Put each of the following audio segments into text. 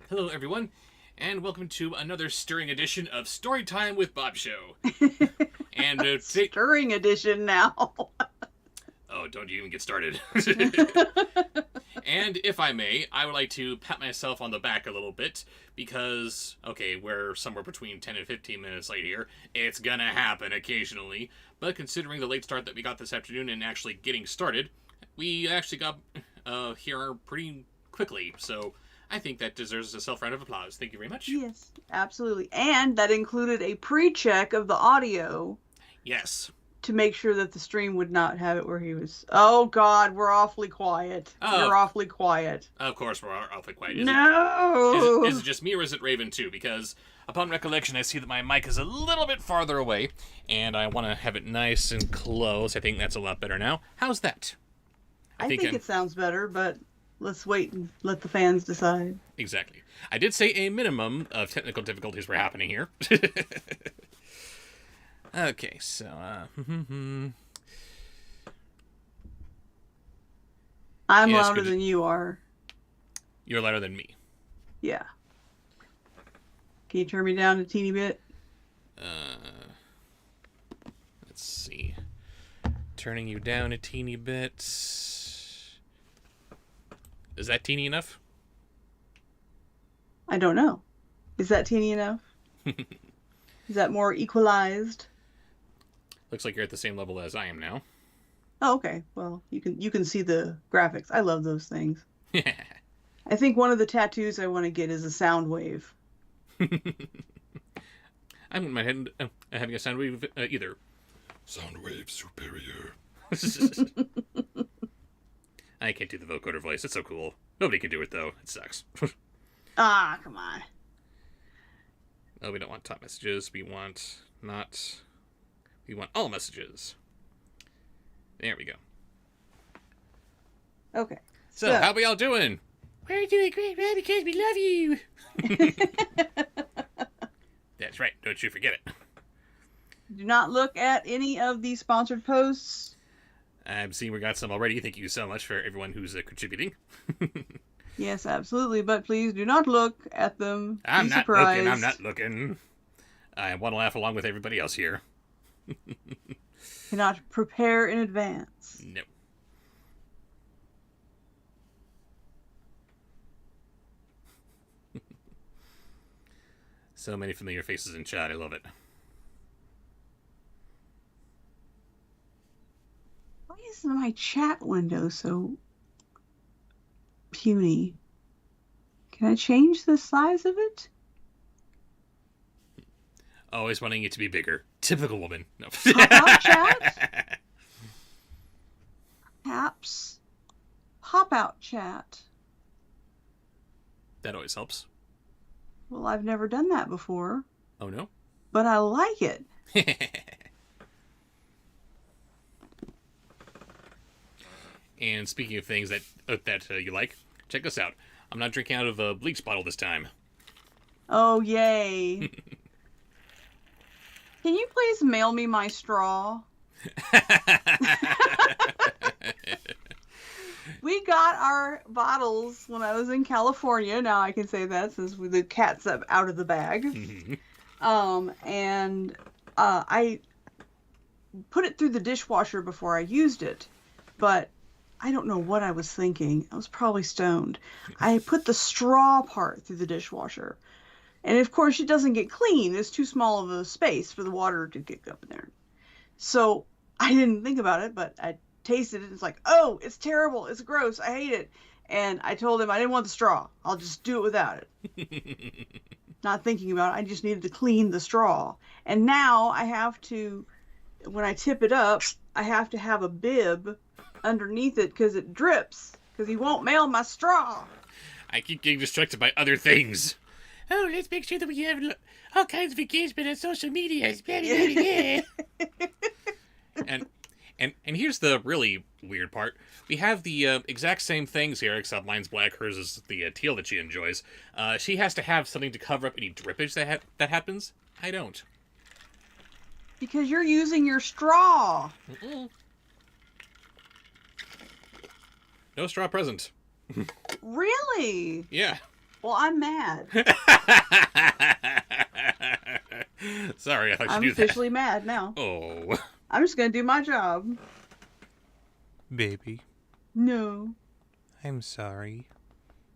Hello, everyone, and welcome to another stirring edition of Storytime with Bobsheaux. And Stirring edition now. Oh, don't you even get started. And if I may, I would like to pat myself on the back a little bit because, okay, we're somewhere between 10 and 15 minutes late here. It's gonna happen occasionally, but considering the late start that we got this afternoon and actually getting started, we actually got here pretty quickly, so I think that deserves a self-round of applause. Thank you very much. Yes, absolutely. And that included a pre-check of the audio. Yes. To make sure that the stream would not have it where he was. Oh, God, we're awfully quiet. You're awfully quiet. Of course we're awfully quiet. Is it just me or is it Raven too? Because upon recollection, I see that my mic is a little bit farther away, and I want to have it nice and close. I think that's a lot better now. How's that? I think it sounds better, but let's wait and let the fans decide. Exactly. I did say a minimum of technical difficulties were happening here. Okay, so, I'm louder than you are. You're louder than me. Yeah. Can you turn me down a teeny bit? Let's see. Turning you down a teeny bit. Is that teeny enough? I don't know. Is that teeny enough? Is that more equalized? Looks like you're at the same level as I am now. Oh, okay. Well, you can see the graphics. I love those things. I think one of the tattoos I want to get is a sound wave. I wouldn't mind having a sound wave either. Sound wave superior. I can't do the vocoder voice. It's so cool. Nobody can do it, though. It sucks. Come on. Oh, we don't want top messages. We want all messages. There we go. Okay. So how we all doing? We're doing great, man, because we love you. That's right. Don't you forget it. Do not look at any of these sponsored posts. I'm seeing we got some already. Thank you so much for everyone who's contributing. Yes, absolutely. But please do not look at them. I'm not looking. I want to laugh along with everybody else here. Cannot prepare in advance. No. So many familiar faces in chat. I love it. Why is my chat window so puny? Can I change the size of it? Always wanting it to be bigger. Typical woman. No. Pop out chat? Perhaps. Pop out chat. That always helps. Well, I've never done that before. Oh, no? But I like it. And speaking of things that you like, check this out. I'm not drinking out of a bleach bottle this time. Oh, yay. Can you please mail me my straw? We got our bottles when I was in California. Now I can say that since the cat's up out of the bag. And I put it through the dishwasher before I used it. But I don't know what I was thinking. I was probably stoned. I put the straw part through the dishwasher. And of course, it doesn't get clean. It's too small of a space for the water to get up in there. So I didn't think about it, but I tasted it. It's like, oh, it's terrible. It's gross. I hate it. And I told him I didn't want the straw. I'll just do it without it. Not thinking about it. I just needed to clean the straw. And now I have to, when I tip it up, I have to have a bib underneath it because it drips. Because he won't mail my straw. I keep getting distracted by other things. Oh, let's make sure that we have all kinds of engagement on social media. And here's the really weird part. We have the exact same things here, except mine's black, hers is the teal that she enjoys. She has to have something to cover up any drippage that happens. I don't. Because you're using your straw. No straw present. Really? Yeah. Well, I'm mad. Sorry, I thought I'm you'd do that. officially mad now. Oh. I'm just gonna do my job. Baby, No. I'm sorry.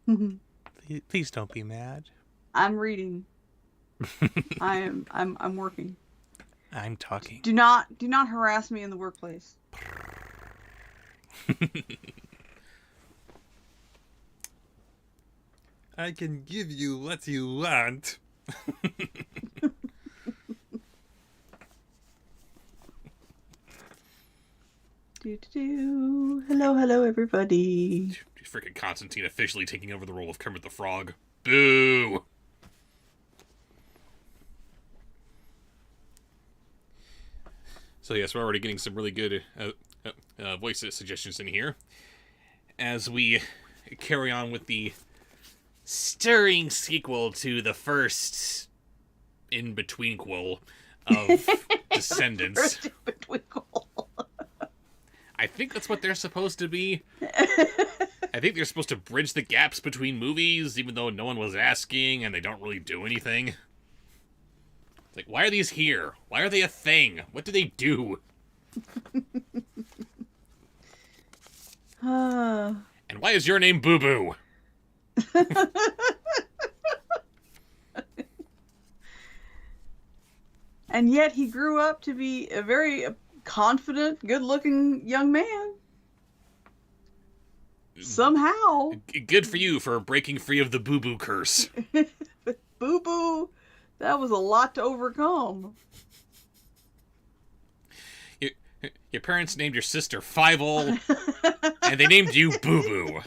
I'm Please don't be mad. reading. I'm working. I'm talking. Do not harass me in the workplace. I can give you what you want. Hello, everybody. Freaking Constantine officially taking over the role of Kermit the Frog. Boo! So yes, we're already getting some really good voice suggestions in here. As we carry on with the stirring sequel to the first in-between-quel of Descendants. First in between. I think that's what they're supposed to be. I think they're supposed to bridge the gaps between movies, even though no one was asking and they don't really do anything. It's like, why are these here? Why are they a thing? What do they do? And why is your name Boo Boo? And yet he grew up to be a very confident, good-looking young man. Somehow. Good for you for breaking free of the Boo Boo curse. Boo Boo, that was a lot to overcome. Your parents named your sister Fievel, and they named you Boo Boo.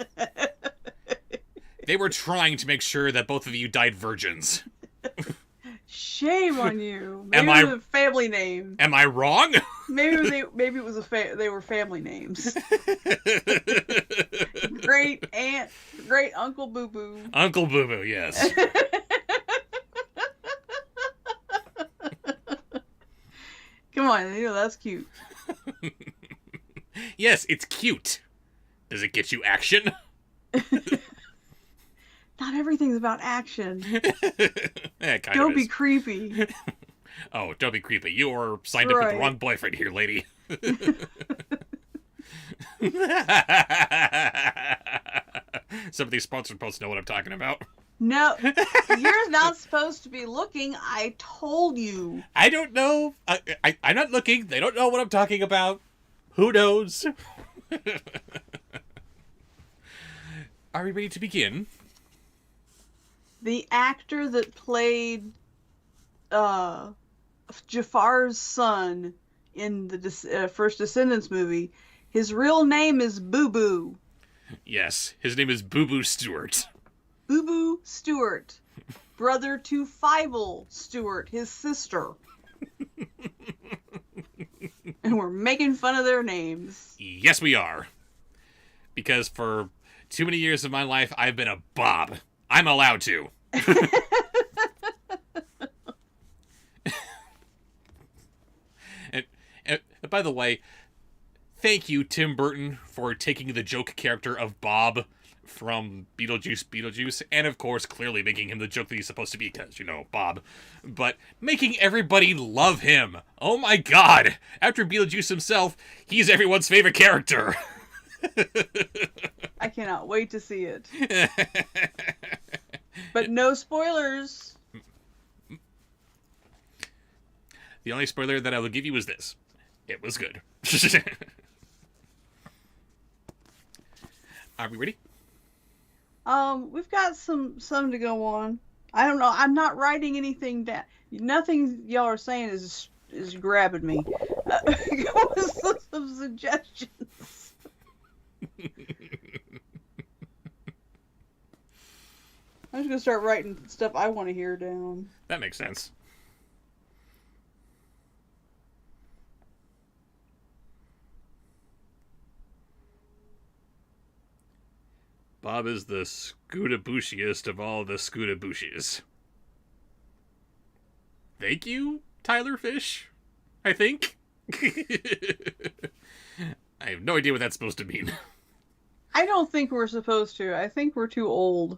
They were trying to make sure that both of you died virgins. Shame on you. Am Maybe I- it was a family name. Am I wrong? Maybe it was they were family names. Great aunt, great Uncle Boo Boo. Uncle Boo Boo, yes. Come on, that's cute. Yes, it's cute. Does it get you action? Not everything's about action. Kind Don't of be is. creepy. Oh, don't be creepy. You're signed up with the Right. wrong boyfriend here, lady. Some of these sponsored posts know what I'm talking about. No, you're not supposed to be looking. I told you. I don't know. I'm not looking. They don't know what I'm talking about. Who knows? Are we ready to begin? The actor that played Jafar's son in the first Descendants movie, his real name is Boo Boo. Yes, his name is Boo Boo Stewart. Boo Boo Stewart, brother to Fievel Stewart, his sister. And we're making fun of their names. Yes, we are. Because for too many years of my life, I've been a Bob. I'm allowed to. and by the way, thank you, Tim Burton, for taking the joke character of Bob from Beetlejuice, and of course, clearly making him the joke that he's supposed to be, because, Bob. But making everybody love him. Oh my god! After Beetlejuice himself, he's everyone's favorite character. I cannot wait to see it. But no spoilers. The only spoiler that I will give you is this. It was good. Are we ready? We've got some to go on. I don't know. I'm not writing anything down. Nothing y'all are saying is grabbing me. Go with some suggestions. I'm just gonna start writing stuff I want to hear down. That makes sense. Bob is the Scootabushiest of all the Scootabushies. Thank you, Tyler Fish, I think. I have no idea what that's supposed to mean. I don't think we're supposed to. I think we're too old.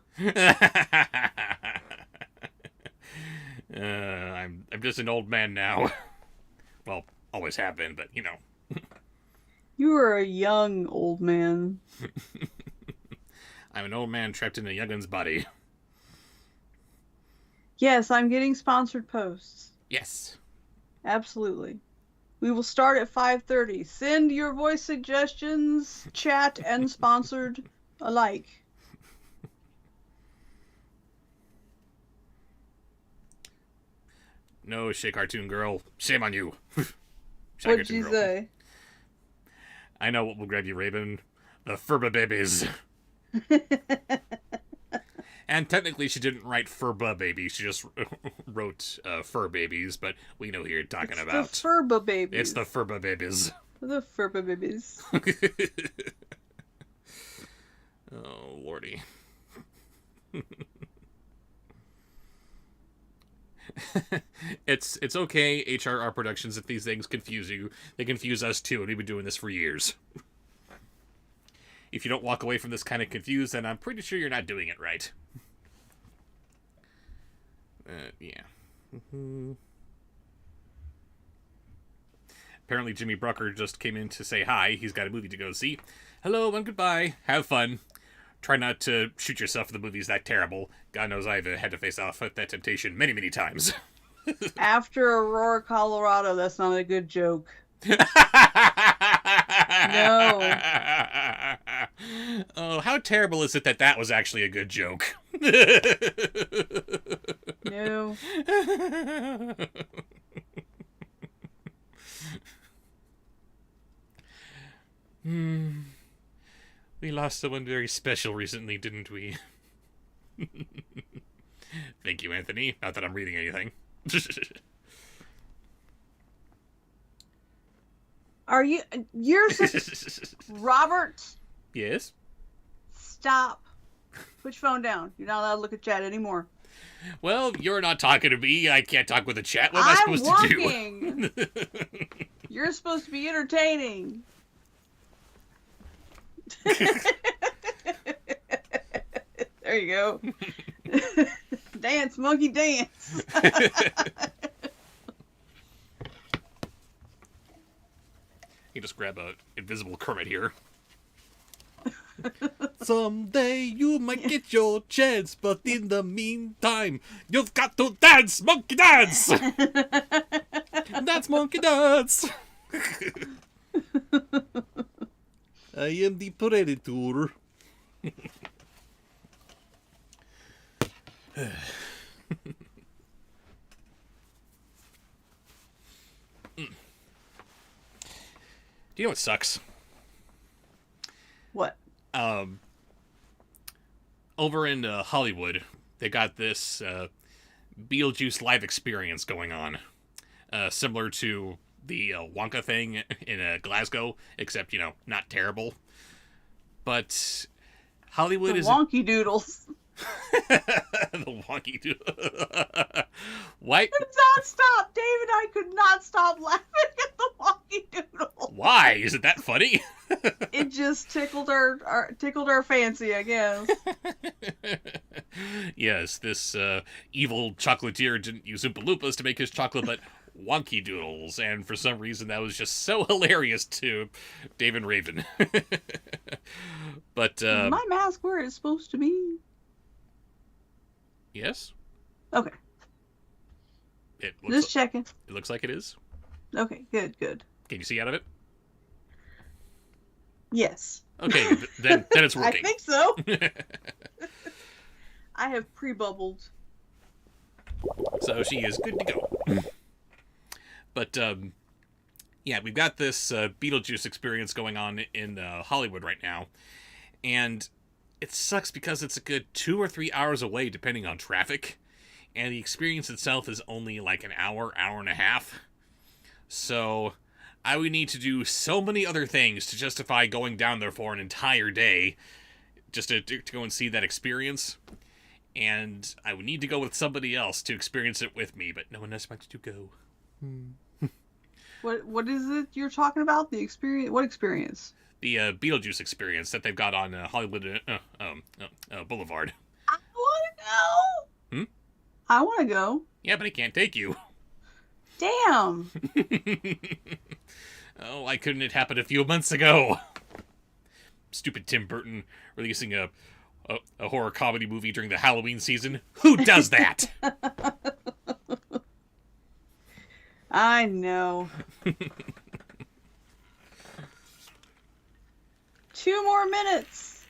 I'm just an old man now. Well, always have been, but you know. You are a young old man. I'm an old man trapped in a youngun's body. Yes, I'm getting sponsored posts. Yes. Absolutely. We will start at 5:30. Send your voice suggestions, chat, and sponsored alike. No, Shay Cartoon Girl. Shame on you. Shay What'd Cartoon you Girl. say? I know what will grab you, Raven. The Furba Babies. And technically, she didn't write Furba Baby. She just wrote Fur Babies, but we know who you're talking about. The Furba babies. It's the Furba Babies. The Furba babies. Oh, lordy. It's okay, HRR Productions, if these things confuse you. They confuse us too, and we've been doing this for years. If you don't walk away from this kind of confused, then I'm pretty sure you're not doing it right. Yeah. Apparently Jimmy Brucker just came in to say hi. He's got a movie to go see. Hello and goodbye. Have fun. Try not to shoot yourself if the movie's that terrible. God knows I've had to face off with that temptation many, many times. After Aurora, Colorado, that's not a good joke. No. Oh, how terrible is it that that was actually a good joke? No. We lost someone very special recently, didn't we? Thank you, Anthony. Not that I'm reading anything. You're Robert, Yes? stop. Put your phone down. You're not allowed to look at chat anymore. Well, you're not talking to me. I can't talk with the chat. What am I I'm supposed to working. You're supposed to be entertaining. There you go. Dance, monkey, dance. You just grab a invisible Kermit here. Someday you might get your chance, but in the meantime, you've got to dance, monkey dance! Dance, monkey dance! I am the predator. Do you know what sucks? What? Over in Hollywood, they got this Beetlejuice live experience going on. Similar to the Wonka thing in Glasgow, except, you know, not terrible. But Hollywood is... wonky doodles. The wonky doodle. Why? Could not stop. Dave and I could not stop laughing at the wonky doodle. Why? Is it that funny? It just tickled our fancy, I guess. Yes, this evil chocolatier didn't use Oompa Loompas to make his chocolate, but wonky doodles, and for some reason that was just so hilarious to Dave and Raven. But Is my mask where it's supposed to be? yes, Okay. Just checking. It looks like it is. Okay, good. Can you see out of it? Yes. Okay, then it's working. I think so. I have pre-bubbled. So she is good to go. But yeah, we've got this Beetlejuice experience going on in Hollywood right now, and it sucks because it's a good 2 or 3 hours away, depending on traffic, and the experience itself is only like an hour and a half. So I would need to do so many other things to justify going down there for an entire day just to go and see that experience. And I would need to go with somebody else to experience it with me, but no one else wants to go. What is it you're talking about? The experience? What experience? Beetlejuice experience that they've got on Hollywood Boulevard. I want to go. Hmm? I want to go. Yeah, but he can't take you. Damn. Oh, why couldn't it happen a few months ago? Stupid Tim Burton releasing a horror comedy movie during the Halloween season. Who does that? I know. 2 more minutes.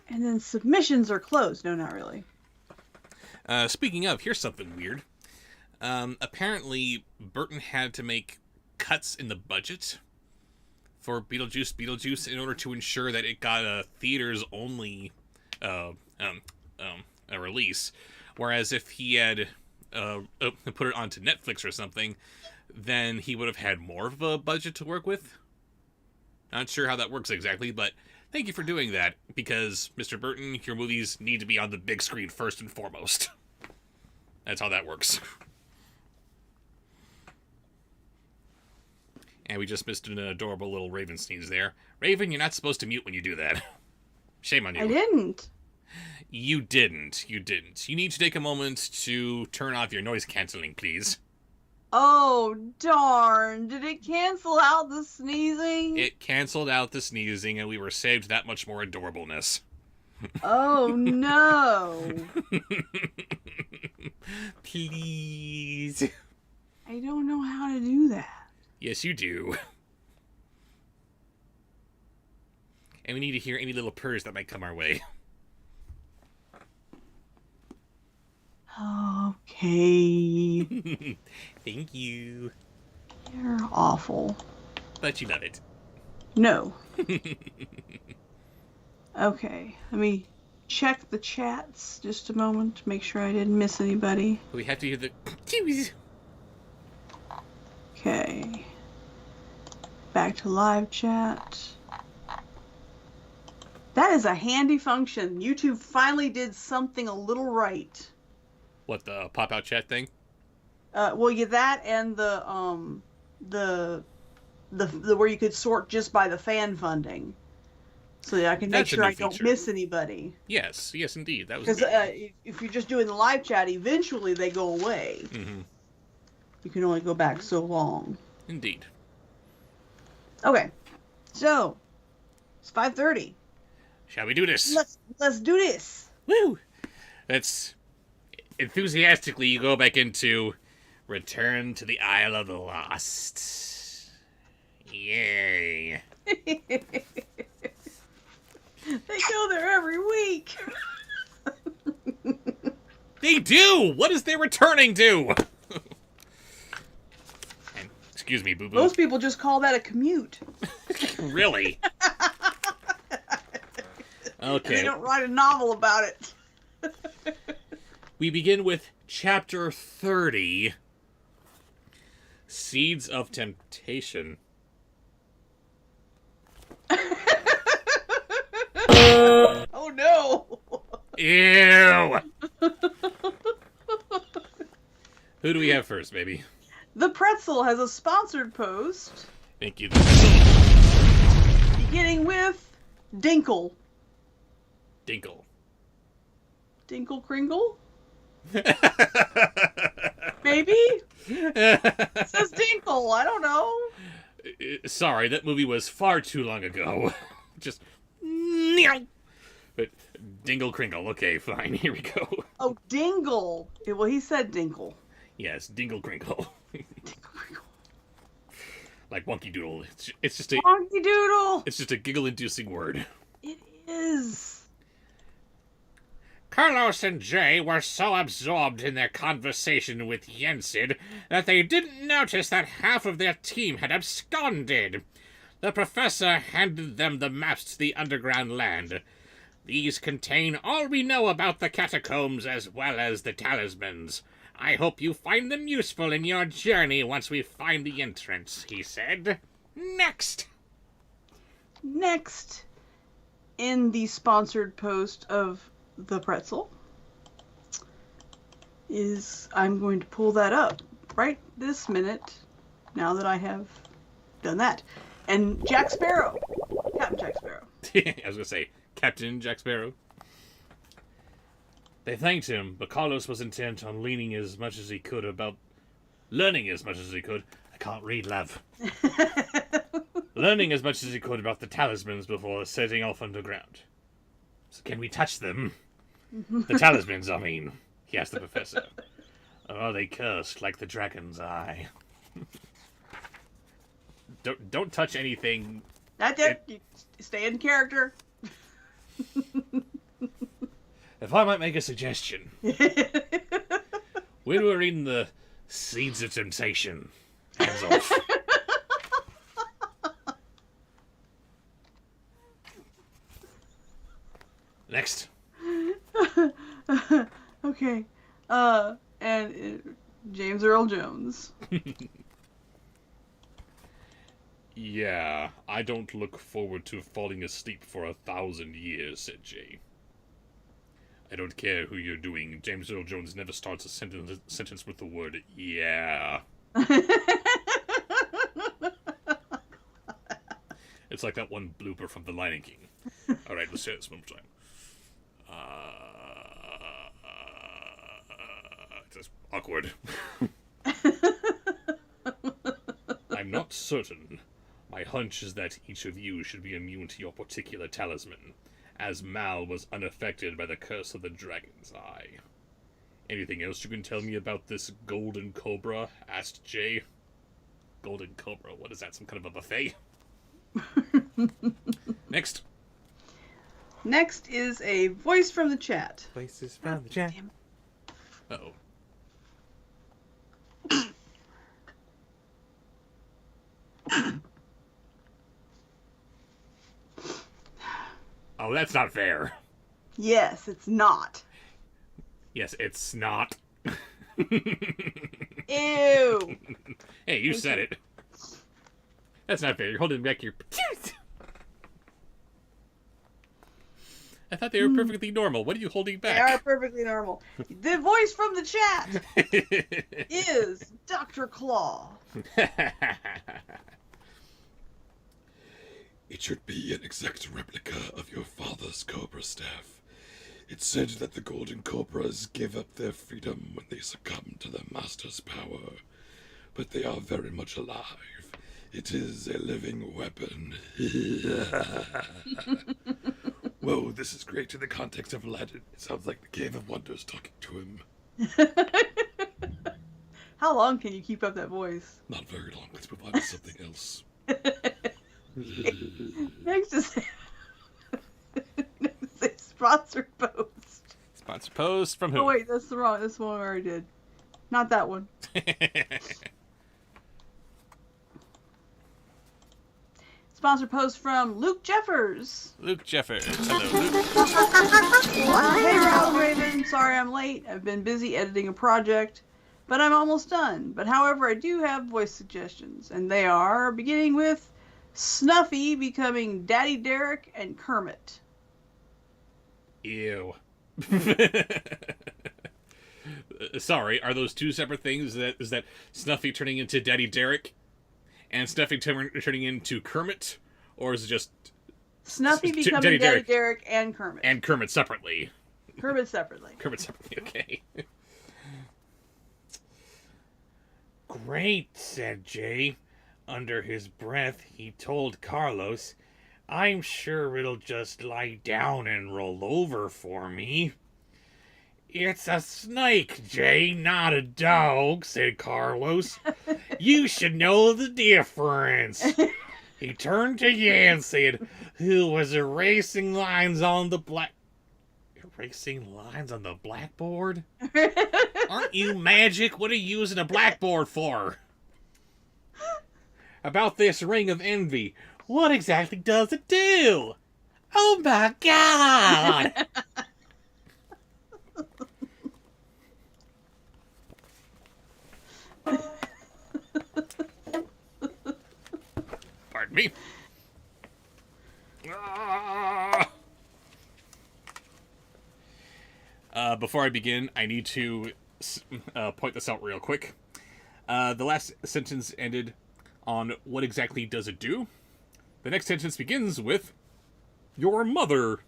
And then submissions are closed. No, not really. Speaking of, here's something weird. Apparently, Burton had to make cuts in the budget for Beetlejuice in order to ensure that it got a theaters only a release. Whereas if he had put it onto Netflix or something, then he would have had more of a budget to work with. Not sure how that works exactly, but thank you for doing that, because, Mr. Burton, your movies need to be on the big screen first and foremost. That's how that works. And we just missed an adorable little Raven sneeze there. Raven, you're not supposed to mute when you do that. Shame on you. I didn't. You didn't. You need to take a moment to turn off your noise canceling, please. Oh, darn. Did it cancel out the sneezing? It canceled out the sneezing, and we were saved that much more adorableness. Oh, no. Please. I don't know how to do that. Yes, you do. And we need to hear any little purrs that might come our way. Okay. Thank you. You're awful. But you love it. No. Okay, let me check the chats just a moment to make sure I didn't miss anybody. We have to hear the... Okay. Back to live chat. That is a handy function. YouTube finally did something a little right. What, the pop-out chat thing? Well, yeah, that and the where you could sort just by the fan funding, so that I can make That's a sure new I don't feature. miss anybody. Yes, indeed. That was Because good. if you're just doing the live chat, eventually they go away. Mm-hmm. You can only go back so long. Indeed. Okay, so it's 5:30. Shall we do this? Let's do this. Woo! Let's enthusiastically you go back into Return to the Isle of the Lost. Yay. They go there every week. They do! What is they returning to? And, excuse me, boo-boo. Most people just call that a commute. Really? Okay. They don't write a novel about it. We begin with Chapter 30, Seeds of Temptation. Oh no! Ew! Who do we have first, baby? The Pretzel has a sponsored post Thank you. beginning with Dinkle. Dinkle. Dinkle Kringle? Maybe? It says Dinkle, I don't know. Sorry, that movie was far too long ago. Just... meow. But Dingle Kringle. Okay, fine. Here we go. Oh, Dingle. Well, he said Dinkle. Yes, Dingle Kringle. Dinkle Kringle. Like Wonky Doodle. It's just a... Wonky Doodle! It's just a giggle-inducing word. It is. Carlos and Jay were so absorbed in their conversation with Yensid that they didn't notice that half of their team had absconded. The professor handed them the maps to the underground land. These contain all we know about the catacombs as well as the talismans. I hope you find them useful in your journey once we find the entrance, he said. Next! Next, in the sponsored post of The Pretzel, is, I'm going to pull that up right this minute, now that I have done that. And Jack Sparrow. Captain Jack Sparrow. I was going to say, Captain Jack Sparrow. They thanked him, but Carlos was intent on learning as much as he could. I can't read, love. Learning as much as he could about the talismans before setting off underground. So can we touch them? The talismans, I mean, he asked the professor. Or are they cursed like the dragon's eye? Don't touch anything. That's it. You stay in character. If I might make a suggestion. When we're in the seeds of temptation, hands off. Next. Okay. And James Earl Jones. Yeah, I don't look forward to falling asleep for 1,000 years, said Jay. I don't care who you're doing. James Earl Jones never starts a sentence with the word, yeah. It's like that one blooper from The Lion King. Alright, let's say this one more time. It's awkward. I'm not certain. My hunch is that each of you should be immune to your particular talisman, as Mal was unaffected by the curse of the dragon's eye. Anything else you can tell me about this golden cobra? Asked Jay. Golden cobra, what is that, some kind of a buffet? Next. Next is a voice from the chat. Places from the chat. Uh-oh. Oh, that's not fair. Yes, it's not. Yes, it's not. Ew. Hey, you said it. That's not fair. You're holding back your... I thought they were perfectly normal. What are you holding They back? are perfectly normal. The voice from the chat is Dr. Claw. It should be an exact replica of your father's cobra staff. It's said that the golden cobras give up their freedom when they succumb to their master's power. But they are very much alive. It is a living weapon. Whoa, this is great in the context of Aladdin. It sounds like the Cave of Wonders talking to him. How long can you keep up that voice? Not very long. Let's move on to something else. Next is a sponsored post. Sponsor post from who? Oh wait, that's the wrong. That's the one I already did. Not that one. Sponsor post from Luke Jeffers. Luke Jeffers. Hello, Luke. Hey, Rob Raven. Sorry I'm late. I've been busy editing a project, but I'm almost done. But however, I do have voice suggestions, and they are beginning with Snuffy becoming Daddy Derek and Kermit. Ew. Sorry, are those two separate things? Is that Snuffy turning into Daddy Derek and Snuffy turning into Kermit? Or is it just Snuffy becoming Daddy Derek and Kermit. And Kermit separately? Kermit separately. Kermit separately, okay. Great, said Jay. Under his breath, he told Carlos, I'm sure it'll just lie down and roll over for me. It's a snake, Jay, not a dog, said Carlos. You should know the difference. He turned to Yancey, who was erasing lines on the blackboard? Aren't you magic? What are you using a blackboard for? About this ring of envy. What exactly does it do? Oh my god! Pardon me. Before I begin, I need to point this out real quick. The last sentence ended on what exactly does it do? The next sentence begins with, "Your mother."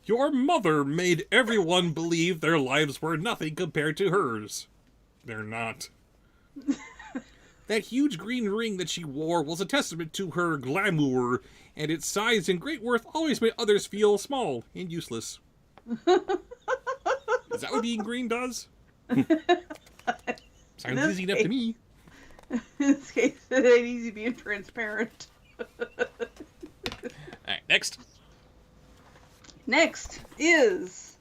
Your mother made everyone believe their lives were nothing compared to hers. They're not. That huge green ring that she wore was a testament to her glamour, and its size and great worth always made others feel small and useless. Is that what being green does? Sounds easy enough to me. In this case, it ain't easy being transparent. Alright, next. Next is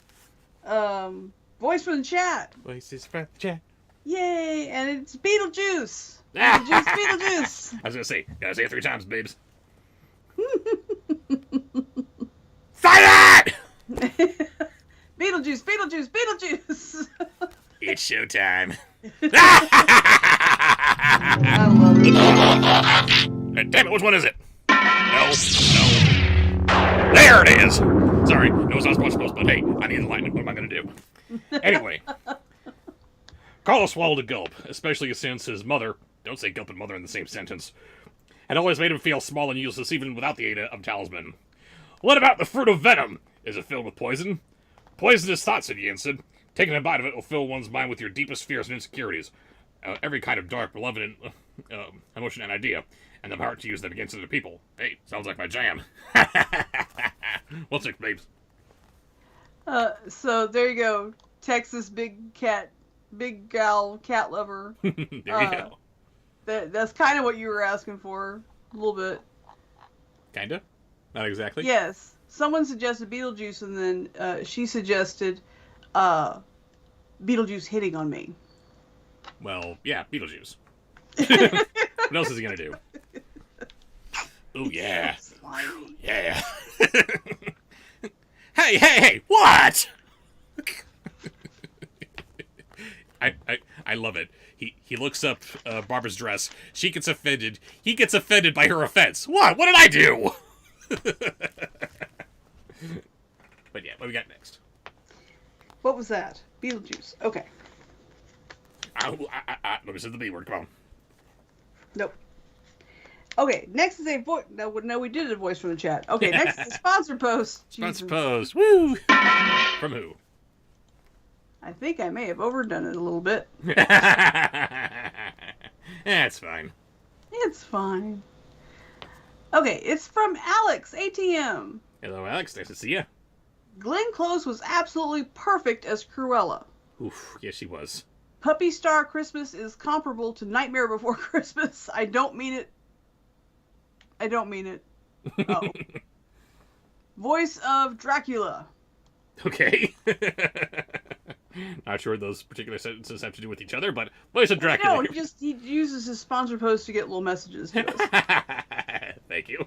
voice from the chat. Voices from the chat. Yay! And it's Beetlejuice. Beetlejuice, Beetlejuice. I was gonna say, gotta say it 3 times, babes. Silent! Beetlejuice, Beetlejuice, Beetlejuice. It's showtime. I love it. Damn it, which one is it? No. There it is! Sorry, no, it's not Spongebob, but hey, I need the lightning. What am I gonna do? Anyway. Carlos swallowed a gulp, especially since his mother, don't say gulp and mother in the same sentence, had always made him feel small and useless even without the aid of talisman. What about the fruit of venom? Is it filled with poison? Poisonous thoughts, said Jensen. Taking a bite of it will fill one's mind with your deepest fears and insecurities. Every kind of dark, malevolent emotion and idea, and the power to use them against other people. Hey, sounds like my jam. What's it, babes? So there you go. Texas big gal cat lover. There you go. That's kind of what you were asking for, a little bit. Kinda? Not exactly? Yes. Someone suggested Beetlejuice, and then she suggested Beetlejuice hitting on me. Well, yeah, Beetlejuice. What else is he gonna do? Oh, yeah. Slimy. Yeah. Hey, what? I love it. He looks up Barbara's dress. She gets offended. He gets offended by her offense. What? What did I do? But yeah, what we got next? What was that? Beetlejuice. Okay. Let me say the B word. Come on. Nope. Okay, next is a voice. No, we did a voice from the chat. Okay, next is a sponsor post. Sponsor Jesus. post. Woo! From who? I think I may have overdone it a little bit. That's fine. It's fine. Okay, it's from Alex, ATM. Hello, Alex. Nice to see you. Glenn Close was absolutely perfect as Cruella. Oof, yes, she was. Puppy Star Christmas is comparable to Nightmare Before Christmas. I don't mean it. Oh. Voice of Dracula. Okay. Not sure what those particular sentences have to do with each other, but voice of Dracula. No, he uses his sponsor post to get little messages to us. Thank you.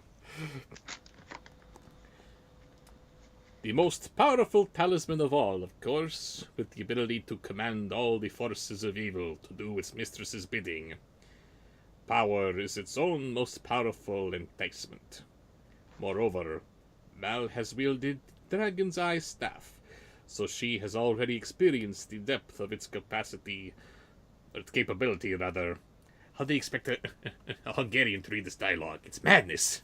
The most powerful talisman of all, of course, with the ability to command all the forces of evil to do its mistress's bidding. Power is its own most powerful enticement. Moreover, Mal has wielded Dragon's Eye staff, so she has already experienced the depth of its capability, rather. How do you expect a Hungarian to read this dialogue? It's madness.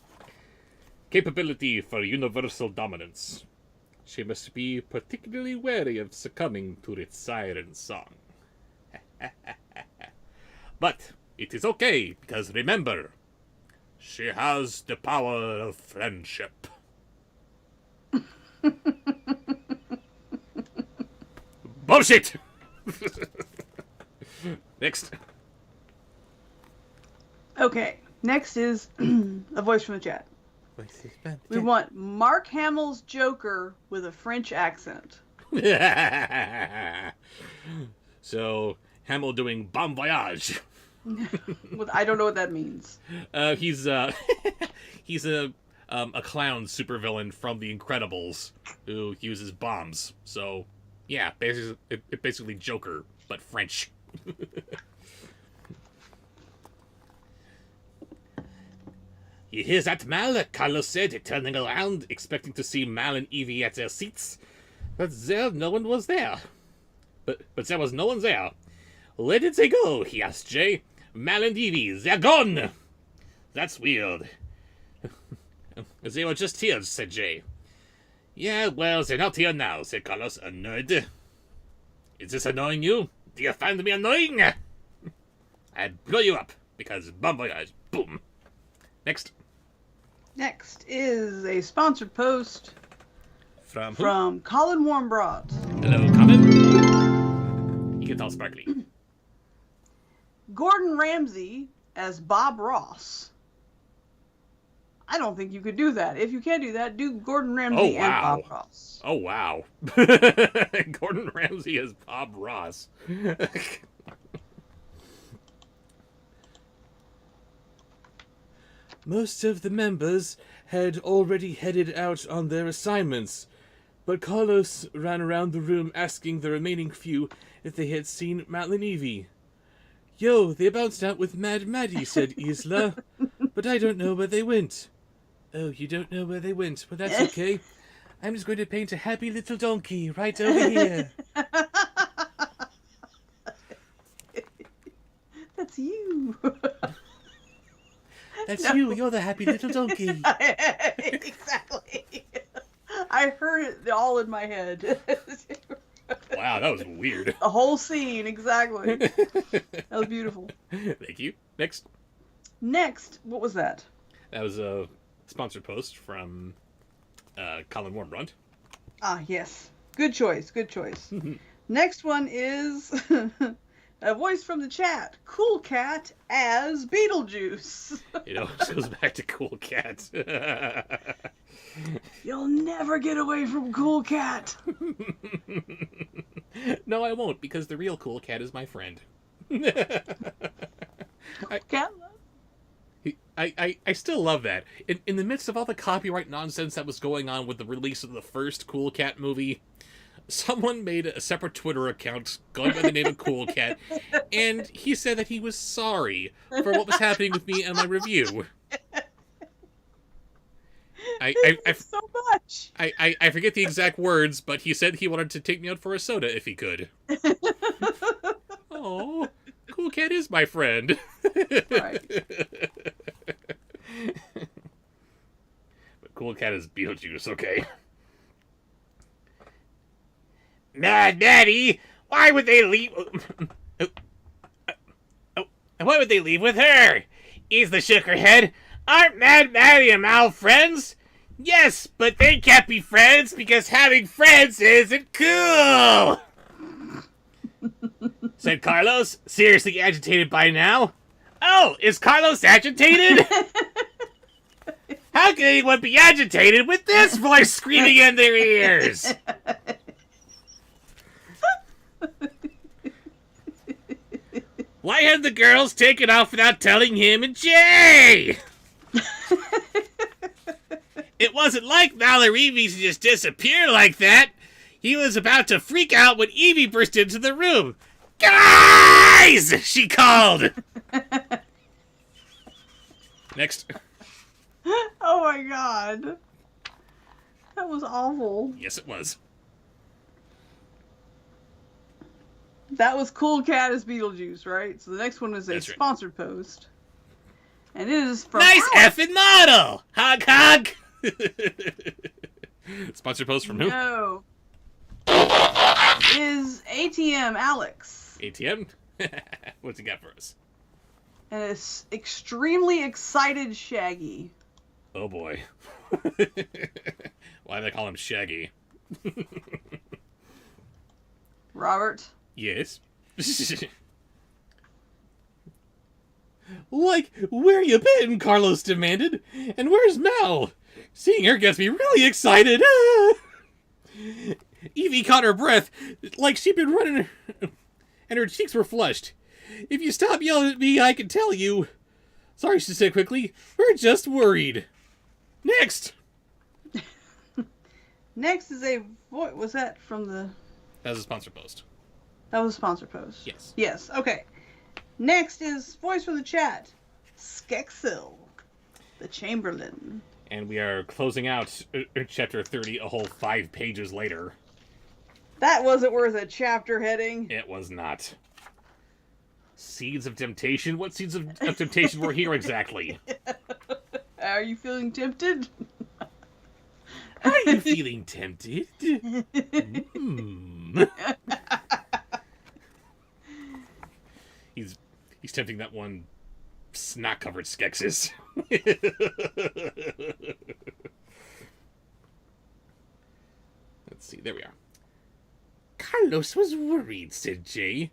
Capability for universal dominance. She must be particularly wary of succumbing to its siren song. But it is okay, because remember, she has the power of friendship. Bullshit! Next. Okay, next is a voice from the chat. Voices from the We chat. want Mark Hamill's Joker with a French accent. So, Hamill doing Bon Voyage. I don't know what that means. He's he's a clown supervillain from The Incredibles who uses bombs. So, yeah, basically Joker, but French. You hear that, Mal? Carlos said, turning around, expecting to see Mal and Evie at their seats. But there no one was there. But there was no one there. Where did they go? He asked Jay. Mal and Evie, they're gone. That's weird. They were just here, said Jay. Yeah, well, they're not here now, said Carlos, annoyed. Is this annoying you? Do you find me annoying? I'd blow you up, because bon voyage, boom. Next. Next is a sponsored post From who? from Colin Warmbrough. Hello, Colin. You can tell Sparkly. Gordon Ramsay as Bob Ross. I don't think you could do that. If you can't do that, do Gordon Ramsay and Bob Ross. Oh, wow. Gordon Ramsay as Bob Ross. Most of the members had already headed out on their assignments, but Carlos ran around the room asking the remaining few if they had seen Matt and Evie. Yo, they bounced out with Mad Maddie, said Isla, but I don't know where they went. Oh, you don't know where they went? Well, that's okay. I'm just going to paint a happy little donkey right over here. That's you. That's you. You're the happy little donkey. Exactly. I heard it all in my head. Wow, that was weird. The whole scene, exactly. That was beautiful. Thank you. Next. Next, what was that? That was a sponsored post from Colin Warmbrunt. Ah, yes. Good choice, good choice. Next one is a voice from the chat. Cool Cat as Beetlejuice. You know, it goes back to Cool Cat. You'll never get away from Cool Cat. No, I won't, because the real Cool Cat is my friend. Cat I still love that. In the midst of all the copyright nonsense that was going on with the release of the first Cool Cat movie, someone made a separate Twitter account going by the name of Cool Cat, and he said that he was sorry for what was happening with me and my review. so much. I forget the exact words, but he said he wanted to take me out for a soda if he could. Oh, Cool Cat is my friend. Right. But Cool Cat is Beetlejuice, okay? Mad Maddie, why would they leave? Why would they leave with her? Isla shook her head. Aren't Mad Maddie and Mal friends? Yes, but they can't be friends because having friends isn't cool. Said Carlos, seriously agitated by now. Oh, is Carlos agitated? How can anyone be agitated with this voice screaming in their ears? Why had the girls taken off without telling him and Jay? It wasn't like Mal or Evie to just disappear like that. He was about to freak out when Evie burst into the room. Guys! She called. Next. Oh my god. That was awful. Yes, it was. That was Cool Cat as Beetlejuice, right? So the next one is a That's right. sponsored post. And it is from Nice Alex. effing model! Hug, hug! Sponsored post from who? No. Is ATM Alex. ATM? What's he got for us? And it's extremely excited Shaggy. Oh boy. Why do they call him Shaggy? Robert. Yes. Like, where you been? Carlos demanded. And where's Mal? Seeing her gets me really excited. Ah! Evie caught her breath, like she'd been running, and her cheeks were flushed. If you stop yelling at me, I can tell you. Sorry, she said quickly. We're just worried. Next. Next is a voice. Was that from the... That was a sponsor post. That was a sponsor post. Yes. Yes, okay. Next is voice from the chat. Skexil, the Chamberlain. And we are closing out chapter 30 a whole 5 pages later. That wasn't worth a chapter heading. It was not. Seeds of temptation? What seeds of temptation were here exactly? Are you feeling tempted? Are you feeling tempted? He's tempting that one snot-covered Skeksis. Let's see, there we are. Carlos was worried, said Jay.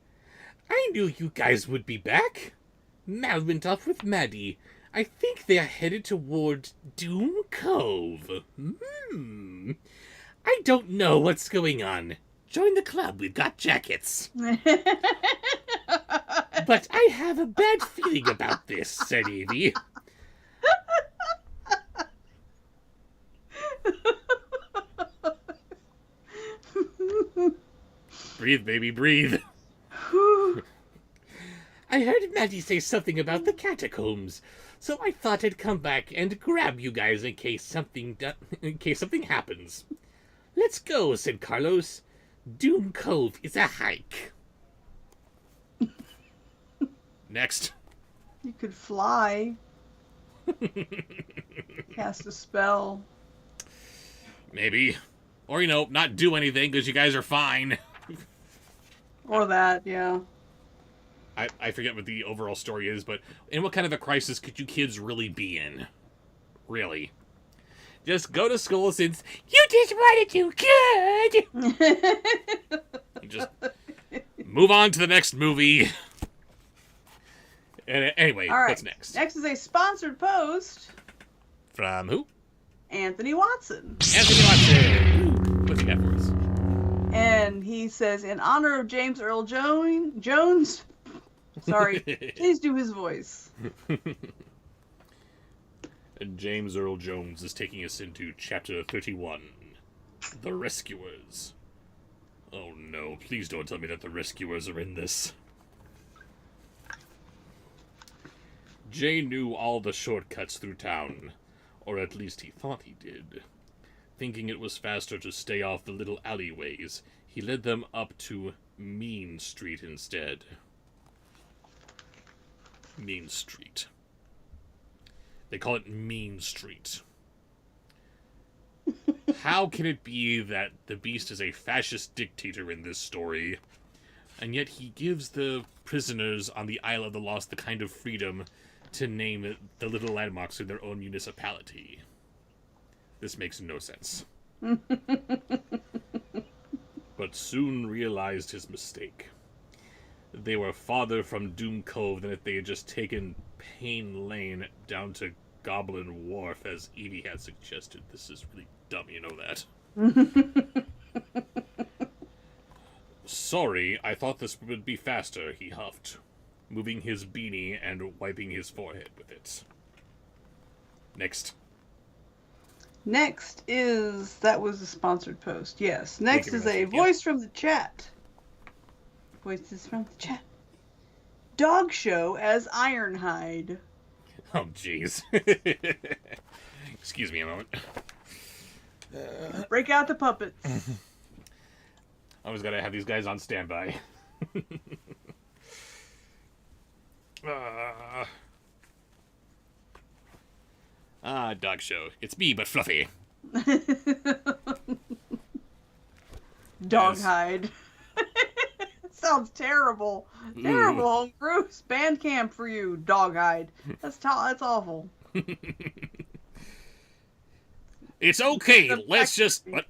I knew you guys would be back. Mal went off with Maddie. I think they are headed toward Doom Cove. I don't know what's going on. Join the club, we've got jackets. But I have a bad feeling about this, said Evie. Breathe, baby, breathe. I heard Maddie say something about the catacombs, so I thought I'd come back and grab you guys in case something happens. Let's go, said Carlos. Doom Cove is a hike. Next. You could fly. Cast a spell. Maybe. Or, not do anything because you guys are fine. Or that, yeah. I forget what the overall story is, but in what kind of a crisis could you kids really be in? Really? Just go to school since you just wanted to good. Just move on to the next movie. And anyway, all right. What's next? Next is a sponsored post. From who? Anthony Watson. Anthony Watson. What's he got for us? And he says, in honor of James Earl Jones, sorry, please do his voice. And James Earl Jones is taking us into Chapter 31, The Rescuers. Oh no, please don't tell me that the Rescuers are in this. Jay knew all the shortcuts through town, or at least he thought he did. Thinking it was faster to stay off the little alleyways, he led them up to Mean Street instead. Mean Street. They call it Mean Street. How can it be that the Beast is a fascist dictator in this story, and yet he gives the prisoners on the Isle of the Lost the kind of freedom to name the little landmarks in their own municipality? This makes no sense. But soon realized his mistake. They were farther from Doom Cove than if they had just taken Pain Lane down to Goblin Wharf, as Evie had suggested. This is really dumb, you know that. Sorry, I thought this would be faster, he huffed, moving his beanie and wiping his forehead with it. Next. Next is, that was a sponsored post, yes. Next is a voice from the chat. Voices from the chat. Dog Show as Ironhide. Oh, jeez. Excuse me a moment. Break out the puppets. Always gotta have these guys on standby. Dog Show. It's me, but fluffy. Doghide. Sounds terrible. Terrible. Gross. Band camp for you, Doghide. That's awful. It's okay. Let's just... What?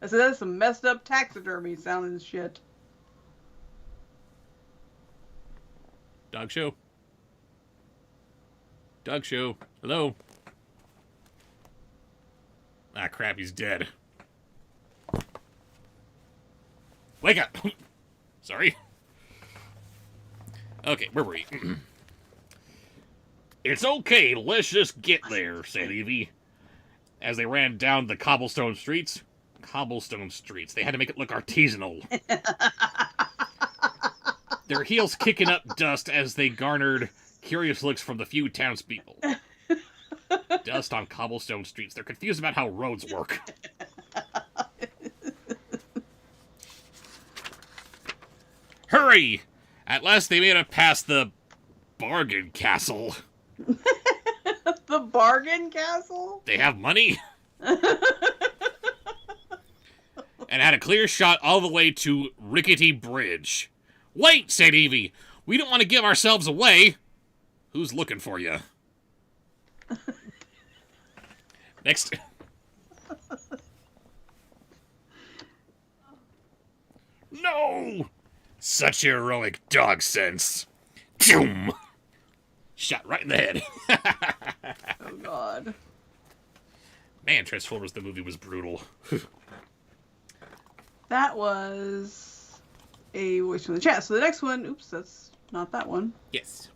I said that's some messed up taxidermy sounding shit. Dog Show. Dog Show. Hello. Ah, crap, he's dead. Wake up! Sorry. Okay, where were we? It's okay, let's just get there, said Evie. As they ran down the cobblestone streets. Cobblestone streets. They had to make it look artisanal. Their heels kicking up dust as they garnered curious looks from the few townspeople. Dust on cobblestone streets. They're confused about how roads work. Hurry! At last they made it past the bargain castle. The bargain castle? They have money. And had a clear shot all the way to Rickety Bridge. Wait, said Evie. We don't want to give ourselves away. Who's looking for you? Next. No! Such heroic dog sense. Choom! Shot right in the head. Oh, God. Man, Transformers the movie was brutal. That was a voice from the chat. So the next one, oops, that's not that one. Yes.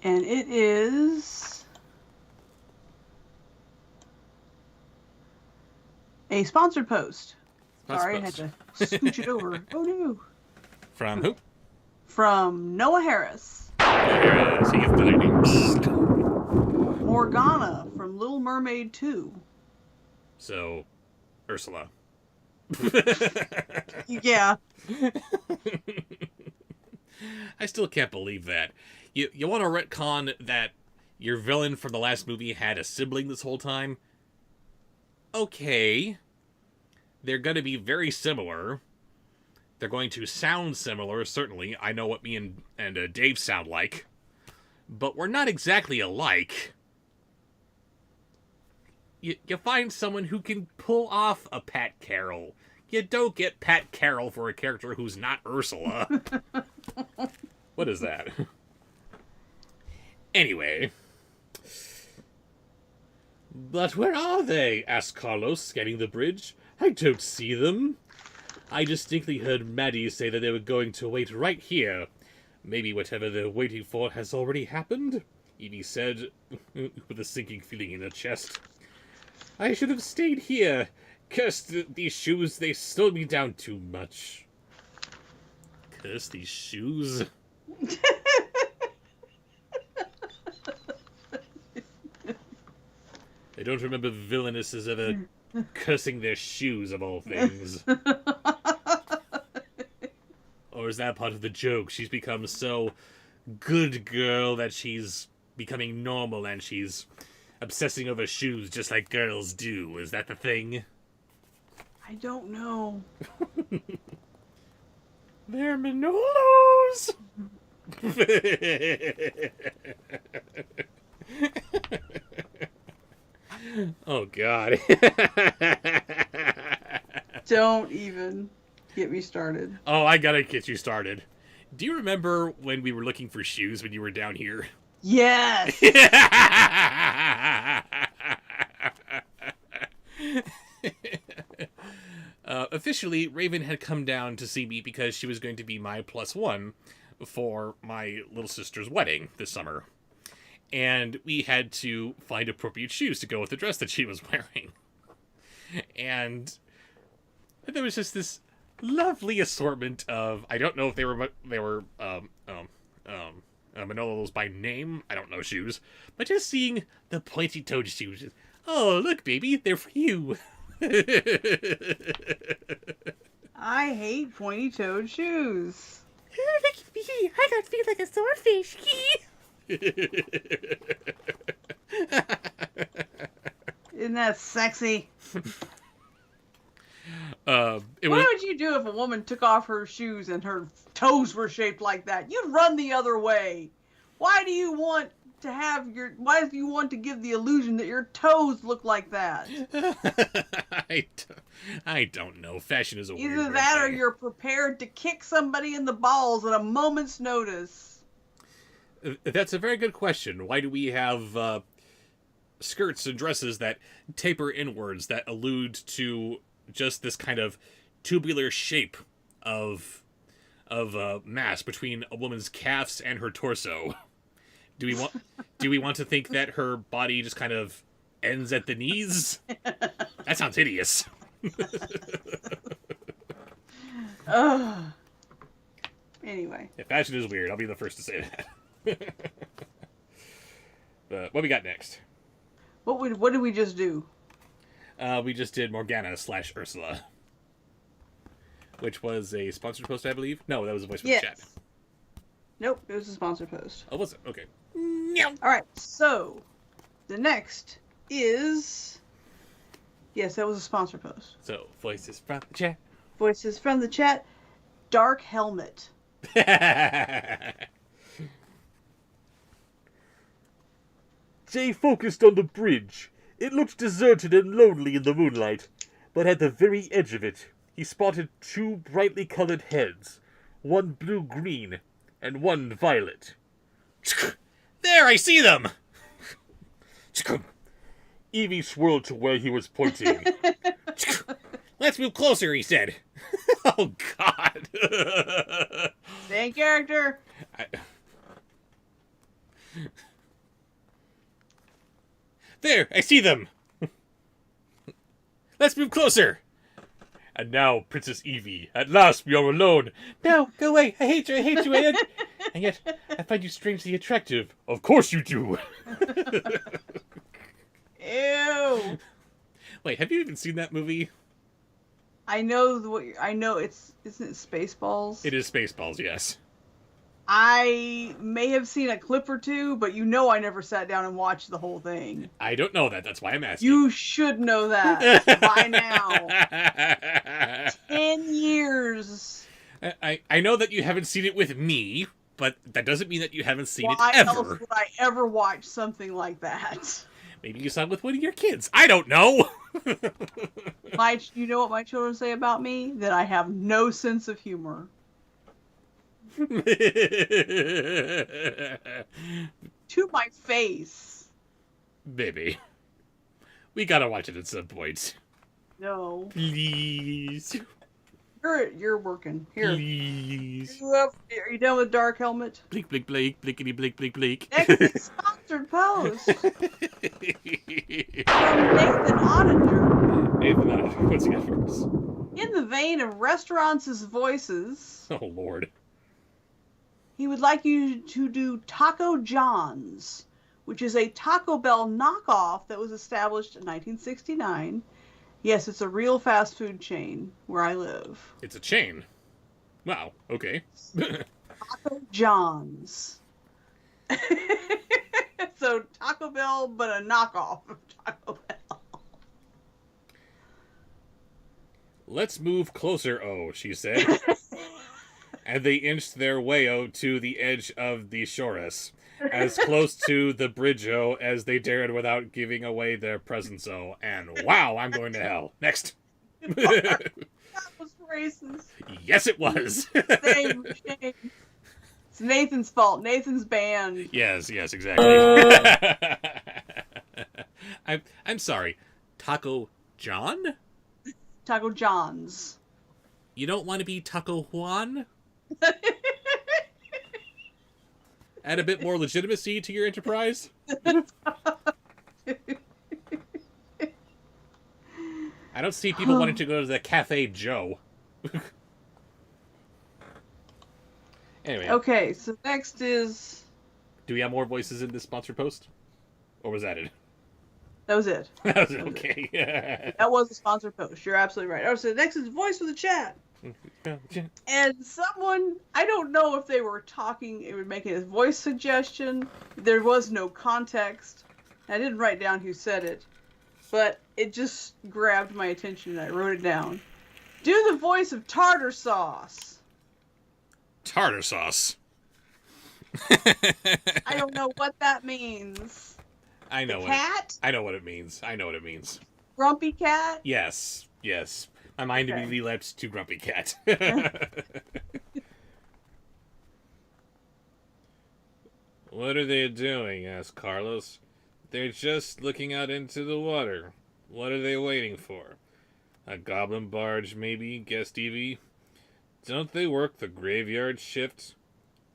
And it is a sponsored post. Sorry, I had to scooch it over. Oh, no. From who? From Noah Harris. Yes, he gets the lightning. Morgana from Little Mermaid 2. So, Ursula. Yeah. I still can't believe that. You want to retcon that your villain from the last movie had a sibling this whole time? Okay. They're going to be very similar. They're going to sound similar, certainly. I know what me and Dave sound like. But we're not exactly alike. You find someone who can pull off a Pat Carroll. You don't get Pat Carroll for a character who's not Ursula. What is that? Anyway. But where are they? Asked Carlos, scanning the bridge. I don't see them. I distinctly heard Maddie say that they were going to wait right here. Maybe whatever they're waiting for has already happened, Evie said, with a sinking feeling in her chest. I should have stayed here. Cursed these shoes, they slowed me down too much. Curse these shoes? I don't remember villainesses ever cursing their shoes, of all things. Or is that part of the joke? She's become so good girl that she's becoming normal and she's obsessing over shoes just like girls do. Is that the thing? I don't know. They're Manolos! Oh, God. Don't even get me started. Oh, I gotta get you started. Do you remember when we were looking for shoes when you were down here? Yes! Officially, Raven had come down to see me because she was going to be my +1 for my little sister's wedding this summer. And we had to find appropriate shoes to go with the dress that she was wearing. And there was just this lovely assortment of, I don't know if they were Manolos by name, I don't know, shoes, but just seeing the pointy-toed shoes. Oh, look, baby, they're for you. I hate pointy-toed shoes. Oh, look at me, I got feet like a swordfish. Isn't that sexy? What would you do if a woman took off her shoes and her toes were shaped like that? You'd run the other way. Why do you want to give the illusion that your toes look like that? I don't know. Fashion is a weird Either that or thing. you're prepared to kick somebody in the balls at a moment's notice. That's a very good question. Why do we have skirts and dresses that taper inwards that allude to just this kind of tubular shape of mass between a woman's calves and her torso? Do we want to think that her body just kind of ends at the knees? That sounds hideous. Anyway. Yeah, fashion is weird. I'll be the first to say that. But what we got next? What did we just do? We just did Morgana / Ursula, which was a sponsored post, I believe. No, that was a voice from the chat. Nope, it was a sponsored post. Oh, was it? Okay. All right, so the next is yes, that was a sponsored post. So, voices from the chat. Voices from the chat. Dark Helmet. Jay focused on the bridge. It looked deserted and lonely in the moonlight, but at the very edge of it, he spotted 2 brightly colored heads, one blue-green and one violet. There, I see them! Evie swirled to where he was pointing. Let's move closer, he said. Oh, God. Same character. There, I see them. Let's move closer. And now, Princess Evie, at last we are alone. No, go away. I hate you, and yet I find you strangely attractive. Of course you do. Ew. Wait, have you even seen that movie? I know it's isn't it Spaceballs? It is Spaceballs, yes. I may have seen a clip or two, but I never sat down and watched the whole thing. I don't know that. That's why I'm asking. You should know that by now. 10 years. I know that you haven't seen it with me, but that doesn't mean that you haven't seen Why it ever. else would I ever watch something like that? Maybe you saw it with one of your kids. I don't know. You know what my children say about me? That I have no sense of humor. To my face. Baby. We gotta watch it at some point. No. Please. You're working. Here. Please. Are you done with Dark Helmet? Blink, blink, blink, blinkety, blink, blink, blink. Next is sponsored post. From Nathan Ottinger. Nathan Otter, what's he got for us? In the vein of restaurants' voices, Oh, Lord. he would like you to do Taco John's, which is a Taco Bell knockoff that was established in 1969. Yes, it's a real fast food chain where I live. It's a chain. Wow, okay. Taco John's. So Taco Bell, but a knockoff of Taco Bell. Let's move closer, oh, she said. And they inched their way to the edge of the shorus, as close to the bridge-o as they dared without giving away their presence, and wow, I'm going to hell. Next. That was racist. Yes, it was. Shame. It's Nathan's fault. Nathan's banned. Yes, exactly. I'm sorry. Taco John? Taco John's. You don't want to be Taco Juan? Add a bit more legitimacy to your enterprise? I don't see people wanting to go to the Cafe Joe. Anyway. Okay, so next is... Do we have more voices in this sponsored post? Or was that it? That was it. That was it, okay. That was a sponsored post. You're absolutely right. So next is voice of the chat. And someone, I don't know if they were talking, it would make a voice suggestion. There was no context. I didn't write down who said it, but it just grabbed my attention and I wrote it down. Do the voice of tartar sauce. Tartar sauce. I don't know what that means. I know Cat? I know what it means. Grumpy cat? Yes. My mind Okay. immediately leapt to Grumpy Cat. What are they doing? Asked Carlos. They're just looking out into the water. What are they waiting for? A goblin barge, maybe? Guessed Evie. Don't they work the graveyard shift?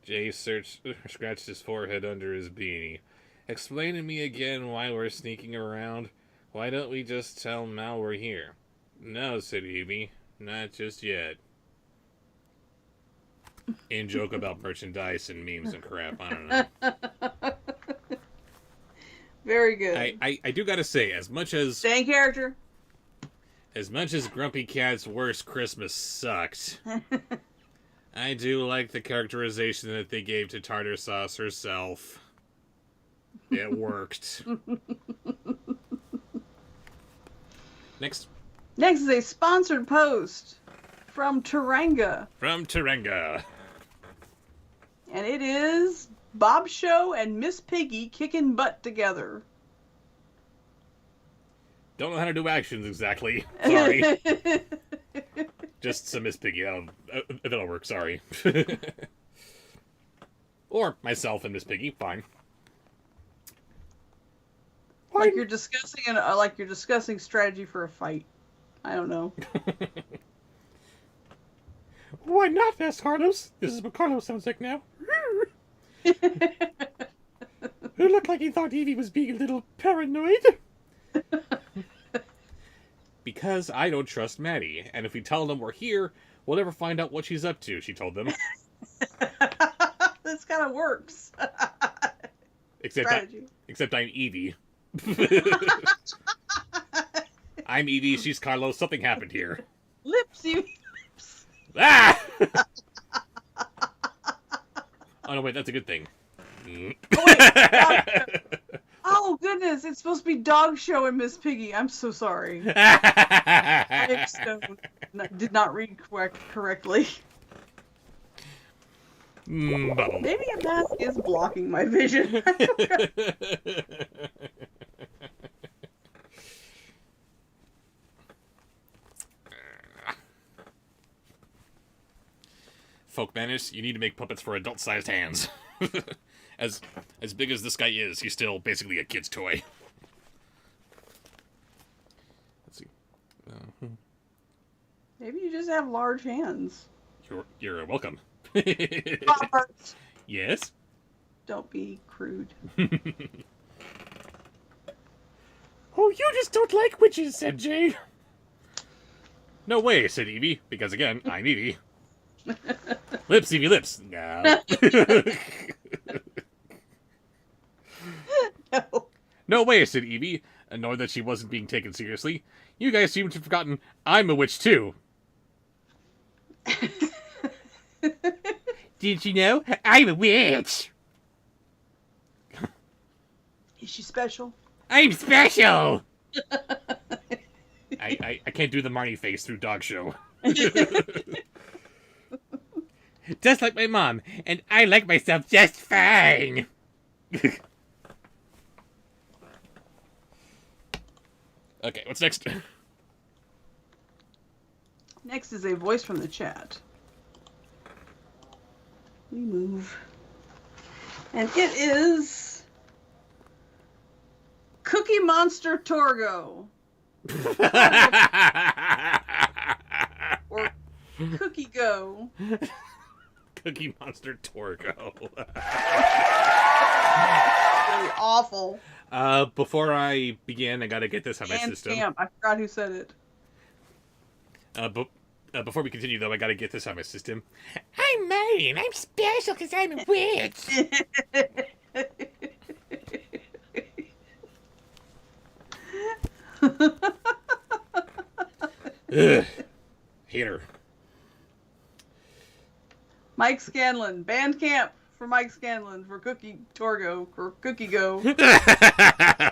Jay scratched his forehead under his beanie. Explain to me again why we're sneaking around. Why don't we just tell Mal we're here? No, said Evie. Not just yet. In joke about merchandise and memes and crap. I don't know. Very good. I do gotta say, as much as Staying character. Grumpy Cat's Worst Christmas sucked, I do like the characterization that they gave to Tartar Sauce herself. It worked. Next. Next is a sponsored post from Taranga. From Tarenga. And it is Bobsheaux and Miss Piggy kicking butt together. Don't know how to do actions exactly. Sorry. Just some Miss Piggy. That'll work. Sorry. Or myself and Miss Piggy. Fine. Like you're discussing strategy for a fight. I don't know. Why not? Asked Carlos. This is what Carlos sounds like now. It looked like he thought Evie was being a little paranoid. Because I don't trust Maddie, and if we tell them we're here, we'll never find out what she's up to, she told them. This kind of works. Except I'm Evie. I'm Evie, she's Carlos, something happened here. Lipsy lips. Ah! Oh no, wait, that's a good thing. Oh goodness, it's supposed to be Dog Show and Miss Piggy. I'm so sorry. I am stoned. Did not read correctly. Bubble. Maybe a mask is blocking my vision. Folk Manish, you need to make puppets for adult-sized hands. As big as this guy is, he's still basically a kid's toy. Let's see. Maybe you just have large hands. You're welcome. Robert, Yes? don't be crude. Oh, you just don't like witches, said Jay. No way, said Evie, because again, I'm Evie. Lips, Evie, lips. No. No. No way, said Evie, annoyed that she wasn't being taken seriously. You guys seem to have forgotten I'm a witch, too. Did you know? I'm a witch. Is she special? I'm special. I can't do the Marnie face through Dog Show. Just like my mom, and I like myself just fine. Okay, what's next? Next is a voice from the chat. We move. And it is Cookie Monster Torgo. Or Cookie Go. Cookie Monster Torgo. Really awful. Before I begin, I gotta get this on my And system. Camp. I forgot who said it. Before we continue, though, I gotta get this on my system. I'm Marion. I'm special because I'm a witch. Ugh. Hate her. Mike Scanlon. Bandcamp for Mike Scanlon for Cookie Torgo or Cookie Go.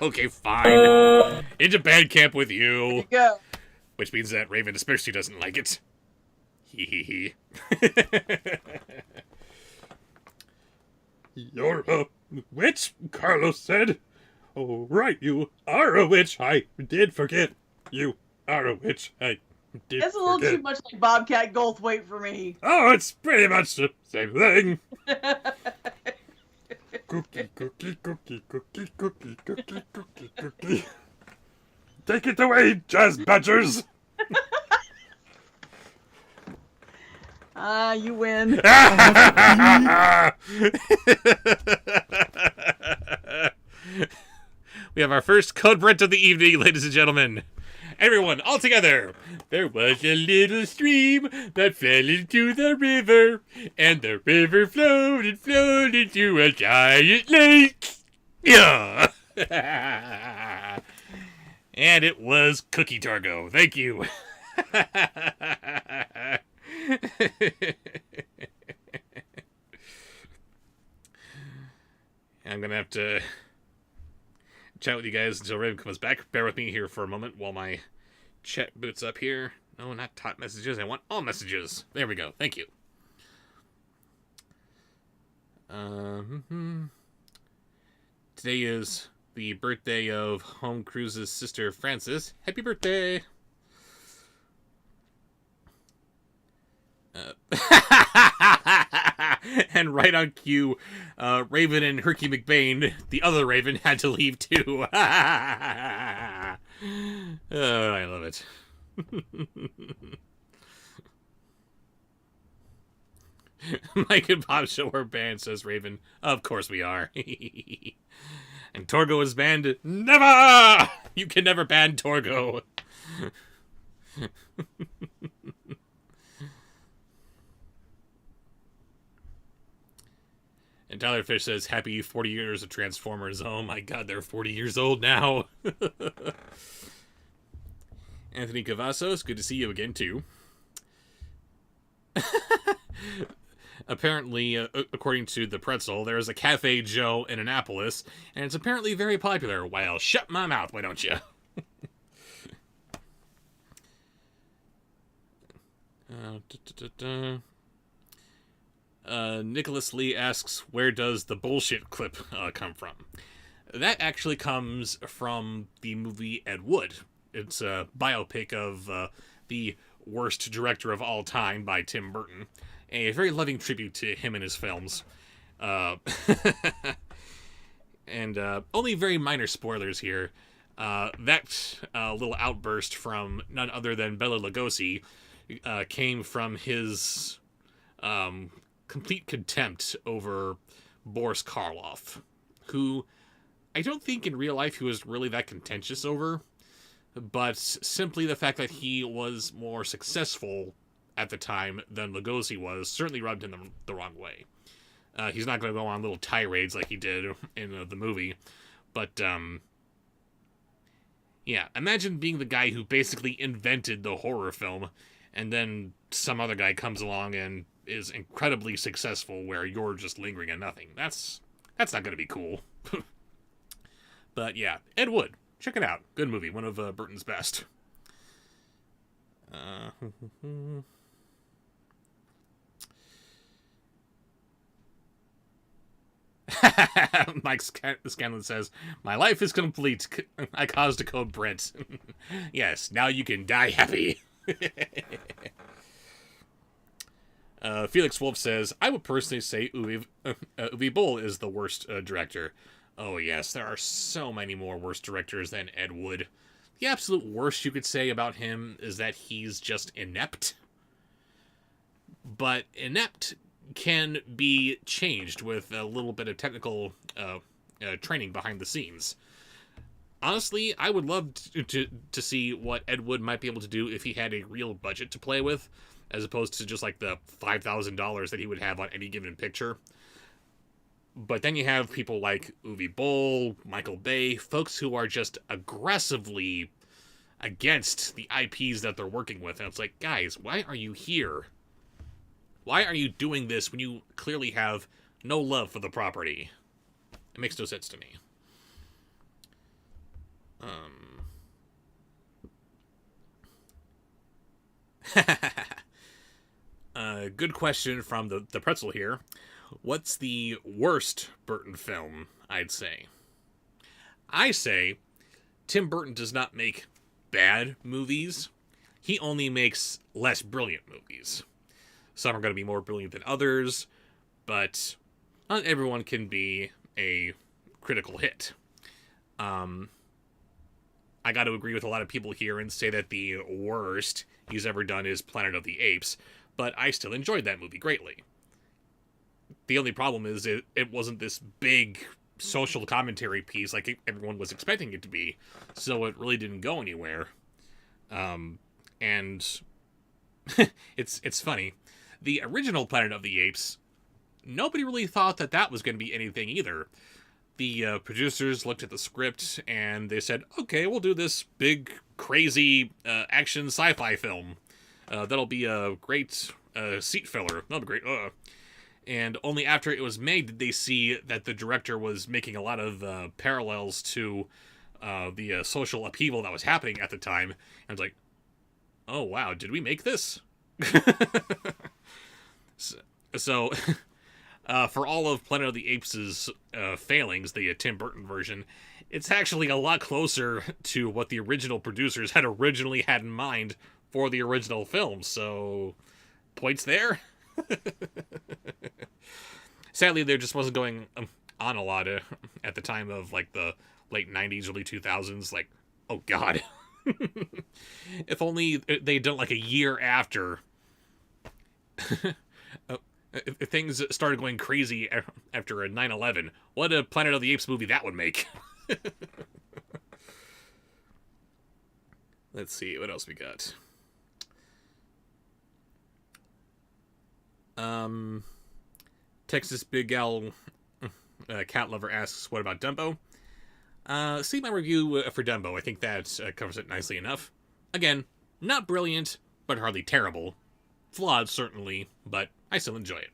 Okay, fine. Into band camp with you. Go. Which means that Raven especially doesn't like it. Hee hee hee. You're a witch, Carlos said. Oh, right, you are a witch. I did forget. You are a witch. I did That's a little forget. too much like Bobcat Goldthwait for me. Oh, it's pretty much the same thing. Cookie, cookie, cookie, cookie, cookie, cookie, cookie, cookie. Take it away, Jazz Badgers. You win. We have our first code rent of the evening, ladies and gentlemen. Everyone, all together. There was a little stream that fell into the river, and the river flowed and flowed into a giant lake. Yeah. And it was Cookie Torgo. Thank you. I'm going to have to chat with you guys until Raven comes back. Bear with me here for a moment while my chat boots up here. No, not top messages. I want all messages. There we go. Thank you. Today is the birthday of Home Cruise's sister, Frances. Happy birthday! And right on cue, Raven and Herky McBain, the other Raven, had to leave too. Oh, I love it. Mike and Bobsheaux are banned, says Raven. Of course we are. And Torgo is banned. Never! You can never ban Torgo. And Tyler Fish says, happy 40 years of Transformers. Oh my god, they're 40 years old now. Anthony Cavazos, good to see you again, too. Apparently, according to the Pretzel, there is a Cafe Joe in Annapolis, and it's apparently very popular. Well, shut my mouth, why don't you? Nicholas Lee asks, where does the bullshit clip come from? That actually comes from the movie Ed Wood. It's a biopic of the worst director of all time by Tim Burton. A very loving tribute to him and his films. And only very minor spoilers here. That little outburst from none other than Bela Lugosi came from his complete contempt over Boris Karloff, who I don't think in real life he was really that contentious over, but simply the fact that he was more successful at the time than Lugosi was certainly rubbed him the wrong way. He's not going to go on little tirades like he did in the movie, but yeah, imagine being the guy who basically invented the horror film, and then some other guy comes along and is incredibly successful where you're just lingering at nothing. That's not going to be cool. But yeah, Ed Wood. Check it out. Good movie. One of Burton's best. Mike Scanlon says, my life is complete. I caused a code Brent. Yes, now you can die happy. Felix Wolf says, I would personally say Uwe Boll is the worst director. Oh yes, there are so many more worse directors than Ed Wood. The absolute worst you could say about him is that he's just inept. But inept can be changed with a little bit of technical training behind the scenes. Honestly, I would love to see what Ed Wood might be able to do if he had a real budget to play with, as opposed to just like the $5,000 that he would have on any given picture. But then you have people like Uwe Boll, Michael Bay, folks who are just aggressively against the IPs that they're working with. And it's like, guys, why are you here? Why are you doing this when you clearly have no love for the property? It makes no sense to me. Good question from the Pretzel here. What's the worst Burton film, I'd say? I say Tim Burton does not make bad movies. He only makes less brilliant movies. Some are going to be more brilliant than others, but not everyone can be a critical hit. I got to agree with a lot of people here and say that the worst he's ever done is Planet of the Apes, but I still enjoyed that movie greatly. The only problem is it wasn't this big social commentary piece like everyone was expecting it to be, so it really didn't go anywhere. And it's funny. The original Planet of the Apes, nobody really thought that was going to be anything either. the producers looked at the script and they said, okay, we'll do this big, crazy action sci-fi film. That'll be a great seat filler. That'll be great. And only after it was made did they see that the director was making a lot of parallels to the social upheaval that was happening at the time. And it's like, oh, wow, did we make this? So for all of Planet of the Apes' failings, the Tim Burton version, it's actually a lot closer to what the original producers had originally had in mind for the original film. So, points there. Sadly, there just wasn't going on a lot at the time of like the late 90s, early 2000s. Like, oh god. If only they'd done like a year after if things started going crazy after a 9/11, what a Planet of the Apes movie that would make. Let's see, what else we got? Texas Big Al Cat Lover asks, what about Dumbo? See my review for Dumbo. I think that covers it nicely enough. Again, not brilliant, but hardly terrible. Flawed, certainly, but I still enjoy it.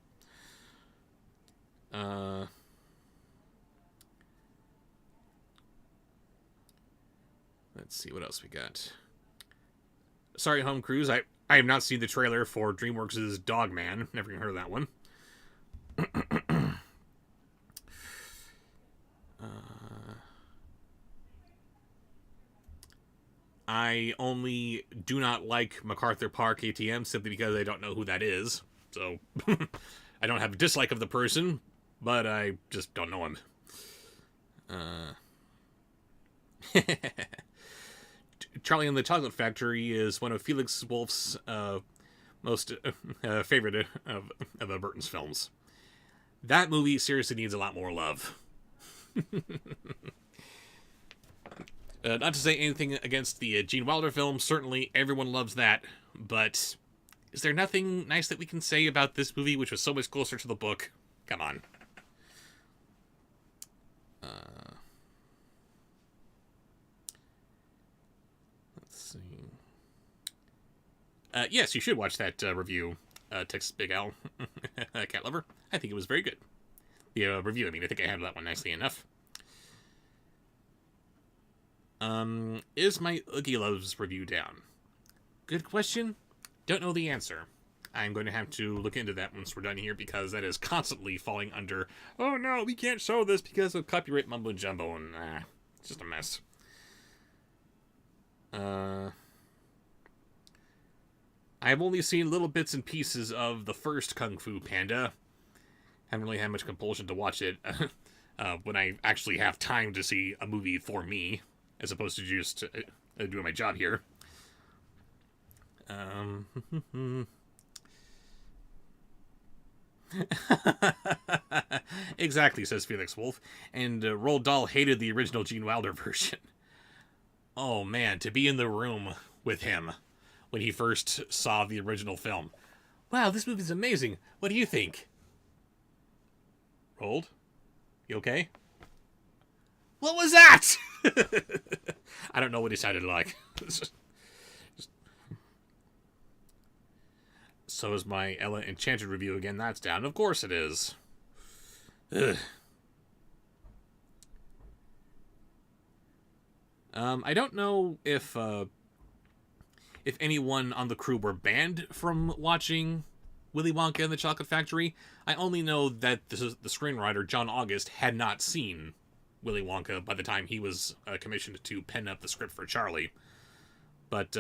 Let's see what else we got. Sorry, Home Cruise. I have not seen the trailer for DreamWorks' Dog Man. Never even heard of that one. I only do not like MacArthur Park ATM simply because I don't know who that is. So, I don't have a dislike of the person, but I just don't know him. Charlie and the Chocolate Factory is one of Felix Wolf's most favorite of Burton's films. That movie seriously needs a lot more love. Not to say anything against the Gene Wilder film, certainly everyone loves that, but is there nothing nice that we can say about this movie, which was so much closer to the book? Come on. Let's see. Yes, you should watch that review, Texas Big Al, Cat Lover. I think it was very good. The review, I mean, I think I handled that one nicely enough. Is my Oogie Loves review down? Good question. Don't know the answer. I'm going to have to look into that once we're done here because that is constantly falling under, oh no, we can't show this because of copyright mumbo jumbo, and it's just a mess. I've only seen little bits and pieces of the first Kung Fu Panda. Haven't really had much compulsion to watch it when I actually have time to see a movie for me, as opposed to just doing my job here. Exactly, says Felix Wolf. And Roald Dahl hated the original Gene Wilder version. Oh man, to be in the room with him when he first saw the original film. Wow, this movie's amazing. What do you think? Roald? You okay? What was that? I don't know what he sounded like. So is my Ella Enchanted review again. That's down. Of course it is. Ugh. I don't know if anyone on the crew were banned from watching Willy Wonka and the Chocolate Factory. I only know that the screenwriter, John August, had not seen Willy Wonka by the time he was commissioned to pen up the script for Charlie. But,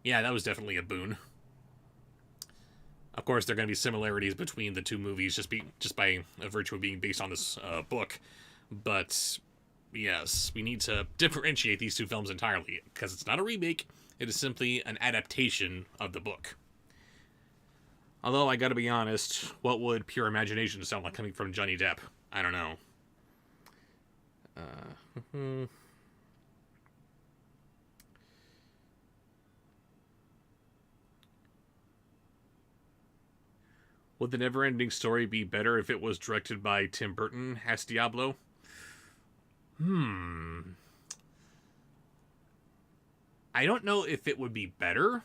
yeah, that was definitely a boon. Of course, there are going to be similarities between the two movies just by virtue of being based on this book. But, yes, we need to differentiate these two films entirely, because it's not a remake, it is simply an adaptation of the book. Although, I gotta be honest, what would Pure Imagination sound like coming from Johnny Depp? I don't know. Would the Neverending Story be better if it was directed by Tim Burton? Asked Diablo. I don't know if it would be better,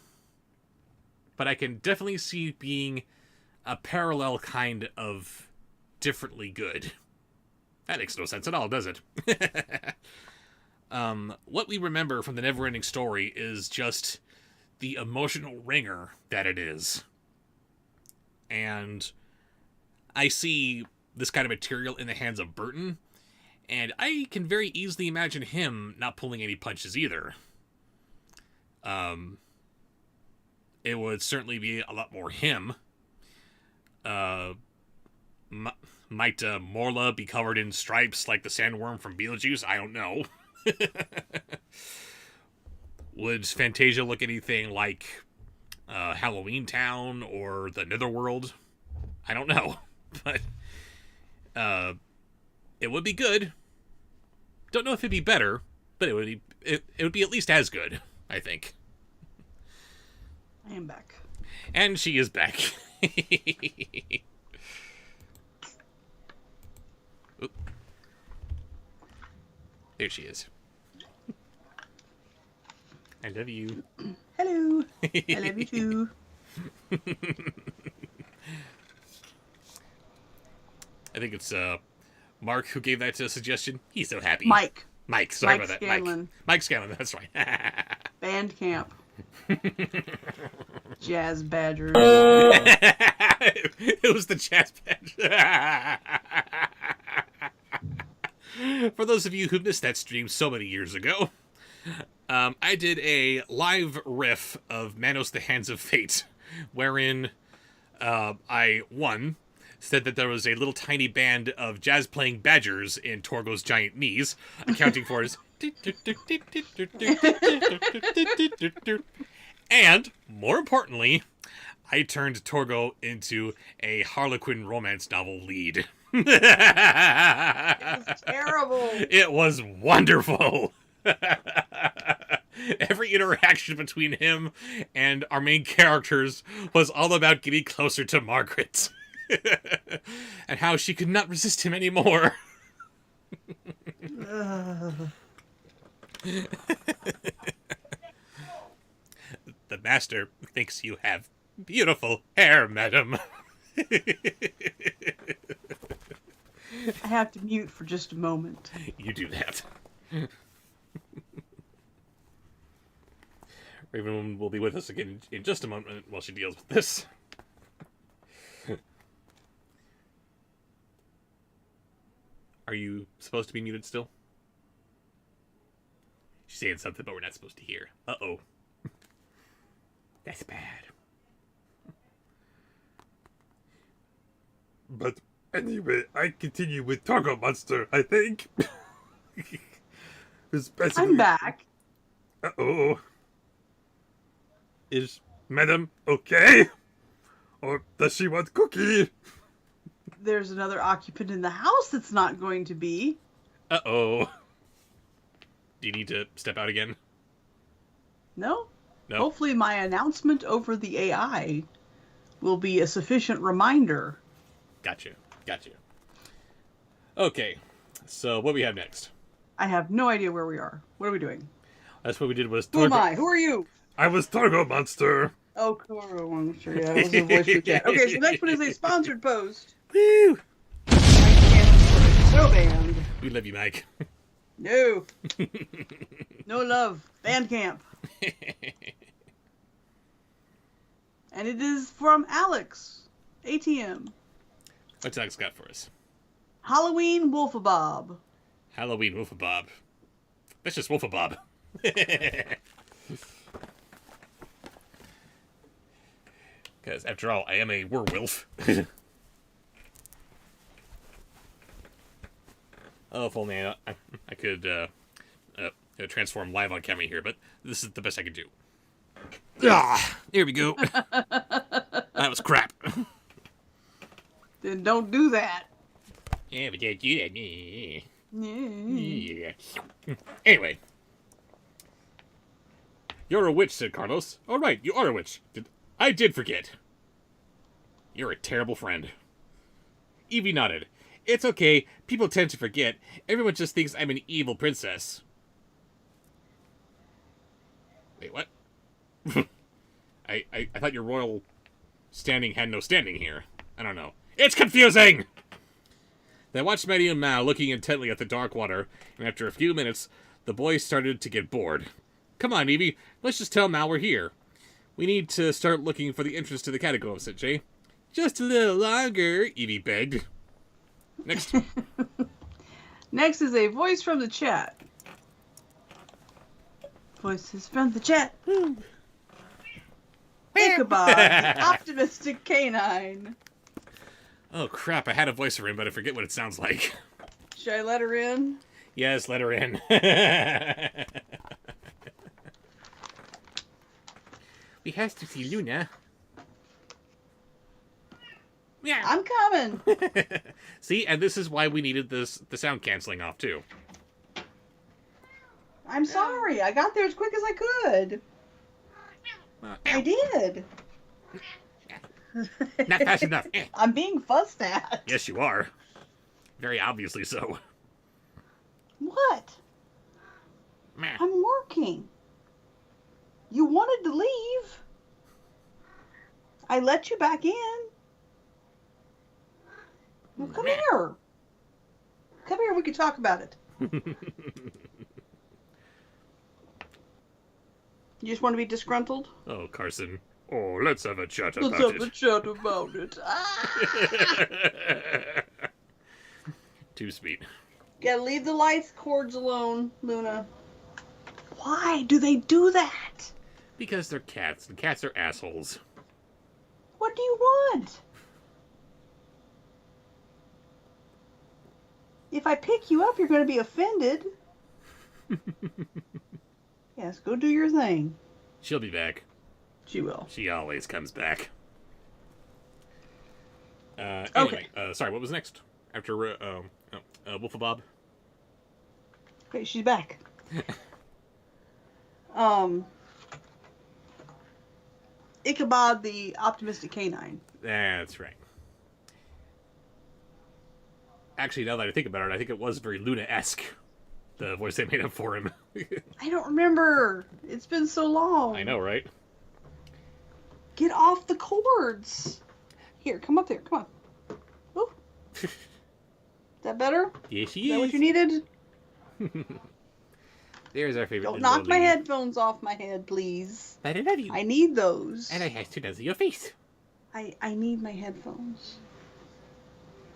but I can definitely see it being a parallel kind of differently good. That makes no sense at all, does it? What we remember from the Neverending Story is just the emotional ringer that it is. And I see this kind of material in the hands of Burton, and I can very easily imagine him not pulling any punches either. It would certainly be a lot more him. Might Morla be covered in stripes like the sandworm from Beetlejuice? I don't know. Would Fantasia look anything like Halloween Town or the Netherworld? I don't know. But it would be good. Don't know if it'd be better, but it would be at least as good, I think. I am back. And she is back. Oop. There she is. I love you. Hello. I love you too. I think it's Mark who gave that suggestion. He's so happy. Mike. Sorry Mike about that. Scanlon. Mike Scanlon, that's right. Bandcamp. Jazz Badgers. It was the Jazz Badgers. For those of you who missed that stream so many years ago, I did a live riff of Manos the Hands of Fate, wherein I, said that there was a little tiny band of jazz-playing badgers in Torgo's giant knees, accounting for his... And, more importantly, I turned Torgo into a Harlequin romance novel lead. It was terrible. It was wonderful. Every interaction between him and our main characters was all about getting closer to Margaret. And how she could not resist him anymore. The master thinks you have beautiful hair, madam. I have to mute for just a moment. You do that. Raven will be with us again in just a moment while she deals with this. Are you supposed to be muted still? She's saying something, but we're not supposed to hear. Uh-oh. That's bad. But anyway, I continue with Torgo Monster, I think. I'm back. Uh-oh. Is Madam okay? Or does she want cookie? There's another occupant in the house that's not going to be. Uh-oh. Do you need to step out again? No? No. Hopefully my announcement over the AI will be a sufficient reminder. Gotcha. Okay, so what do we have next? I have no idea where we are. What are we doing? That's what we did was... Who am I? Who are you? I was Torgo Monster. Oh, Koro Monster. Yeah, that was the voice for chat. Okay, so next one is a sponsored post. Woo! No band. We love you, Mike. No. No love. Bandcamp. And it is from Alex. ATM. What's Alex got for us? Halloween Wolfabob. Halloween Wolfabob. That's just Wolfabob. Because, after all, I am a werewolf. Oh, if only I could transform live on camera here, but this is the best I could do. Ah, here we go. That was crap. Then don't do that. Yeah, but don't do that. Yeah. Yeah. Anyway. You're a witch, said Carlos. Oh, right, you are a witch. I did forget. You're a terrible friend. Evie nodded. It's okay. People tend to forget. Everyone just thinks I'm an evil princess. Wait, what? I thought your royal standing had no standing here. I don't know. It's confusing! They watched Maddie and Mao looking intently at the dark water, and after a few minutes, the boys started to get bored. Come on, Evie. Let's just tell Mao we're here. We need to start looking for the entrance to the catacombs, said Jay. Just a little longer, Evie begged. Next. Next is a voice from the chat. Voices from the chat. Ichabod, the optimistic canine. Oh, crap. I had a voice for him, but I forget what it sounds like. Should I let her in? Yes, let her in. We have to see Luna. Yeah. I'm coming. See, and this is why we needed the sound canceling off, too. I'm sorry. I got there as quick as I could. I did. Not fast enough. I'm being fussed at. Yes, you are. Very obviously so. What? Meh. I'm working. You wanted to leave. I let you back in. Well, come here. Come here, we can talk about it. You just want to be disgruntled? Oh, Carson. Oh, let's have a chat Let's about have a chat about it. it. Too sweet. Gotta leave the lights cords alone, Luna. Why do they do that? Because they're cats, and cats are assholes. What do you want? If I pick you up, you're going to be offended. Yes, go do your thing. She'll be back. She will. She always comes back. Anyway, Okay. Sorry, what was next? After Wolfabob? Okay, she's back. Ichabod the optimistic canine. That's right. Actually, now that I think about it, I think it was very Luna-esque, the voice they made up for him. I don't remember. It's been so long. I know, right? Get off the cords. Here, come up there. Come on. Ooh. Is that better? Yes, she Is that what is. you needed? There's our favorite. Don't little knock my lady. headphones off my head, please. But I love you. I need those. And I have to nuzzle your face. I need my headphones.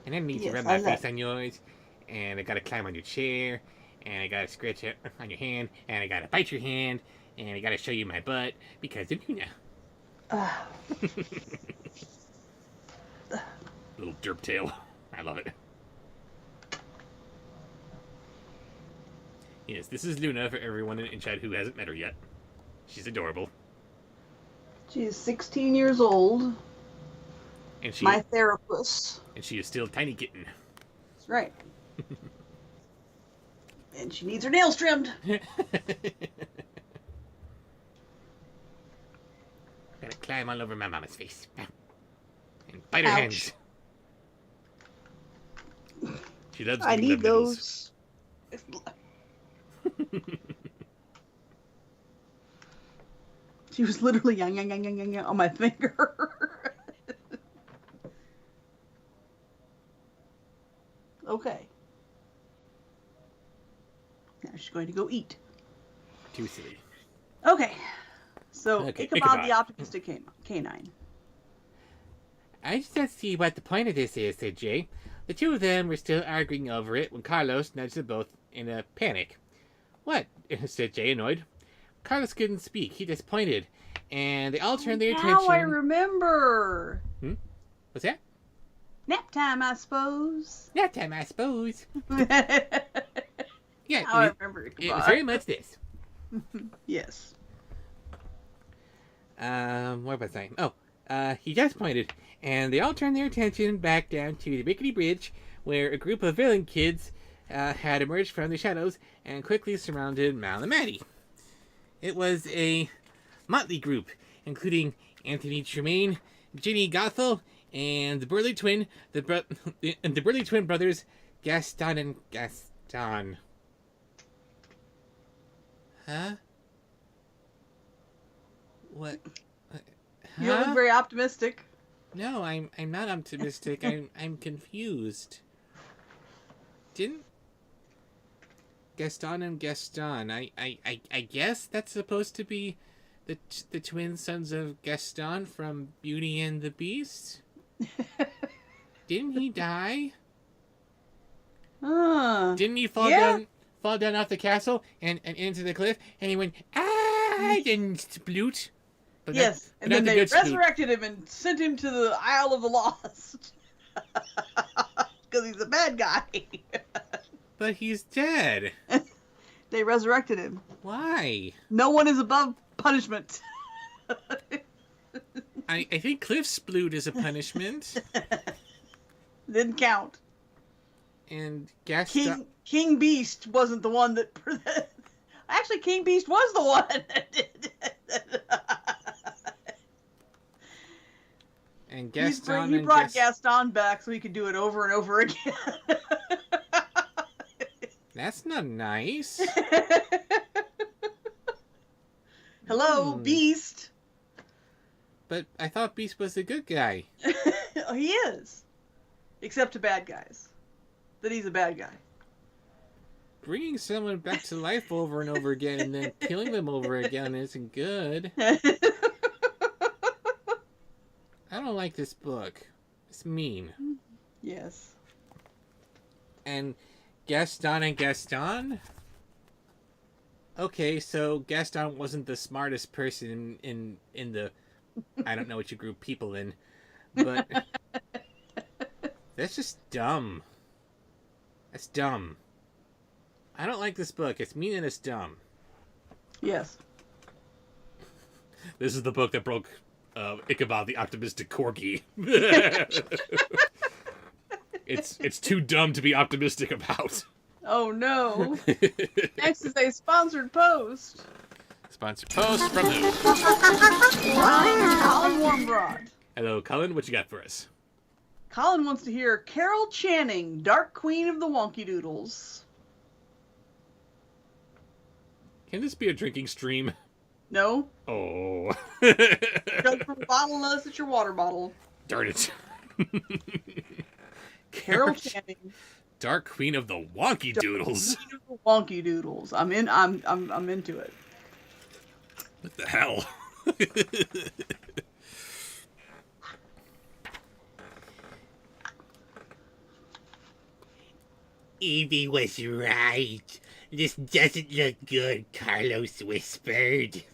And I need to Yes, rub I my love face on yours. And I gotta climb on your chair. And I gotta scratch it on your hand. And I gotta bite your hand. And I gotta show you my butt. Because of Luna. Little derp tail. I love it. Yes, this is Luna for everyone in chat who hasn't met her yet. She's adorable. She is 16 years old. And she My therapist. and she is still tiny kitten. That's right. And she needs her nails trimmed. Gotta climb all over my mama's face. And bite her Ouch. hands. She loves I giving need them nipples. those. She was literally yang, yang, yang, yang, yang, yang on my finger. Okay. Now she's going to go eat. Too silly. Okay. So, Okay, Ichabod Ichabod. the optimistic canine. I just don't see what the point of this is, said Jay. The two of them were still arguing over it when Carlos nudged them both in a panic. What? said Jay, annoyed. Carlos couldn't speak. He just pointed. And they all turned their attention... Now I remember. What's that? Nap time, I suppose. Nap time, I suppose. Yeah, Now I it remember was Ichabod. very much this. Yes. What was I? Oh, he just pointed, and they all turned their attention back down to the rickety bridge, where a group of villain kids had emerged from the shadows and quickly surrounded Mal and Maddie. It was a motley group, including Anthony Tremaine, Ginny Gothel, And the Burley twin, and the Burley twin brothers, Gaston and Gaston. Huh? What? Huh? You don't look very optimistic. No, I'm not optimistic. I'm confused. Didn't Gaston and Gaston? I guess that's supposed to be the twin sons of Gaston from Beauty and the Beast. Didn't he die? Didn't he fall down off the castle and into the cliff, and he went and sploot? But yes, and then they resurrected him and sent him to the Isle of the Lost. Because he's a bad guy. But he's dead. They resurrected him. Why? No one is above punishment. I think cliff sploot is a punishment. Didn't count. And Gaston... King Beast wasn't the one that... Actually, King Beast was the one that did it. And Gaston he brought Gaston back so he could do it over and over again. That's not nice. Hello, Beast. But I thought Beast was a good guy. He is. Except to bad guys. That he's a bad guy. Bringing someone back to life over and over again and then killing them over again isn't good. I don't like this book. It's mean. Yes. And Gaston and Gaston? Okay, so Gaston wasn't the smartest person in the... I don't know what you group people in. But... that's just dumb. That's dumb. I don't like this book. It's mean and it's dumb. Yes. This is the book that broke Ichabod the Optimistic Corgi. It's too dumb to be optimistic about. Oh no. Next is a sponsored post. Sponsored post from who? Colin Warmbroad. Hello, Colin. What you got for us? Colin wants to hear Carol Channing, Dark Queen of the Wonky Doodles. Can this be a drinking stream? No. Oh. Drink from a bottle unless it's your water bottle. Darn it. Carol Channing. Dark Queen of the Wonky Doodles. Queen of the Wonky Doodles. I'm into it. What the hell? Evie was right. This doesn't look good, Carlos whispered.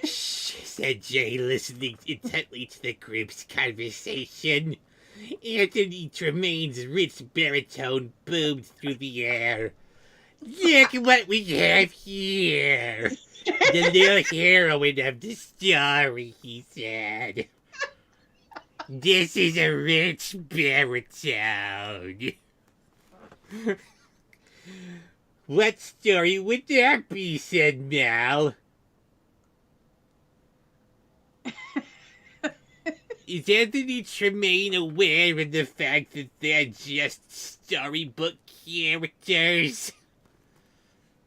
Shh, said Jay, listening intently to the group's conversation. Anthony Tremaine's rich baritone boomed through the air. Look what we have here. The little heroine of the story, he said. This is a rich baritone. What story would that be, said Mal. Is Anthony Tremaine aware of the fact that they're just storybook characters?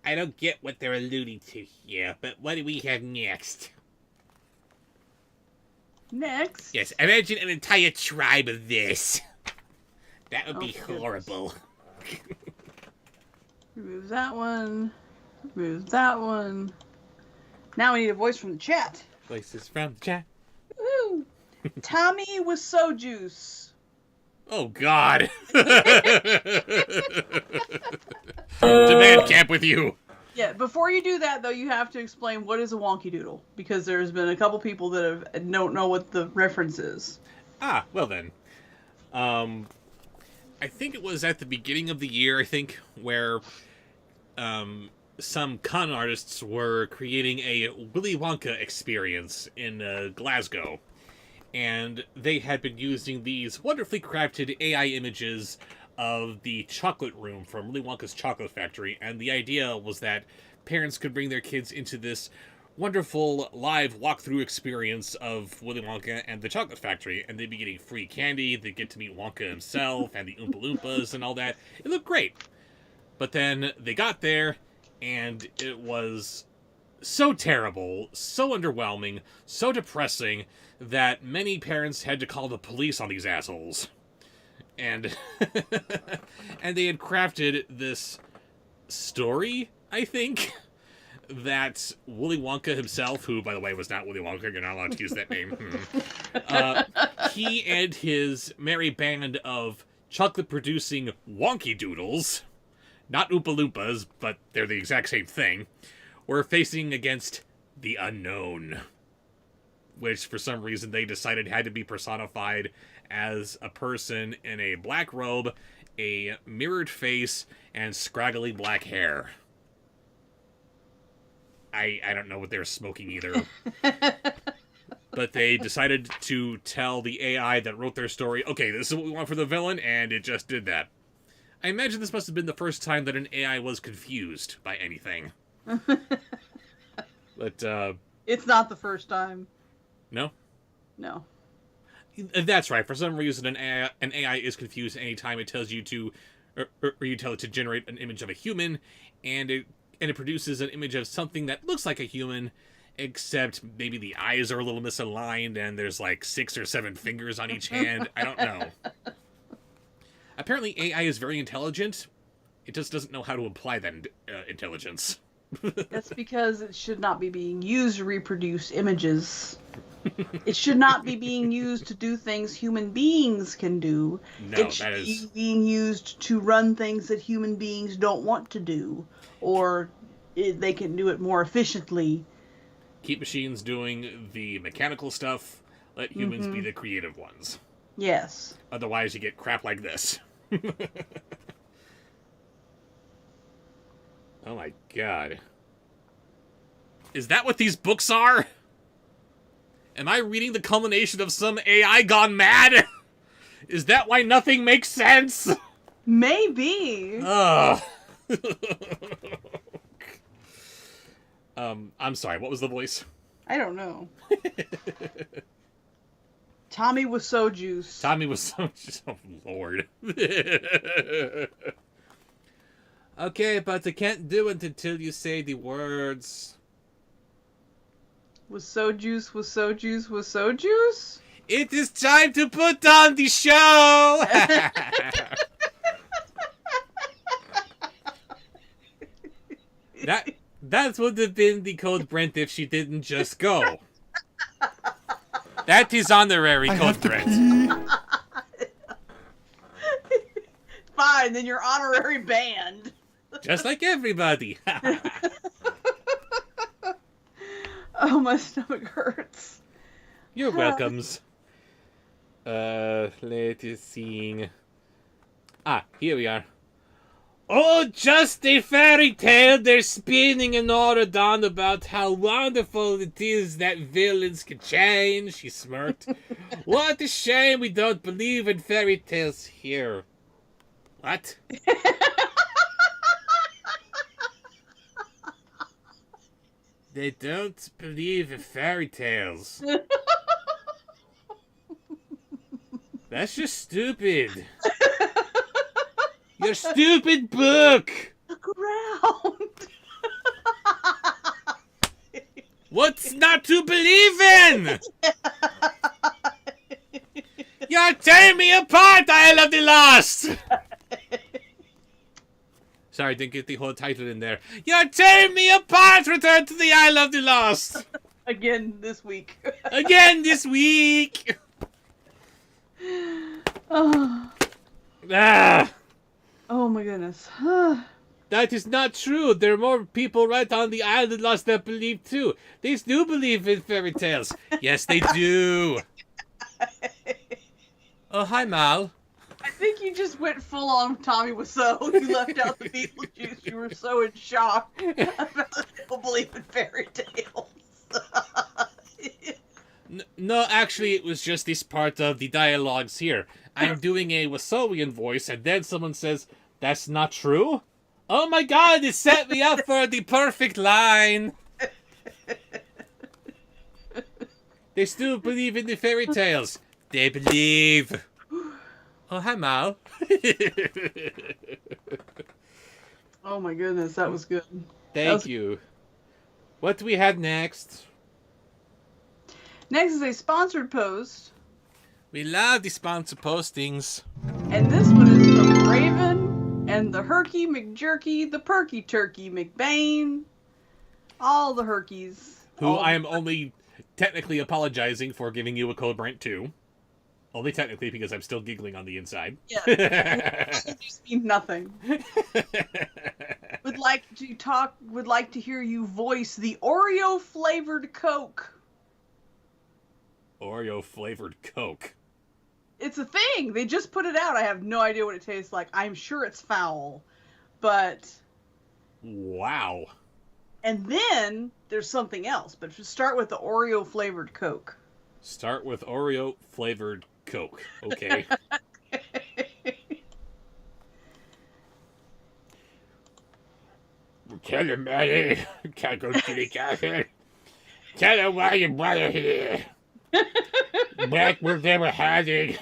I don't get what they're alluding to here, but what do we have next? Next. Yes, imagine an entire tribe of this. That would be goodness. horrible. Remove that one. Remove that one. Now we need a voice from the chat. Voices from the chat. Woo! Tommy with Sojuice. Oh, God. Demand camp with you. Yeah, before you do that, though, you have to explain what is a wonky doodle. Because there's been a couple people that don't know what the reference is. Ah, well then. I think it was at the beginning of the year, where some con artists were creating a Willy Wonka experience in Glasgow. And they had been using these wonderfully crafted AI images of the chocolate room from Willy Wonka's Chocolate Factory. And the idea was that parents could bring their kids into this wonderful live walkthrough experience of Willy Wonka and the Chocolate Factory, and they'd be getting free candy, they'd get to meet Wonka himself, and the Oompa Loompas and all that. It looked great. But then they got there, and it was so terrible, so underwhelming, so depressing, that many parents had to call the police on these assholes. And, and they had crafted this story, I think, that Willy Wonka himself, who, by the way, was not Willy Wonka, you're not allowed to use that name, he and his merry band of chocolate-producing wonky doodles, not Oompa Loompas, but they're the exact same thing, were facing against the unknown, which for some reason they decided had to be personified as a person in a black robe, a mirrored face, and scraggly black hair. I don't know what they're smoking either. But they decided to tell the AI that wrote their story, okay, this is what we want for the villain, and it just did that. I imagine this must have been the first time that an AI was confused by anything. But, It's not the first time. No? No. That's right. For some reason, an AI is confused anytime it tells you to, or you tell it to generate an image of a human, and it produces an image of something that looks like a human, except maybe the eyes are a little misaligned, and there's like 6 or 7 fingers on each hand. I don't know. Apparently, AI is very intelligent. It just doesn't know how to apply that intelligence. That's because it should not be being used to reproduce images. It should not be being used to do things human beings can do. No, it should be being used to run things that human beings don't want to do, or they can do it more efficiently. Keep machines doing the mechanical stuff. Let humans be the creative ones. Yes. Otherwise, you get crap like this. Oh my god. Is that what these books are? Am I reading the culmination of some AI gone mad? Is that why nothing makes sense? Maybe. Ugh. I'm sorry, what was the voice? I don't know. Tommy was so juiced. Tommy was so... Oh, Lord. Okay, but I can't do it until you say the words. Was so juice, was so juice, was so juice? It is time to put on the show! That would have been the code Brent if she didn't just go. That is honorary code Brent. Fine, then you're honorary banned. Just like everybody. Oh, my stomach hurts. You're welcomes. Let us see. Ah, here we are. Oh, just a fairy tale. They're spinning an order on about how wonderful it is that villains can change. She smirked. What a shame we don't believe in fairy tales here. What? They don't believe in fairy tales. That's just stupid. Your stupid book! Look around. What's not to believe in? You're tearing me apart, Isle of the Lost! Sorry, didn't get the whole title in there. You're tearing me apart, Return to the Isle of the Lost! Again this week. Again this week! Oh. Ah! Oh my goodness. That is not true. There are more people right on the Isle of the Lost that believe too. They do believe in fairy tales. Yes, they do. Oh, hi, Mal. I think you just went full on Tommy Wiseau. You left out the Beetlejuice. You were so in shock about people believe in fairy tales. No, actually, it was just this part of the dialogues here. I'm doing a Wiseauian voice, and then someone says, "That's not true?" Oh my god, it set me up for the perfect line. They still believe in the fairy tales. They believe. Oh, hi, Mal. Oh my goodness, that was good. Thank you. What do we have next? Next is a sponsored post. We love the sponsor postings. And this one is from Raven and the Herky McJerky, the Perky Turkey McBain. All the Herkies. Who I am only technically apologizing for giving you a code rant to. Only technically, because I'm still giggling on the inside. Yeah. It just means nothing. Would like to hear you voice the Oreo flavored Coke. Oreo flavored Coke. It's a thing. They just put it out. I have no idea what it tastes like. I'm sure it's foul. But wow. And then there's something else, but just start with the Oreo flavored Coke. Start with Oreo flavored Coke. Okay. Tell him, Maddie. Can't go to the cafe. Tell him why you brought her here. Back where they were hiding.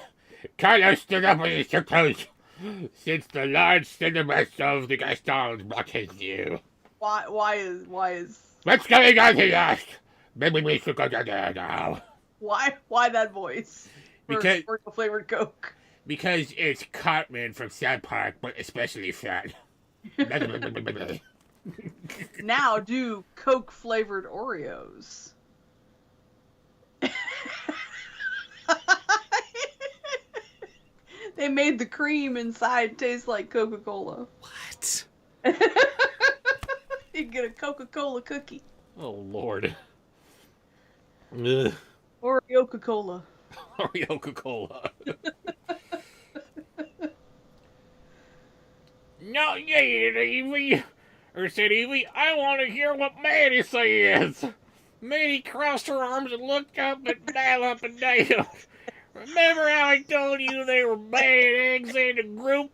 Carlos stood up on his tiptoes. Since the large cinema of the Gastons blockades you. Why is What's going on, he asked. Maybe we should go down there now. Why that voice? Because Oreo flavored Coke. Because it's Cartman from South Park, but especially fat. Now do Coke flavored Oreos. They made the cream inside taste like Coca-Cola. what? You can get a Coca-Cola cookie. Oh, Lord. Ugh. Oreo Coca-Cola. Oreo Coca-Cola. No, yeah, Evie. Or said Evie, I want to hear what Maddie says. Maddie crossed her arms and looked up and down. Remember how I told you they were bad eggs in a group?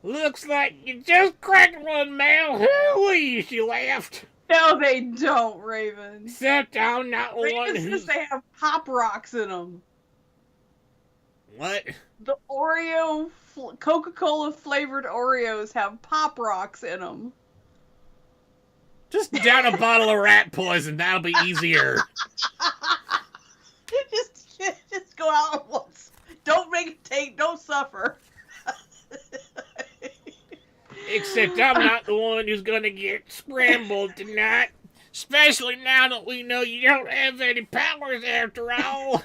Looks like you just cracked one, Mal. Hooey, she laughed. No, they don't, Raven. Except I'm not one Raven who's... says they have Pop Rocks in them. What? The Oreo, Coca-Cola flavored Oreos have Pop Rocks in them. Just down a bottle of rat poison. That'll be easier. Just go out once. Don't make it take. Don't suffer. Except I'm not the one who's gonna get scrambled tonight. Especially now that we know you don't have any powers after all.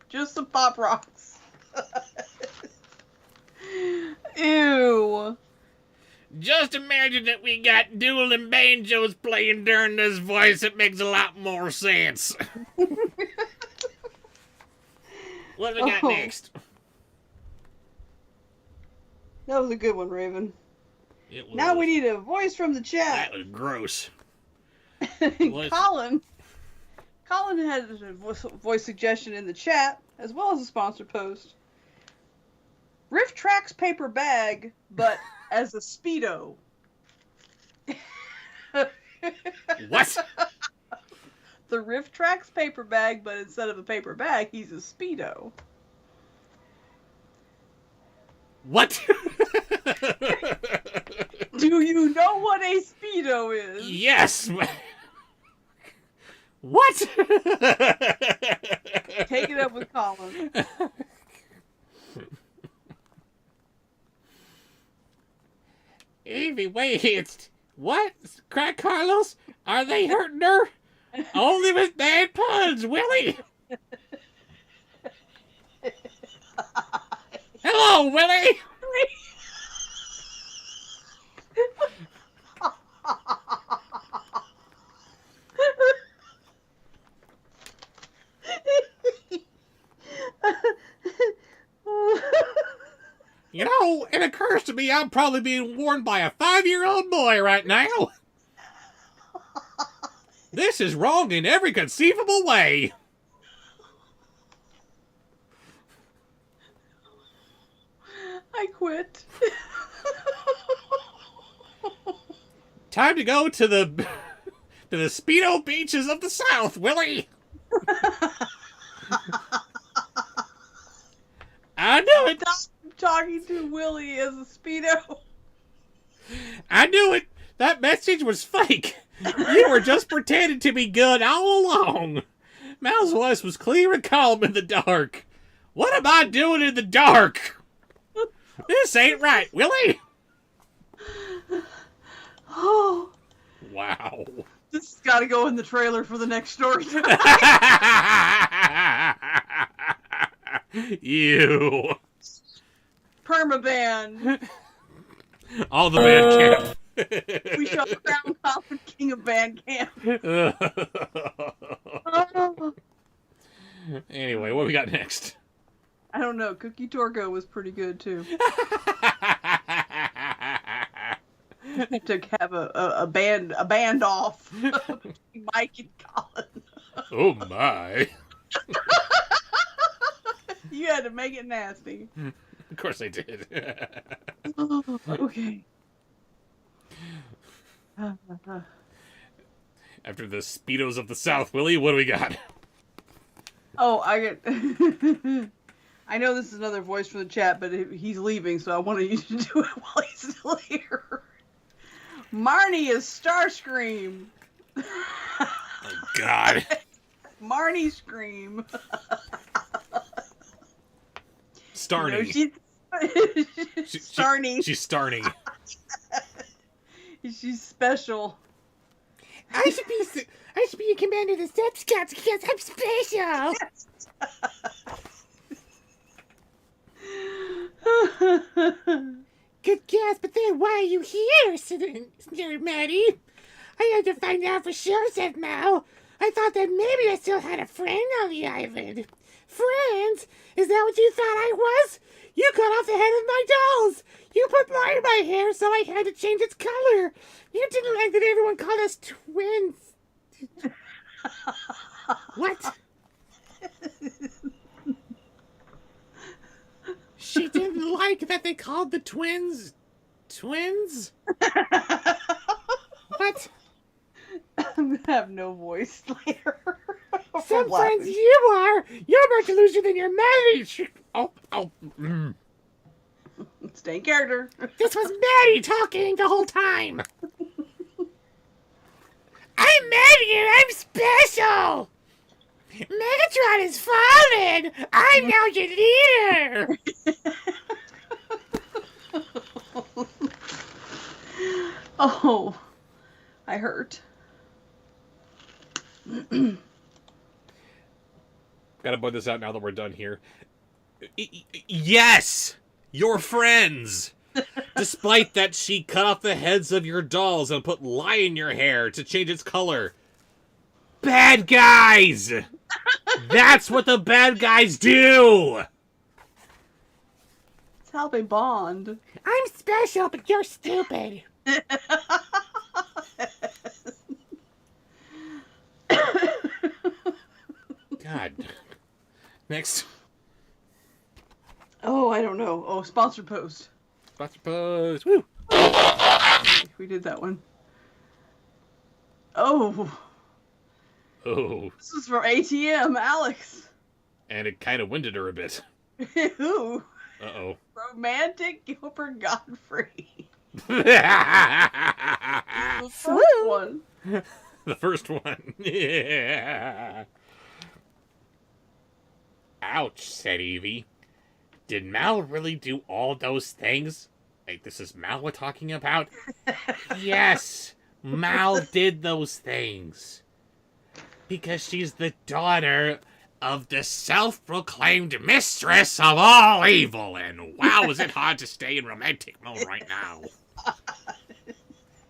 Just some Pop Rocks. Ew. Just imagine that we got dueling banjos playing during this voice. It makes a lot more sense. What do we got next? That was a good one, Raven. It was, Now we need a voice from the chat. That was gross. Colin had a voice suggestion in the chat, as well as a sponsored post. Riff Tracks paper bag, but as a Speedo. What? The Riff Tracks paper bag, but instead of a paper bag, he's a Speedo. What? Do you know what a Speedo is? Yes. What? Take it up with Colin. Evie, wait, it's... What? Crack Carlos? Are they hurting her? Only with bad puns, Willie! Hello, Willie! You know, it occurs to me I'm probably being warned by a 5-year-old boy right now. This is wrong in every conceivable way. I quit. Time to go to the to the Speedo beaches of the South, Willie. I knew it. Stop talking to Willie as a Speedo. I knew it. That message was fake. You were just pretending to be good all along. Mal's voice was clear and calm in the dark. What am I doing in the dark? This ain't right, Willie. Oh. Wow. This has got to go in the trailer for the next story. You. Permaban. All the band camp. We shall crown Coffin King of Band Camp. Oh. Anyway, what we got next? I don't know. Cookie Torgo was pretty good too. To have a band off. Mike and Colin. Oh my. You had to make it nasty. Of course I did. Oh, okay. After the Speedos of the South, Willie, what do we got? Oh, I get. I know this is another voice from the chat, but he's leaving, so I wanted you to do it while he's still here. Marnie is Starscream. Oh, God. Marnie Scream. Starny. She's Starny. She's Starny. She's special. I should be a commander of the Step Scouts because I'm special. Good guess, but then why are you here, Sir Maddie? I had to find out for sure, said Mal. I thought that maybe I still had a friend on the island. Friends? Is that what you thought I was? You cut off the head of my dolls. You put lye in my hair, so I had to change its color. You didn't like that everyone called us twins. What? She didn't like that they called the twins twins? What? I'm gonna have no voice later. Some friends you are. You're more delusional than your marriage. Stay in character. This was Maddie talking the whole time. I'm Maddie and I'm special. Megatron is fallen. I'm now your leader. Oh, I hurt. Gotta point this out now that we're done here. Yes! Your friends! Despite that she cut off the heads of your dolls and put lye in your hair to change its color. Bad guys! That's what the bad guys do! It's how they bond. I'm special, but you're stupid. God. Next. Oh, I don't know. Oh, sponsored post. Sponsor post. Woo! We did that one. Oh, Oh. this is from ATM, Alex. And it kind of winded her a bit. Ooh, Uh-oh. romantic Gilbert Godfrey. The The first one. first one. Yeah. Ouch, said Evie. Did Mal really do all those things? Like, this is Mal we're talking about? Yes, Mal did those things. Because she's the daughter of the self-proclaimed mistress of all evil. And wow, is it hard to stay in romantic mode right now.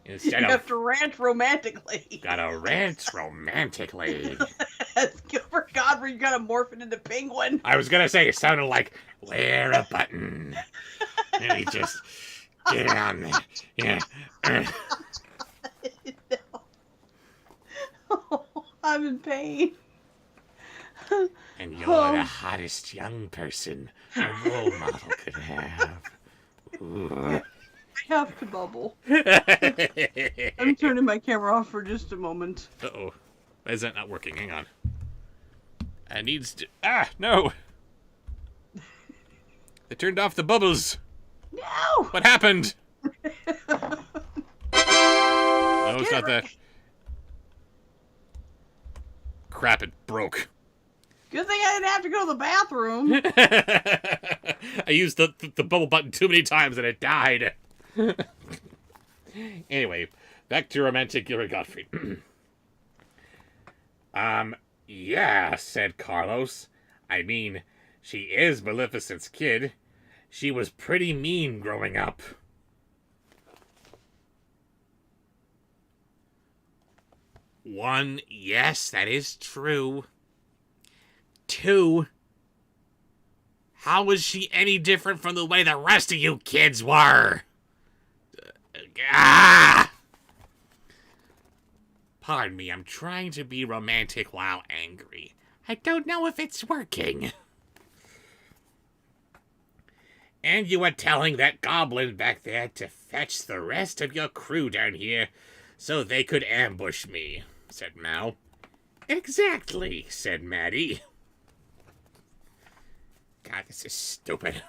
You Instead have of to rant romantically. gotta rant romantically. As Gilbert Godfrey, you gotta morph it into penguin. I was gonna say it sounded like wear a button. And he just get on there. Yeah. Oh, I'm in pain. And you're the hottest young person a role model could have. Ooh. I have to bubble. I'm turning my camera off for just a moment. Uh-oh. Why is that not working? Hang on. I needs to... Ah, no! They turned off the bubbles. No! What happened? No, it's not that. Crap, it broke. Good thing I didn't have to go to the bathroom. I used the bubble button too many times and it died. Anyway, back to romantic Gilbert Gottfried. Yeah, said Carlos. I mean, she is Maleficent's kid. She was pretty mean growing up. One, yes, that is true. Two, how was she any different from the way the rest of you kids were? Pardon me, I'm trying to be romantic while angry. I don't know if it's working. And you were telling that goblin back there to fetch the rest of your crew down here so they could ambush me, said Mal. Exactly, said Maddie. God, this is stupid.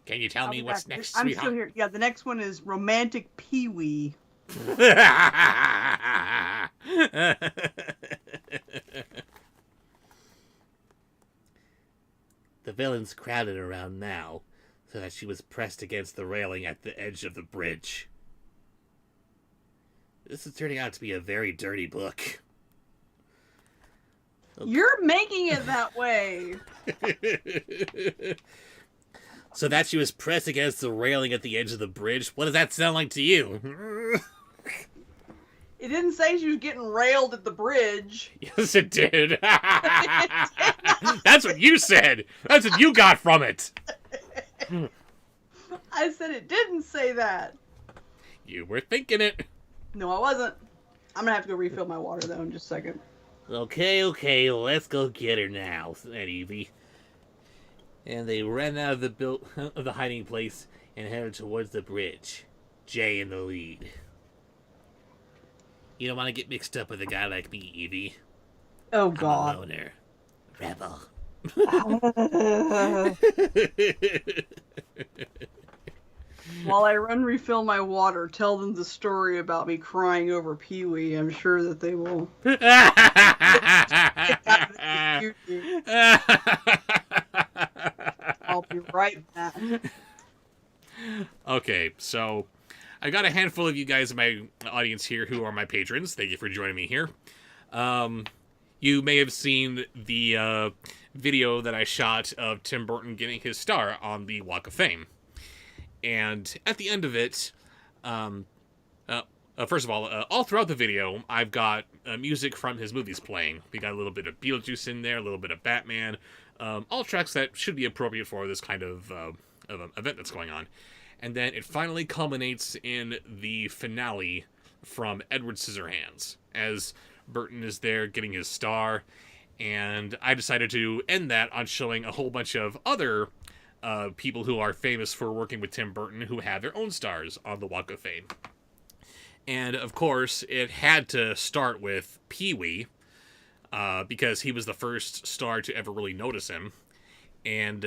Can you tell me what's next, I'm sweetheart? still here. Yeah, the next one is Romantic Pee-wee. The villains crowded around now, so that she was pressed against the railing at the edge of the bridge. This is turning out to be a very dirty book. You're making it that way. So that she was pressed against the railing at the edge of the bridge? What does that sound like to you? It didn't say she was getting railed at the bridge. Yes, it did. That's what you said. That's what you got from it. I said it didn't say that. You were thinking it. No, I wasn't. I'm gonna have to go refill my water though in just a second. Okay, let's go get her now, said Evie. And they ran out of the hiding place and headed towards the bridge. Jay in the lead. You don't want to get mixed up with a guy like me, Evie. Oh I'm a God. loner. Rebel. While I run refill my water, tell them the story about me crying over Pee-wee. I'm sure that they will. I'll be right back. Okay, so I got a handful of you guys in my audience here who are my patrons. Thank you for joining me here. You may have seen the video that I shot of Tim Burton getting his star on the Walk of Fame. And at the end of it, first of all throughout the video, I've got music from his movies playing. We got a little bit of Beetlejuice in there, a little bit of Batman, all tracks that should be appropriate for this kind of event that's going on. And then it finally culminates in the finale from Edward Scissorhands, as Burton is there getting his star, and I decided to end that on showing a whole bunch of other people who are famous for working with Tim Burton who have their own stars on the Walk of Fame. And, of course, it had to start with Pee-wee, because he was the first star to ever really notice him. And,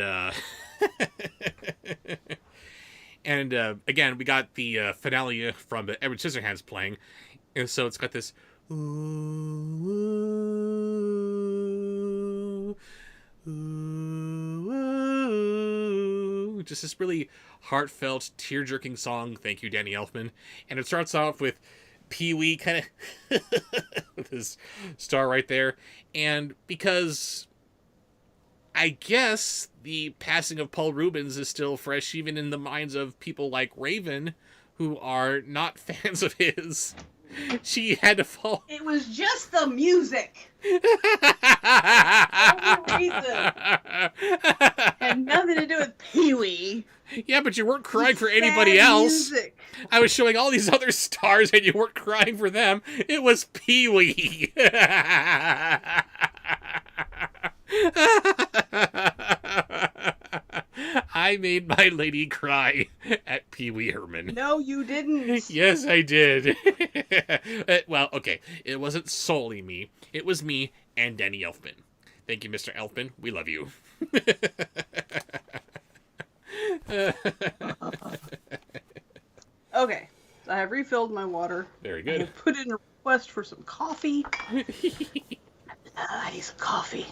again, we got the finale from Edward Scissorhands playing, and so it's got this... Ooh, ooh, ooh, ooh, just this really heartfelt, tear-jerking song. Thank you, Danny Elfman. And it starts off with Pee-wee kind of with his star right there. And because I guess the passing of Paul Rubens is still fresh even in the minds of people like Raven, who are not fans of his, she had to fall. It was just the music. Only reason. Had nothing to do with Pee-wee. Yeah, but you weren't crying for anybody else. Music. I was showing all these other stars and you weren't crying for them. It was Pee-wee. I made my lady cry at Pee Wee Herman. No, you didn't. Yes, I did. Well, okay. It wasn't solely me. It was me and Danny Elfman. Thank you, Mr. Elfman. We love you. Okay, so I have refilled my water. Very I good. have put in a request for some coffee. I need some coffee.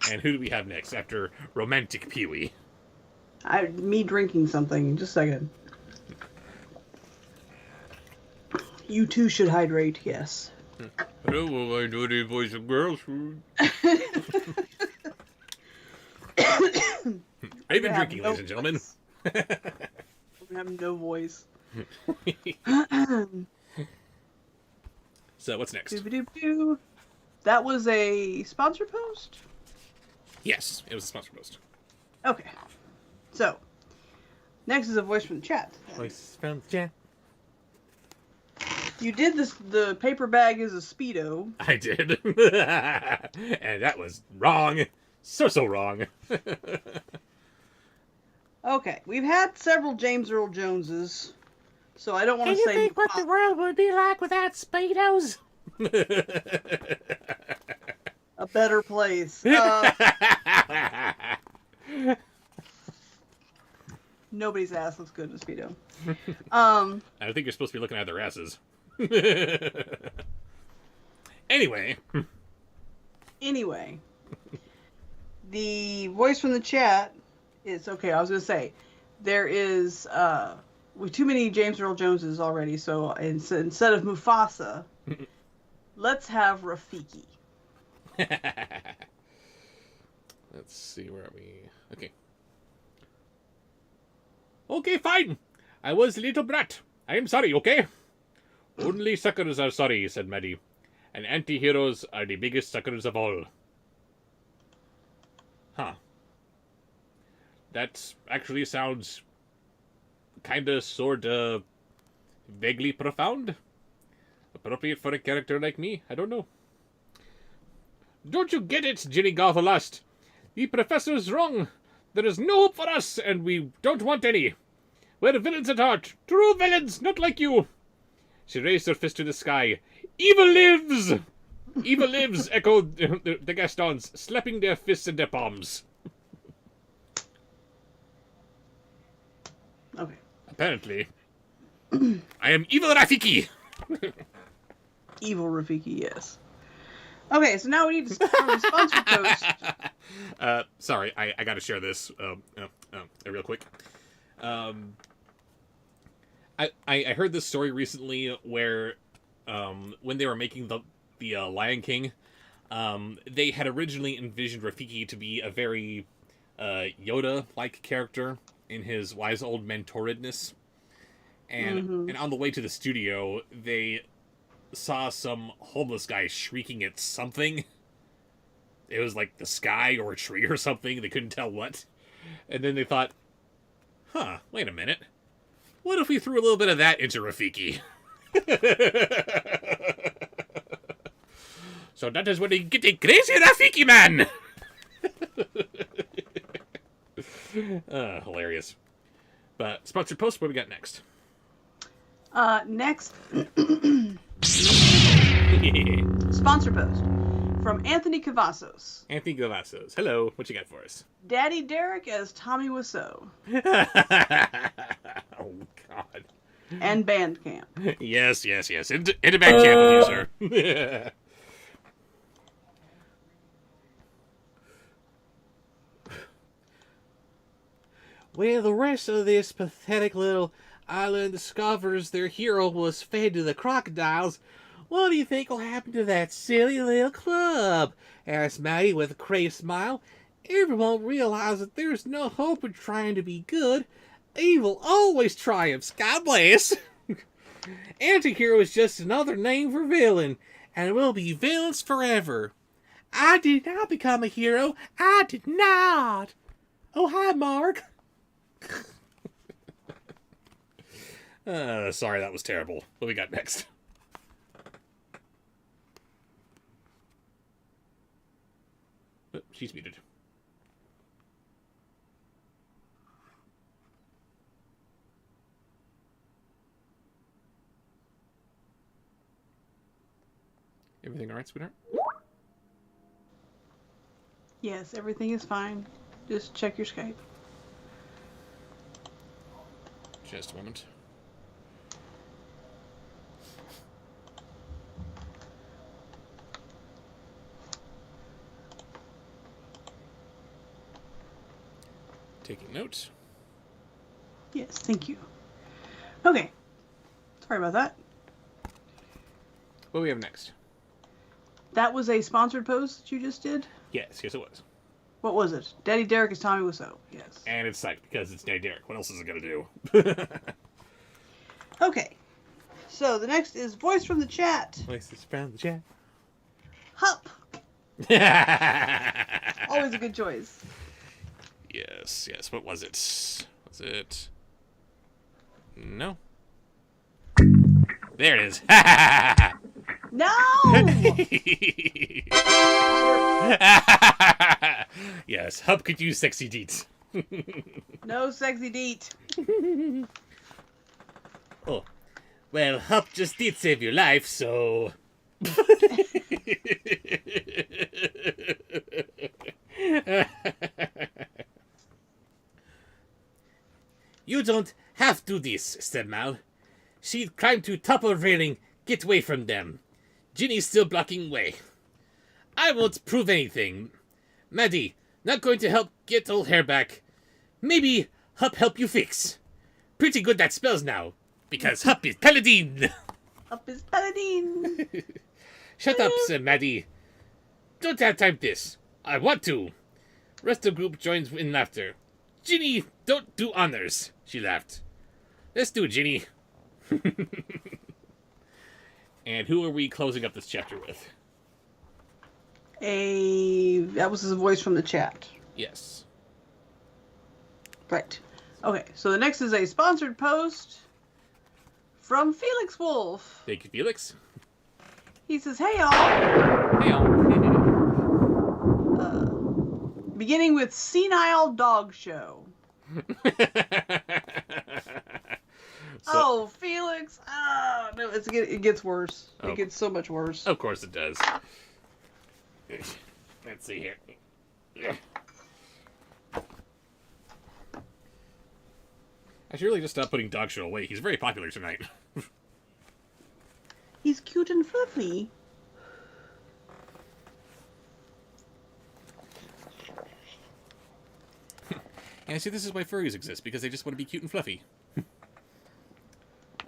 And who do we have next after Romantic Pee Wee? Me drinking something in just a second. You too should hydrate, yes. Hello, my naughty boys and girls. I've been drinking, ladies and gentlemen. We have no voice. So, what's next? Doo-ba-doo-doo. That was a sponsor post? Yes, it was a sponsor post. Okay. So, next is a voice from the chat. Voice from the chat. You did this, the paper bag is a Speedo. I did. And that was wrong. So wrong. Okay, we've had several James Earl Joneses, so I don't want to say... Can you think what the world would be like without Speedos? a better place. Nobody's ass looks good in a Speedo. I don't think you're supposed to be looking at their asses. Anyway. Anyway. The voice from the chat is... Okay, I was going to say, there is... with too many James Earl Joneses already, so instead of Mufasa, let's have Rafiki. Let's see, where are we? Okay. Okay, fine. I was a little brat. I am sorry, okay? Only suckers are sorry, said Maddie. And anti-heroes are the biggest suckers of all. Huh. That actually sounds kinda, sorta, vaguely profound. Appropriate for a character like me? I don't know. Don't you get it, Ginny Garvelast? The professor's wrong. There is no hope for us, and we don't want any. We're villains at heart. True villains, not like you. She raised her fist to the sky. Evil lives! Evil lives, echoed the Gastons, slapping their fists in their palms. Okay. Apparently, I am evil Rafiki. Evil Rafiki, yes. Okay, so now we need to start with the sponsor post. Sorry, I gotta share this real quick. I heard this story recently where when they were making the Lion King, they had originally envisioned Rafiki to be a very Yoda-like character in his wise old mentoredness. And on the way to the studio, they saw some homeless guy shrieking at something. It was like the sky or a tree or something. They couldn't tell what. And then they thought, huh, wait a minute. What if we threw a little bit of that into Rafiki? So that is when they get a crazy Rafiki man! Hilarious. But sponsored post, what we got next? Next, sponsor post from Anthony Cavazos. Anthony Gavassos. Hello, what you got for us? Daddy Derek as Tommy Wiseau. Oh, God. And Bandcamp. Yes. Into band camp with you, sir. When the rest of this pathetic little island discovers their hero was fed to the crocodiles, what do you think will happen to that silly little club? Asked Maddie with a crazed smile. Everyone realized that there's no hope in trying to be good. Evil always triumphs. God bless. Antihero is just another name for villain, and we'll be villains forever. I did not become a hero. I did not. Oh, hi, Mark. Sorry, that was terrible. What we got next? Oh, she's muted. Everything all right, sweetheart? Yes, everything is fine. Just check your Skype. Just a moment. Taking notes. Yes, thank you. Okay. Sorry about that. What do we have next? That was a sponsored post that you just did? Yes, it was. What was it? Daddy Derek is Tommy Wiseau. Yes. And it's psyched because it's Daddy Derek. What else is it going to do? Okay. So the next is voice from the chat. Voices from the chat. Hup. Always a good choice. Yes, yes. What was it? Was it... No. There it is. No! Yes, Hub could use sexy deets. No sexy deet. Oh, well, Hup just did save your life, so... You don't have to this, said Mal. She'd climb to top of railing, get away from them. Ginny's still blocking way. I won't prove anything. Maddie, not going to help get old hair back. Maybe Hup help you fix. Pretty good that spells now, because Hup is Paladin. Up is Paladin. Shut up, said Maddie. Don't have time this. I want to. Rest of the group joins in laughter. Ginny, don't do honors, she laughed. Let's do it, Ginny. And who are we closing up this chapter with? That was his voice from the chat. Yes. Right. Okay, so the next is a sponsored post from Felix Wolf. Thank you, Felix. He says, hey y'all. Hey, all. Beginning with Senile Dog Show. Oh, Felix. Oh, no, it gets worse. Oh. It gets so much worse. Of course it does. Let's see here. I should really just stop putting Dog Show away. He's very popular tonight. He's cute and fluffy. And see, this is why furries exist, because they just want to be cute and fluffy.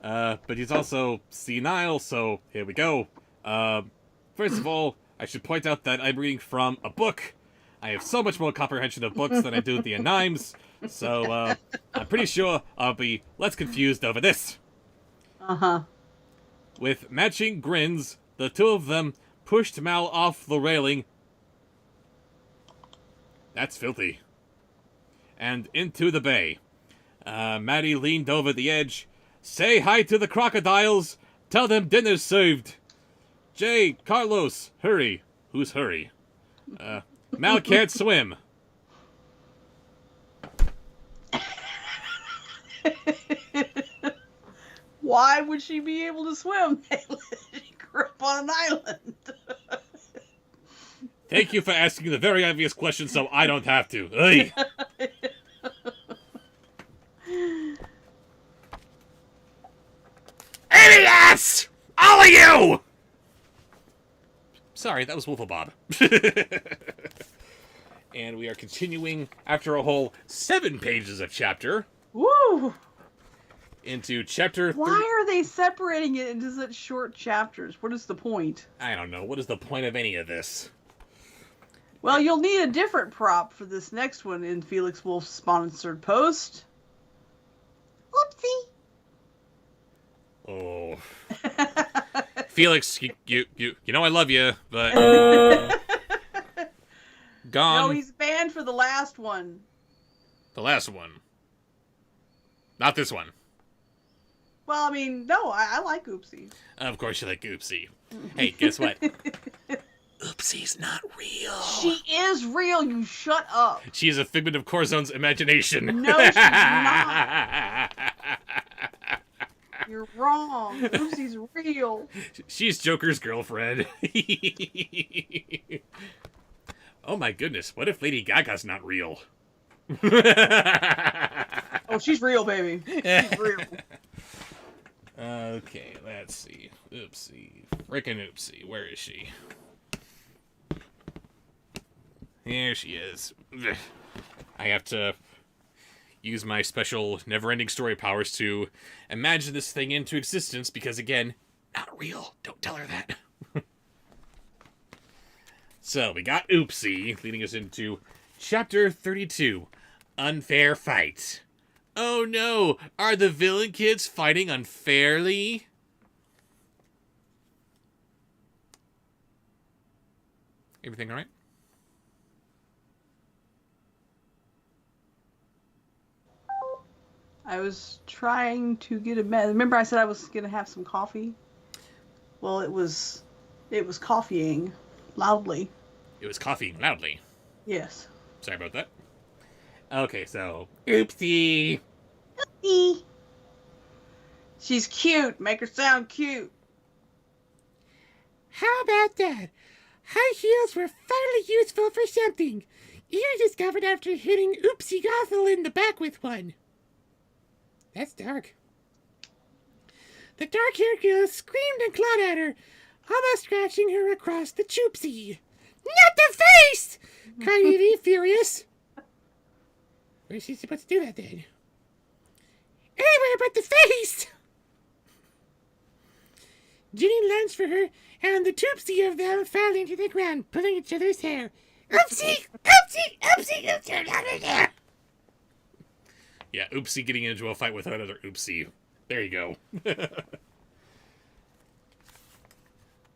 But he's also senile, so here we go. First of all, I should point out that I'm reading from a book. I have so much more comprehension of books than I do the animes, so I'm pretty sure I'll be less confused over this. Uh-huh. With matching grins, the two of them pushed Mal off the railing. That's filthy. And into the bay. Maddie leaned over the edge. Say hi to the crocodiles. Tell them dinner's served. Jay, Carlos, hurry. Who's hurry? Mal can't swim. Why would she be able to swim? She grew up on an island. Thank you for asking the very obvious question so I don't have to. Ugh. Idiots! All of you! Sorry, that was Wolfenbob. And we are continuing after a whole 7 pages of chapter Woo! into chapter 30. Why are they separating it into such short chapters? What is the point? I don't know. What is the point of any of this? Well, you'll need a different prop for this next one in Felix Wolf's sponsored post. Oopsie. Oh. Felix, you know I love you, but gone. No, he's banned for the last one. The last one. Not this one. Well, I mean, no, I like Oopsie. Of course you like Oopsie. Hey, guess what? Oopsie's not real. She is real, you shut up. She is a figment of Corzone's imagination. No, she's not. You're wrong. Oopsie's real. She's Joker's girlfriend. Oh my goodness, what if Lady Gaga's not real? Oh, she's real, baby. She's real. Okay, let's see. Oopsie. Frickin' Oopsie. Where is she? Here she is. I have to use my special never-ending story powers to imagine this thing into existence because, again, not real. Don't tell her that. So, we got Oopsie, leading us into Chapter 32, Unfair Fight. Oh no, are the villain kids fighting unfairly? Everything alright? I was trying to get a remember I said I was gonna have some coffee? Well, it was coffeeing loudly. It was coughing loudly. Yes. Sorry about that. Okay, so Oopsie. She's cute. Make her sound cute. How about that? High heels were finally useful for something. You discovered after hitting Oopsie Gothel in the back with one. That's dark. The dark-haired girl screamed and clawed at her, almost scratching her across the choopsie. Not the face! cried Evie, furious. Where's she supposed to do that then? Anywhere but the face! Ginny lunged for her, and the toopsie of them fell into the ground, pulling each other's hair. Oopsie! Oopsie! Oopsie! Oopsie! Yeah, Oopsie getting into a fight with another Oopsie. There you go.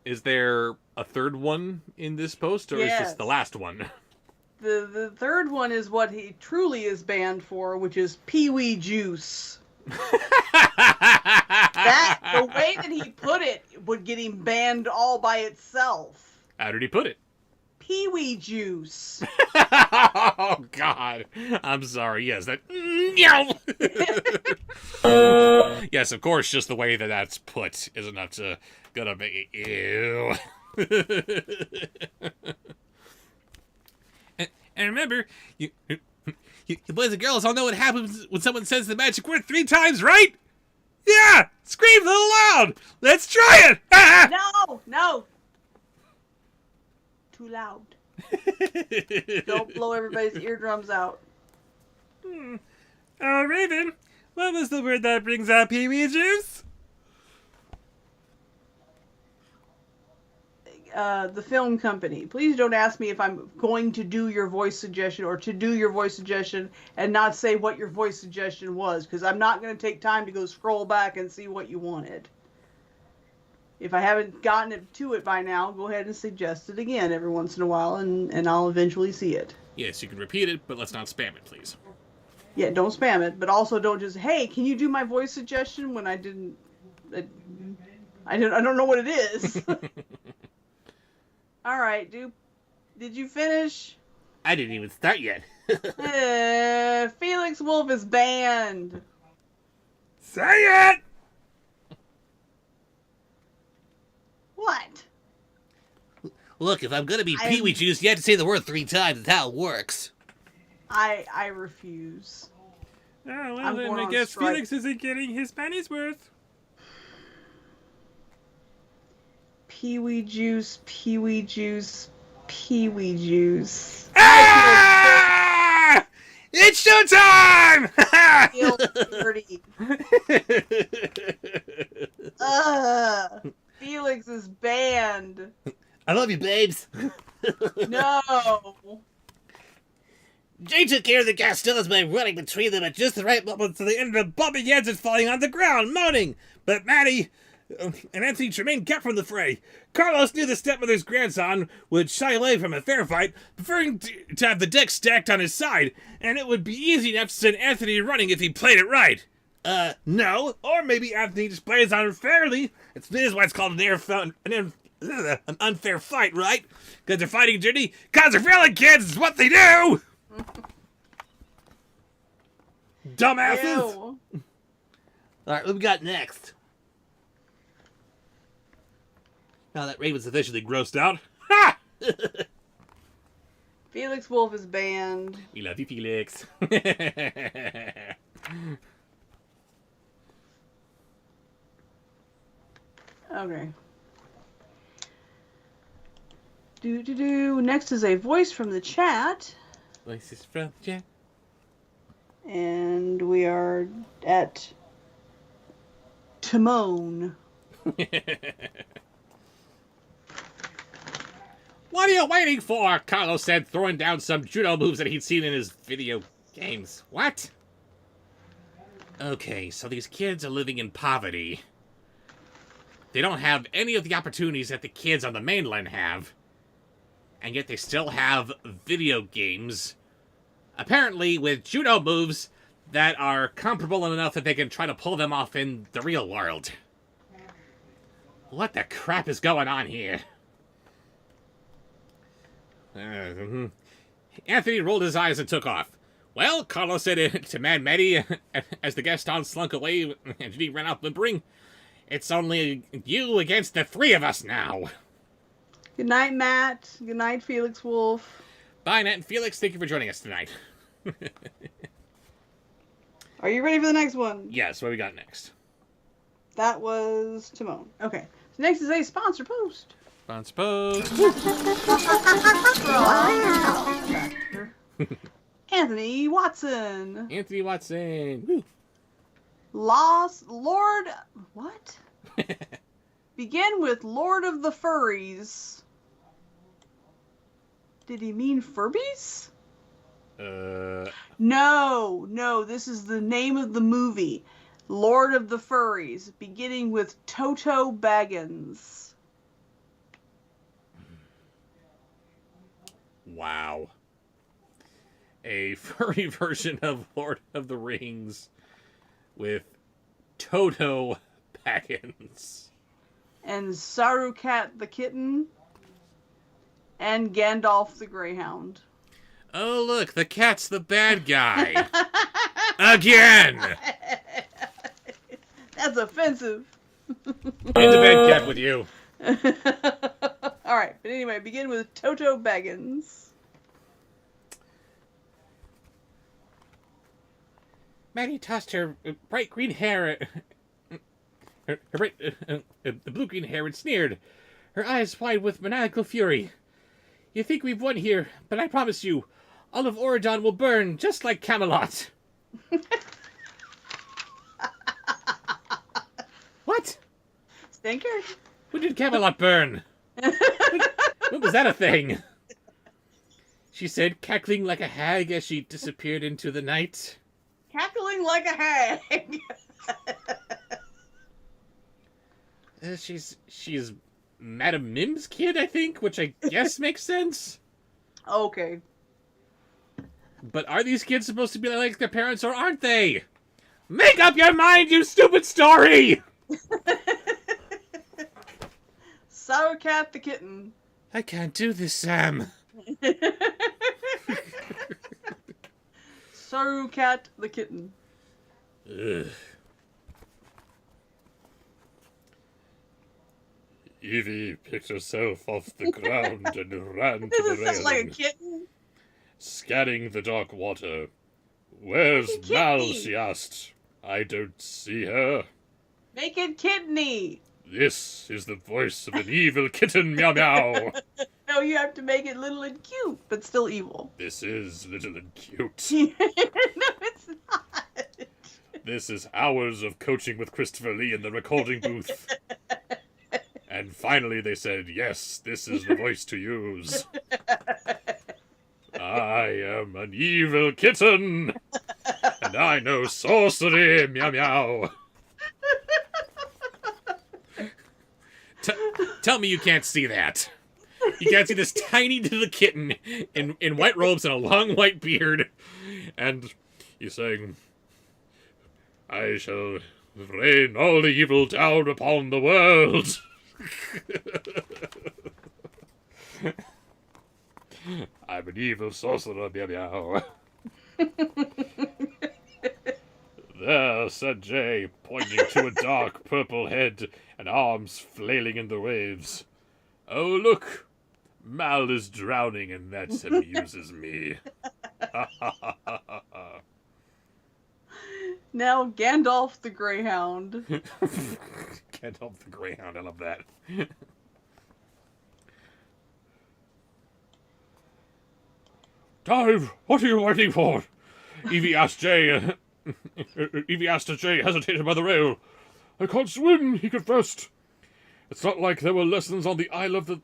Is there a third one in this post, or is this the last one? The third one is what he truly is banned for, which is Pee-wee juice. The way that he put it would get him banned all by itself. How did he put it? Pee-wee juice. Oh, God. I'm sorry. Yes, that... Yes, of course, just the way that that's put is enough to... Gonna make it... Ew. And remember, you boys and girls all know what happens when someone says the magic word 3 times, right? Yeah! Scream a little loud! Let's try it! No! Too loud. Don't blow everybody's eardrums out. Oh, Raven, what was the word that brings out Pee-wee juice? The film company. Please don't ask me if I'm going to do your voice suggestion or to do your voice suggestion and not say what your voice suggestion was, because I'm not going to take time to go scroll back and see what you wanted. If I haven't gotten it to it by now, go ahead and suggest it again every once in a while, and I'll eventually see it. Yes, you can repeat it, but let's not spam it, please. Yeah, don't spam it, but also don't just, hey, can you do my voice suggestion when I didn't... I don't know what it is. All right, dude. Did you finish? I didn't even start yet. Felix Wolf is banned. Say it! What? Look, if I'm gonna be Pee-wee juice, you have to say the word 3 times. That's how it works. I refuse. Oh, well, then I guess Felix isn't getting his penny's worth. Pee-wee juice, Pee-wee juice, Pee-wee juice. Ah! It's showtime! I feel dirty. Felix is banned. I love you, babes. No. Jay took care of the Gastillas by running between them at just the right moment so they ended up bumping heads and falling on the ground, moaning. But Maddie and Anthony Tremaine kept from the fray. Carlos knew the stepmother's grandson would shy away from a fair fight, preferring to have the deck stacked on his side, and it would be easy enough to send Anthony running if he played it right. No, or maybe Anthony just plays unfairly. This is why it's called an unfair fight, right? Because they're fighting dirty. Because they're villain kids is what they do! Dumbasses! Ew. Alright, what we got next? Now that Raven's officially grossed out. Ha! Felix Wolf is banned. We love you, Felix. Okay. Next is a voice from the chat. Voices from the chat. And we are at Timon. What are you waiting for? Carlos said, throwing down some judo moves that he'd seen in his video games. What? Okay, so these kids are living in poverty. They don't have any of the opportunities that the kids on the mainland have. And yet they still have video games. Apparently with judo moves that are comparable enough that they can try to pull them off in the real world. What the crap is going on here? Anthony rolled his eyes and took off. Well, Carlos said it to Mad Maddie as the Gaston slunk away and Judy ran out whimpering. It's only you against the three of us now. Good night, Matt. Good night, Felix Wolf. Bye, Nat and Felix. Thank you for joining us tonight. Are you ready for the next one? Yes, what we got next? That was Timon. Okay. So next is a sponsor post. Sponsor post. Anthony Watson. Anthony Watson. Woo. Lord... What? Begin with Lord of the Furries. Did he mean Furbies? No, this is the name of the movie. Lord of the Furries, beginning with Toto Baggins. Wow. A furry version of Lord of the Rings with Toto Baggins. And Sarukat the Kitten. And Gandalf the Greyhound. Oh, look, the cat's the bad guy. Again! That's offensive. Into bed, cat, with you. Alright, but anyway, begin with Toto Baggins. Maggie tossed her bright green hair, her bright blue-green hair, and sneered, her eyes wide with maniacal fury. You think we've won here, but I promise you, all of Oridon will burn just like Camelot. What? Stinker? When did Camelot burn? When was that a thing? She said, cackling like a hag as she disappeared into the night. Cackling like a hag. She's Madame Mim's kid, I think, which I guess makes sense. Okay. But are these kids supposed to be like their parents, or aren't they? Make up your mind, you stupid story! Sourcat the Kitten. I can't do this, Sam. Sourcat the Kitten. Ugh. Evie picked herself off the ground and ran to the This is like a railing, kitten. scanning the dark water. Where's Make it Mal, kitty. she asked. I don't see her. Make it kidney. This is the voice of an evil kitten, meow meow. No, you have to make it little and cute, but still evil. This is little and cute. No, it's not. This is hours of coaching with Christopher Lee in the recording booth. And finally they said, yes, this is the voice to use. I am an evil kitten, and I know sorcery, meow meow. Tell me you can't see that. You can't see this tiny little kitten in white robes and a long white beard, and he's saying, I shall rain all the evil down upon the world. I'm an evil sorcerer, meow meow. There, said Jay, pointing to a dark purple head and arms flailing in the waves. Oh, look! Mal is drowning, and that amuses me. Now Gandalf the Greyhound. Gandalf the Greyhound, I love that. Dive! What are you waiting for? Evie asked Jay. Evie asked as Jay hesitated by the rail. I can't swim, he confessed. It's not like there were lessons on the Isle of the...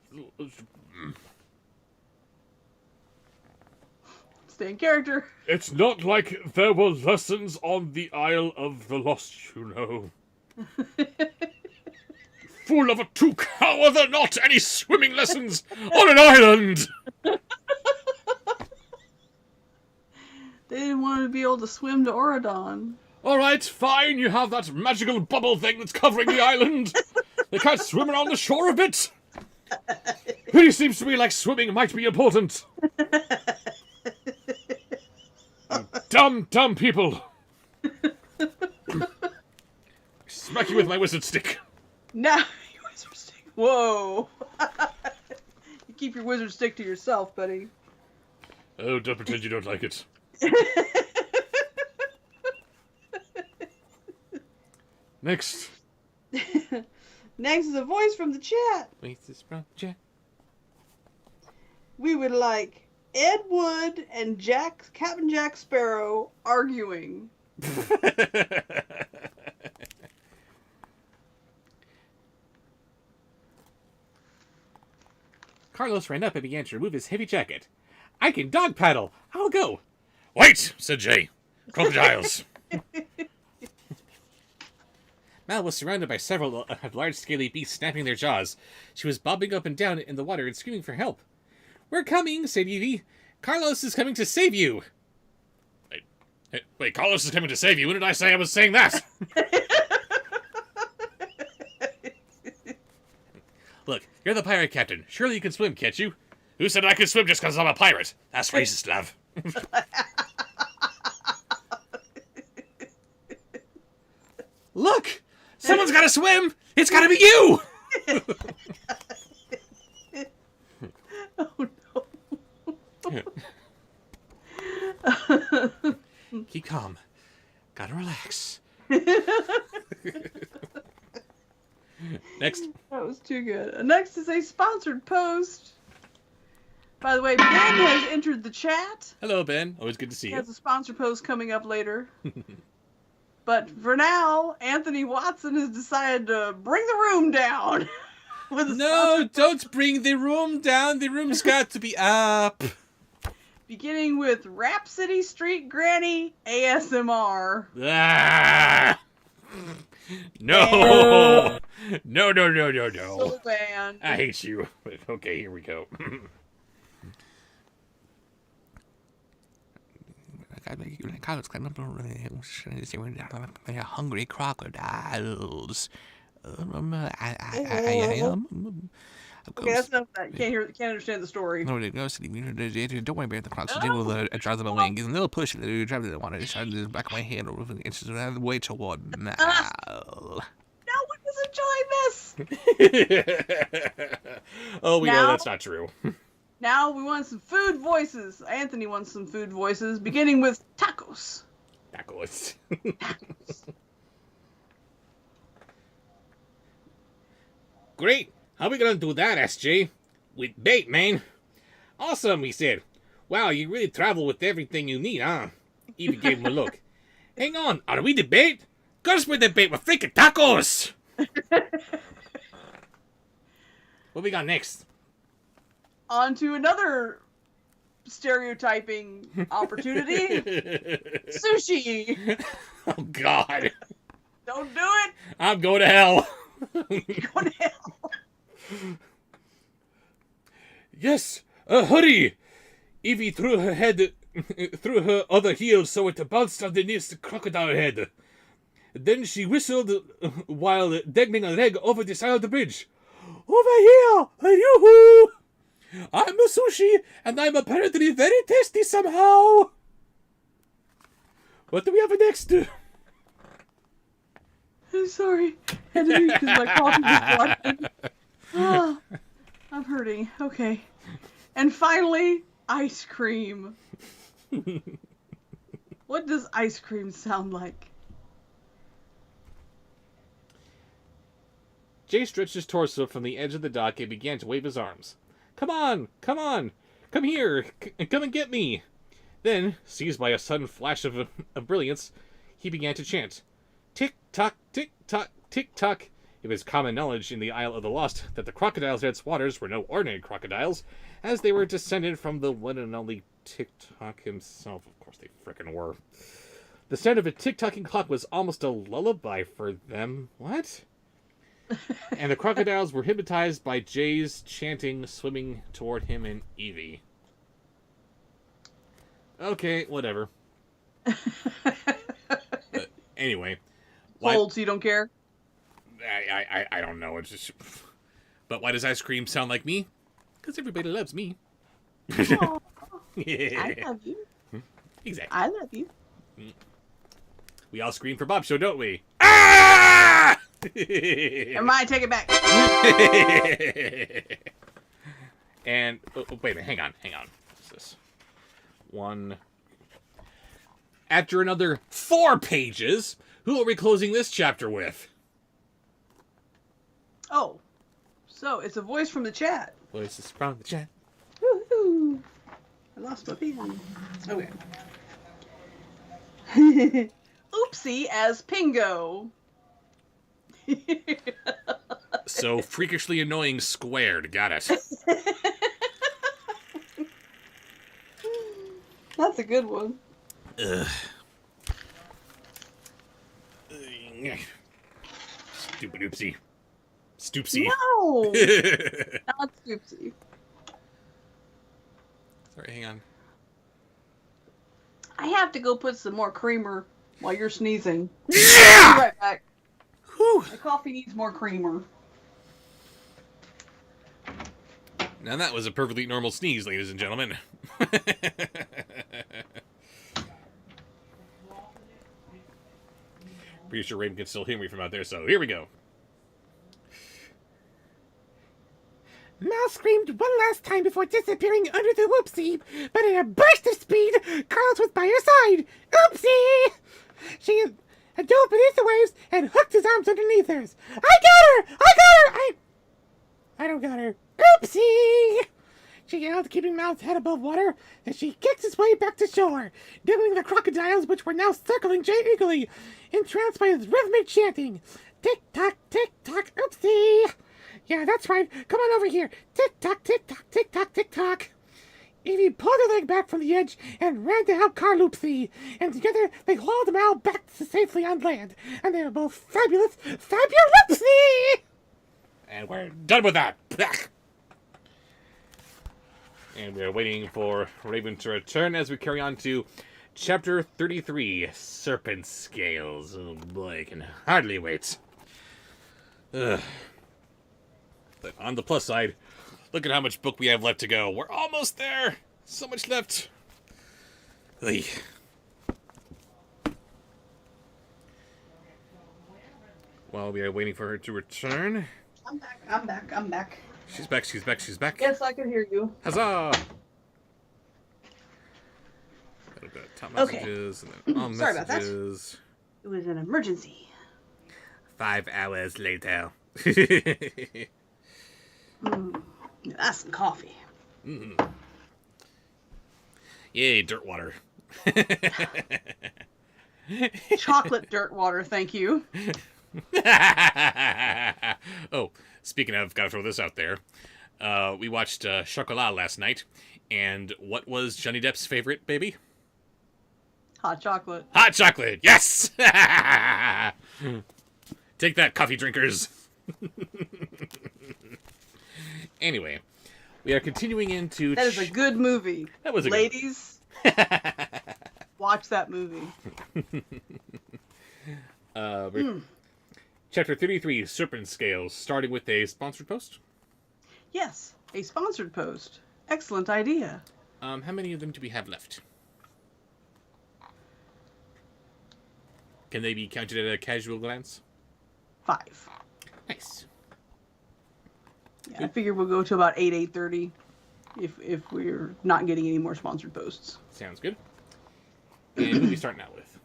Stay in character. It's not like there were lessons on the Isle of the Lost, you know. Fool of a toque, how are there not any swimming lessons on an island? They didn't want to be able to swim to Oradon. All right, fine, you have that magical bubble thing that's covering the island. They can't swim around the shore of it. Really seems to me like swimming might be important. Dumb people. Smack you with my wizard stick. Now, your wizard stick. Whoa. You keep your wizard stick to yourself, buddy. Oh, don't pretend you don't like it. Next. Next is a voice from the chat. Voices from chat. We would like Ed Wood and Captain Jack Sparrow arguing. Carlos ran up and began to remove his heavy jacket. I can dog paddle. I'll go. Wait, said Jay. Crocodiles. Mal was surrounded by several large, scaly beasts snapping their jaws. She was bobbing up and down in the water and screaming for help. We're coming, said Evie. Carlos is coming to save you. Wait, Carlos is coming to save you? When did I say I was saying that? Look, you're the pirate captain. Surely you can swim, can't you? Who said I could swim just because I'm a pirate? That's racist, love. Look! Someone's gotta swim! It's gotta be you! Oh no. Keep calm. Gotta relax. Next. That was too good. Next is a sponsored post. By the way, Ben has entered the chat. Hello, Ben. Always good to see He you. has a sponsor post coming up later. But for now, Anthony Watson has decided to bring the room down. With a No, sponsor don't bring the room down. The room's got to be up. beginning with Rhapsody Street Granny ASMR. Ah! No! No. So banned. I hate you. But okay, here we go. Hungry crocodiles. Okay, that's enough of that. Can't understand the story. No, don't worry about the process. They will drive them away and give them a little push. They drive them water. It's on the back of my hand over the inches of the way toward now. No one is enjoying this. Oh, we Now- know that's not true. Now we want some food voices. Anthony wants some food voices, beginning with tacos. Backwards. Great. How are we gonna do that, SJ? With bait, man. Awesome, he said. Wow, you really travel with everything you need, huh? Evie gave him a look. Hang on, are we the bait? Cause we're the bait, we're freaking tacos! What we got next? On to another stereotyping opportunity. Sushi. Oh, God. Don't do it. I'm going to hell. Go to hell. Yes, hurry! Evie threw her head through her other heel so it bounced underneath the crocodile head. Then she whistled while dangling a leg over the side of the bridge. Over here! Yoo-hoo! I'm a sushi, and I'm apparently very tasty somehow! What do we have next? I'm sorry. I had to because my coffee was blocking. Ah. I'm hurting. Okay. And finally, ice cream. What does ice cream sound like? Jay stretched his torso from the edge of the dock and began to wave his arms. Come on! Come on! Come here! Come and get me! Then, seized by a sudden flash of brilliance, he began to chant. Tick-tock, tick-tock, tick-tock. It was common knowledge in the Isle of the Lost that the crocodile's head's waters were no ordinary crocodiles, as they were descended from the one and only Tick-tock himself. Of course they frickin' were. The sound of a tick-tocking clock was almost a lullaby for them. What? And the crocodiles were hypnotized by Jay's chanting, swimming toward him and Evie. Okay, whatever. Anyway. Cold, so you don't care? I don't know. It's just... But why does ice cream sound like me? Because everybody loves me. Aw, Yeah. I love you. Exactly. I love you. We all scream for Bobsheaux, don't we? Ah! Never mind, take it back. And wait a minute, hang on. What's this? One. After another 4 pages, who are we closing this chapter with? Oh, so it's a voice from the chat. Voices from the chat. Woohoo! I lost my pen. Okay. Oopsie as Pingo. So freakishly annoying squared. Got it. That's a good one. Ugh. Stupid oopsie. Stoopsie. No! Not Stoopsy. Sorry, hang on. I have to go put some more creamer while you're sneezing. Yeah! I'll be right back. Whew. My coffee needs more creamer. Now that was a perfectly normal sneeze, ladies and gentlemen. Pretty sure Raven can still hear me from out there, so here we go. Mal screamed one last time before disappearing under the whoopsie, but in a burst of speed, Carlos was by her side. Oopsie! She dove beneath the waves and hooked his arms underneath hers. I got her! I don't got her. Oopsie! She yelled, keeping Mal's head above water, as she kicked his way back to shore, dimming the crocodiles which were now circling Jay eagerly, entranced by his rhythmic chanting. Tick-tock, tick-tock, oopsie! Yeah, that's right. Come on over here. Tick-tock, tick-tock, tick-tock, tick-tock. Evie pulled her leg back from the edge and ran to help Carloopsy, and together they hauled Mal back safely on land, and they were both fabulous, fabuloopsy! And we're done with that. And we're waiting for Raven to return as we carry on to Chapter 33, Serpent Scales. Oh boy, I can hardly wait. Ugh. But on the plus side, look at how much book we have left to go. We're almost there. So much left. Ugh. While we are waiting for her to return. I'm back. She's back. Yes, I can hear you. Huzzah! Gotta go to top Okay. messages and then all Sorry about that. messages. It was an emergency. 5 hours later. That's some coffee. Yay, dirt water. Chocolate dirt water, thank you. Oh, speaking of, gotta throw this out there. We watched Chocolat last night, and what was Johnny Depp's favorite, baby? Hot chocolate. Hot chocolate, yes! Take that, coffee drinkers. Anyway, we are continuing into... That is a good movie. That was a Ladies, watch that movie. Chapter 33, Serpent Scales, starting with a sponsored post. Yes, a sponsored post. Excellent idea. How many of them do we have left? Can they be counted at a casual glance? 5. Nice. Yeah, I figure we'll go to about 8:30 if we're not getting any more sponsored posts. Sounds good. And who are we starting out with?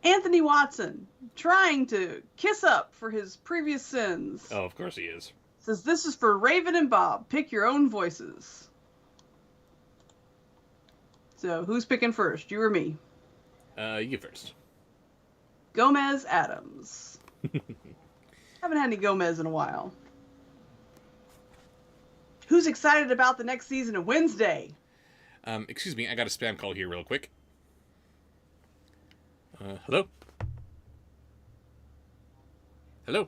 Anthony Watson, trying to kiss up for his previous sins. Oh, of course he is. Says, this is for Raven and Bob. Pick your own voices. So, who's picking first, you or me? You first. Gomez Adams. Haven't had any Gomez in a while. Who's excited about the next season of Wednesday? Excuse me, I got a spam call here real quick. Hello? Hello?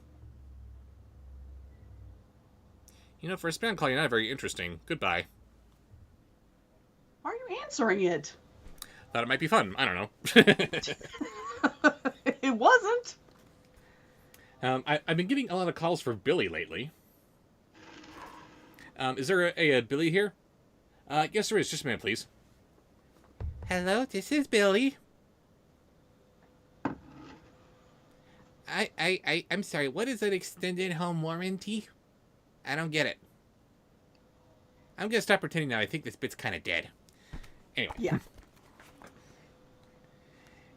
You know, for a spam call, you're not very interesting. Goodbye. Why are you answering it? Thought it might be fun. I don't know. It wasn't. I've been getting a lot of calls for Billy lately. Is there a Billy here? Yes, there is. Just a minute, please. Hello, this is Billy. I'm sorry, what is an extended home warranty? I don't get it. I'm gonna stop pretending that I think this bit's kind of dead. Anyway. Yeah.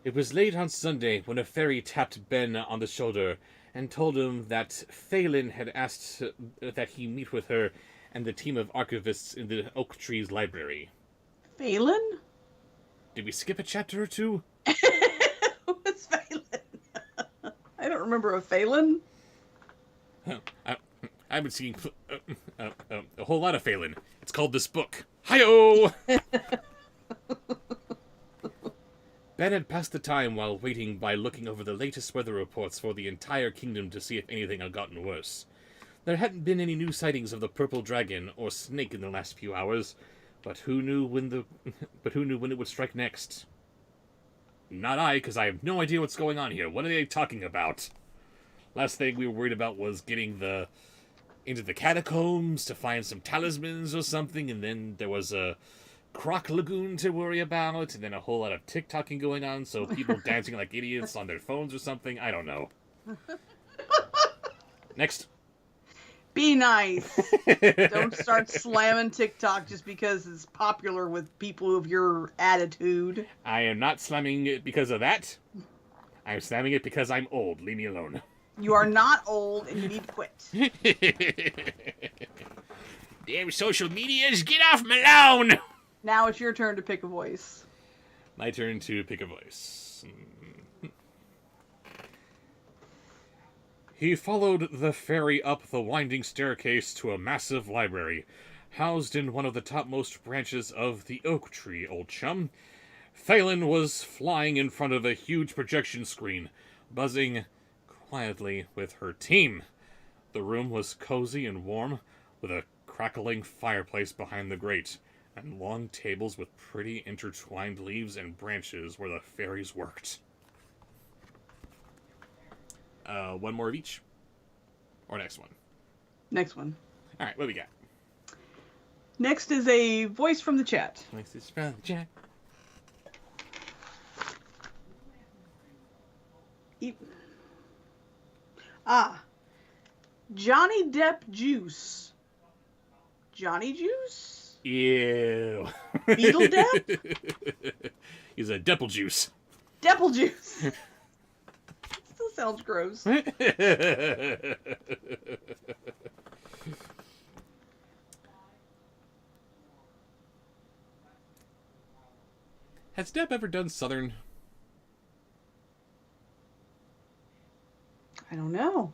It was late on Sunday when a fairy tapped Ben on the shoulder and told him that Phelan had asked that he meet with her and the team of archivists in the Oak Tree's library. Phelan? Did we skip a chapter or two? What's Phelan? I don't remember a Phelan. I've been seeing a whole lot of Phelan. It's called this book. Hi-oh! Ben had passed the time while waiting by looking over the latest weather reports for the entire kingdom to see if anything had gotten worse. There hadn't been any new sightings of the purple dragon or snake in the last few hours, but who knew when it would strike next? Not I, because I have no idea what's going on here. What are they talking about? Last thing we were worried about was getting into the catacombs to find some talismans or something, and then there was a Croc Lagoon to worry about, and then a whole lot of TikToking going on, so people dancing like idiots on their phones or something. I don't know. Next. Be nice. Don't start slamming TikTok just because it's popular with people of your attitude. I am not slamming it because of that. I'm slamming it because I'm old. Leave me alone. You are not old and you need to quit. Damn social medias, get off my lawn! Now it's your turn to pick a voice. My turn to pick a voice. He followed the fairy up the winding staircase to a massive library, housed in one of the topmost branches of the oak tree, old chum. Phelan was flying in front of a huge projection screen, buzzing quietly with her team. The room was cozy and warm, with a crackling fireplace behind the grate, and long tables with pretty intertwined leaves and branches where the fairies worked. One more of each? Or next one? Next one. Alright, what do we got? Next is a voice from the chat. Next is from the chat. Johnny Depp Juice. Johnny Juice? Ew. Beetle Depp? He's a Deppel Juice. Deppel Juice. Still sounds gross. Has Depp ever done Southern? I don't know.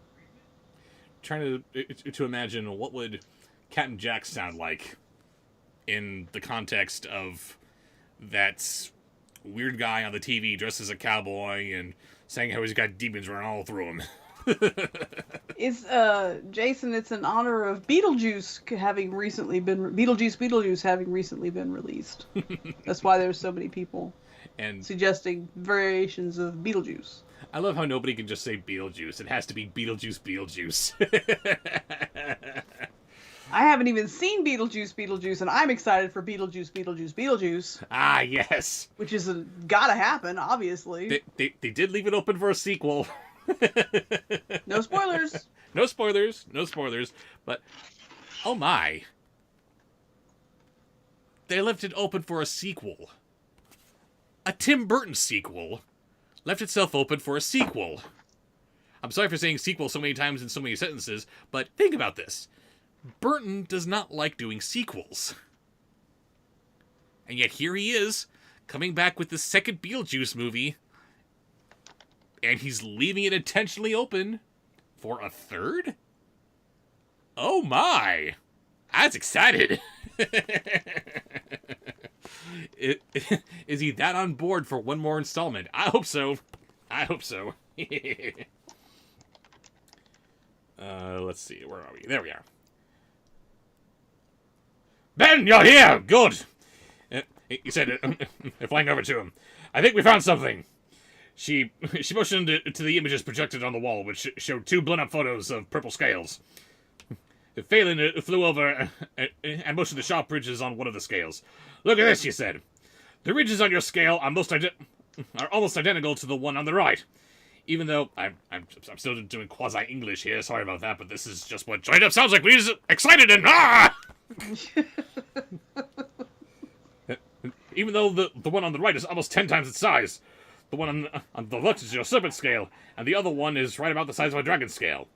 Trying to imagine what would Captain Jack sound like in the context of that weird guy on the TV dressed as a cowboy and saying how he's got demons running all through him. It's Jason, it's in honor of Beetlejuice having recently been released. That's why there's so many people And suggesting variations of Beetlejuice. I love how nobody can just say Beetlejuice. It has to be Beetlejuice. I haven't even seen Beetlejuice, and I'm excited for Beetlejuice. Ah, yes. Which is gotta happen, obviously. They did leave it open for a sequel. No spoilers. No spoilers. No spoilers. But, oh my. They left it open for a sequel. A Tim Burton sequel left itself open for a sequel. I'm sorry for saying sequel so many times in so many sentences, but think about this. Burton does not like doing sequels. And yet here he is, coming back with the second Beetlejuice movie, and he's leaving it intentionally open for a third? Oh my! I was excited! Is he that on board for one more installment? I hope so. I hope so. Let's see, where are we? There we are. Ben, you're here! Good! He said, flying over to him. I think we found something. She motioned to the images projected on the wall, which showed 2 blown-up photos of purple scales. Phelan flew over and motioned to sharp ridges on one of the scales. Look at this, she said. The ridges on your scale are almost identical to the one on the right. Even though I'm still doing quasi-English here, sorry about that, but this is just what joined up sounds like. We're excited and Even though the one on the right is almost 10 times its size. The one on the left is your serpent scale, and the other one is right about the size of a dragon scale.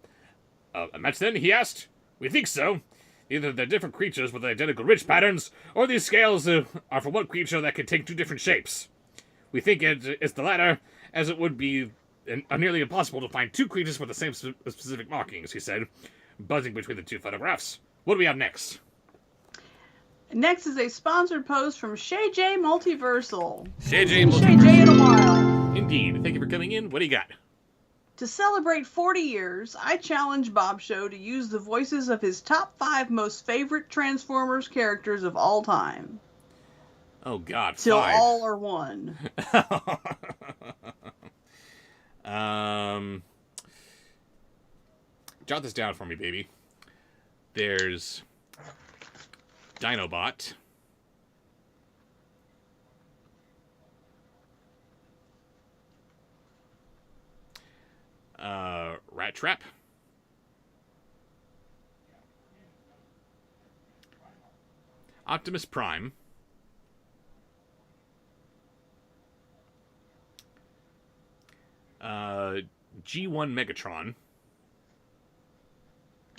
A match then, he asked? We think so. Either they're different creatures with identical ridge patterns, or these scales are for one creature that can take 2 different shapes. We think it's the latter, as it would be nearly impossible to find 2 creatures with the same specific markings, he said, buzzing between the 2 photographs. What do we have next? Next is a sponsored post from Shay J Multiversal. Shay J Shay J in a while. Indeed. Thank you for coming in. What do you got? To celebrate 40 years, I challenge Bobsheaux to use the voices of his top 5 most favorite Transformers characters of all time. Oh, God. Till 5. all are one. Jot this down for me, baby. There's Dinobot. Rat Trap. Optimus Prime. G1 Megatron.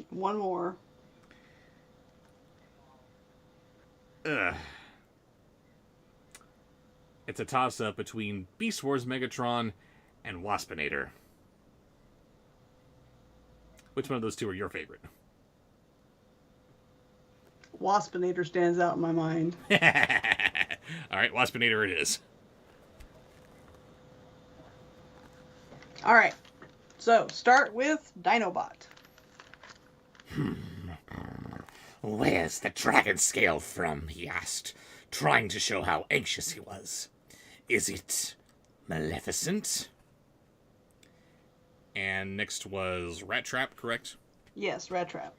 One more. It's a toss-up between Beast Wars Megatron and Waspinator. Which one of those 2 are your favorite? Waspinator stands out in my mind. Alright, Waspinator it is. Alright, so start with Dinobot. Where's the dragon scale from? He asked, trying to show how anxious he was. Is it Maleficent? And next was Rat Trap, correct? Yes, Rat Trap.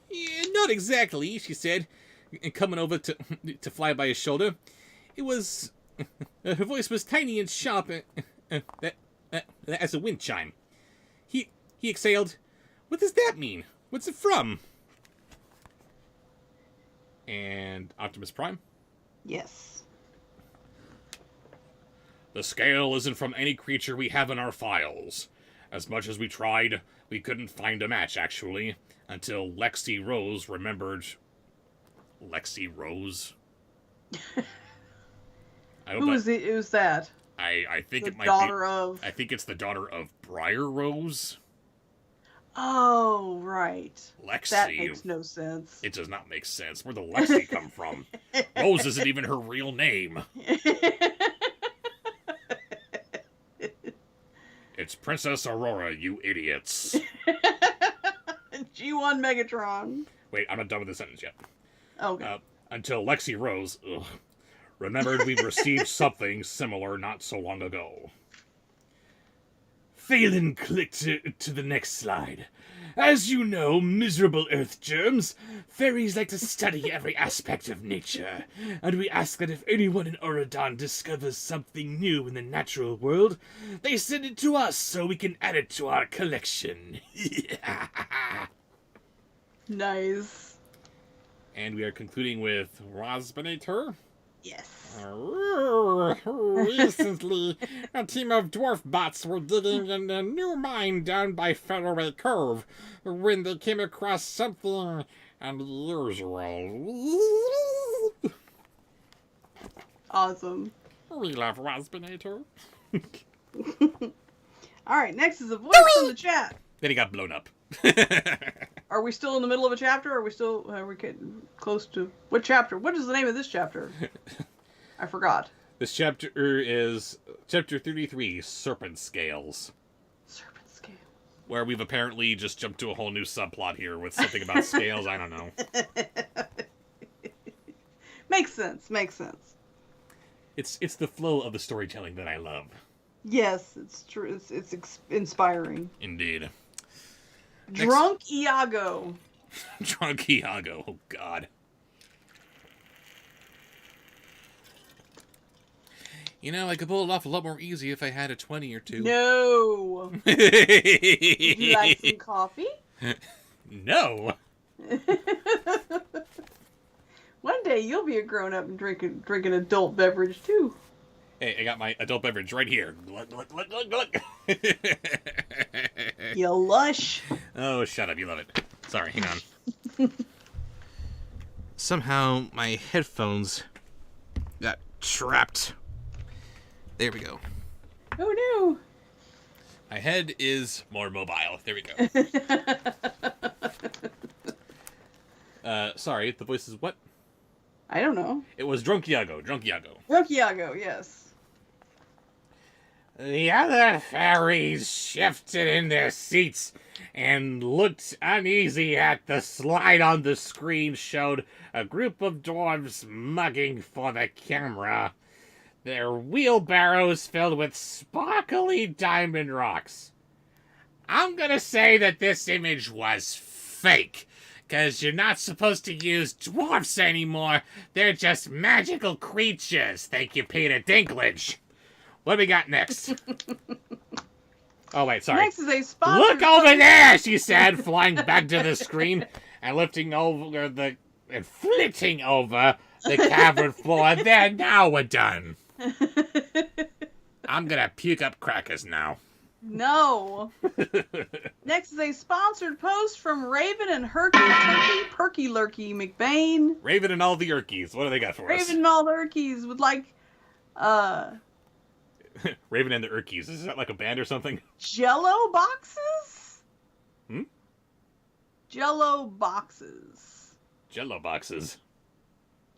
Yeah, not exactly, she said, and coming over to fly by his shoulder. It was... her voice was tiny and sharp as a wind chime. He exhaled, what does that mean? What's it from? And Optimus Prime? Yes. The scale isn't from any creature we have in our files. As much as we tried, we couldn't find a match, actually, until Lexi Rose remembered... Lexi Rose? Who's that? I think The it might daughter be... of... I think it's the daughter of Briar Rose. Oh, right. Lexi. That makes no sense. It does not make sense. Where did Lexi come from? Rose isn't even her real name. It's Princess Aurora, you idiots. G1 Megatron. Wait, I'm not done with the sentence yet. Okay. Until Lexi Rose remembered we'd received something similar not so long ago. Phelan clicked to the next slide. As you know, miserable earth germs, fairies like to study every aspect of nature, and we ask that if anyone in Oradon discovers something new in the natural world, they send it to us so we can add it to our collection. Nice. And we are concluding with Rosbinator. Yes. Recently, a team of dwarf bots were digging in a new mine down by Faraway Cove when they came across something unusual. Awesome. We love Rosbinator. All right, next is a voice from the chat. Then he got blown up. Are we still in the middle of a chapter? Are we getting close to what chapter? What is the name of this chapter? I forgot. This chapter is chapter 33, Serpent Scales. Serpent scale. Where we've apparently just jumped to a whole new subplot here with something about scales. I don't know. Makes sense. Makes sense. It's the flow of the storytelling that I love. Yes, it's true. It's inspiring. Indeed. Drunk Iago. Drunk Iago. Oh, God. You know, I could pull it off a lot more easy if I had a 20 or two. No. Would you like some coffee? No. One day you'll be a grown up and drink an adult beverage too. Hey, I got my adult beverage right here. Look, look, look, look, look. You lush. Oh, shut up. You love it. Sorry, hang on. Somehow my headphones got trapped. There we go. Oh no. My head is more mobile. There we go. Sorry, the voice is what? I don't know. It was Drunk Iago. Drunk Iago. Drunk Iago, yes. The other fairies shifted in their seats and looked uneasy at the slide on the screen showed a group of dwarves mugging for the camera. Their wheelbarrows filled with sparkly diamond rocks. I'm gonna say that this image was fake, because you're not supposed to use dwarfs anymore. They're just magical creatures. Thank you, Peter Dinklage. What do we got next? Oh, wait, sorry. Next is a sponsor. Look over there, she said, flying back to the screen and lifting over and flitting over the cavern floor. There, now we're done. I'm gonna puke up crackers now. No. Next is a sponsored post from Raven and Perky Lurky McBain. Raven and all the Urkies. What do they got for us? Raven and all the Urkies would like Raven and the Urkies. Is that like a band or something? Jello boxes? Hmm? Jello boxes. Jello boxes.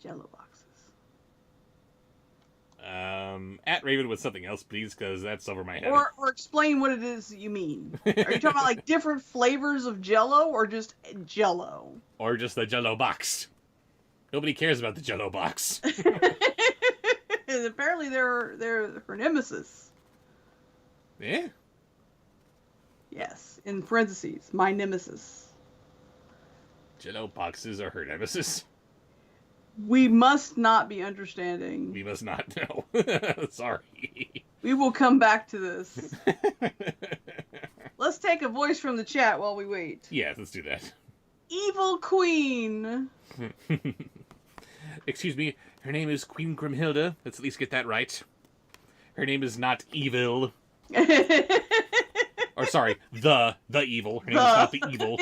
Jello boxes. At Raven with something else, please, because that's over my head. Or explain what it is you mean. Are you talking about like different flavors of Jello or just Jello? Or just the Jello box. Nobody cares about the Jello box. And apparently they're her nemesis. Yeah? Yes, in parentheses, my nemesis. Jello boxes are her nemesis. We must not be understanding. We must not know. Sorry. We will come back to this. Let's take a voice from the chat while we wait. Yeah, let's do that. Evil Queen. Excuse me, her name is Queen Grimhilda. Let's at least get that right. Her name is not evil. Or sorry, the evil. Her name is not the evil.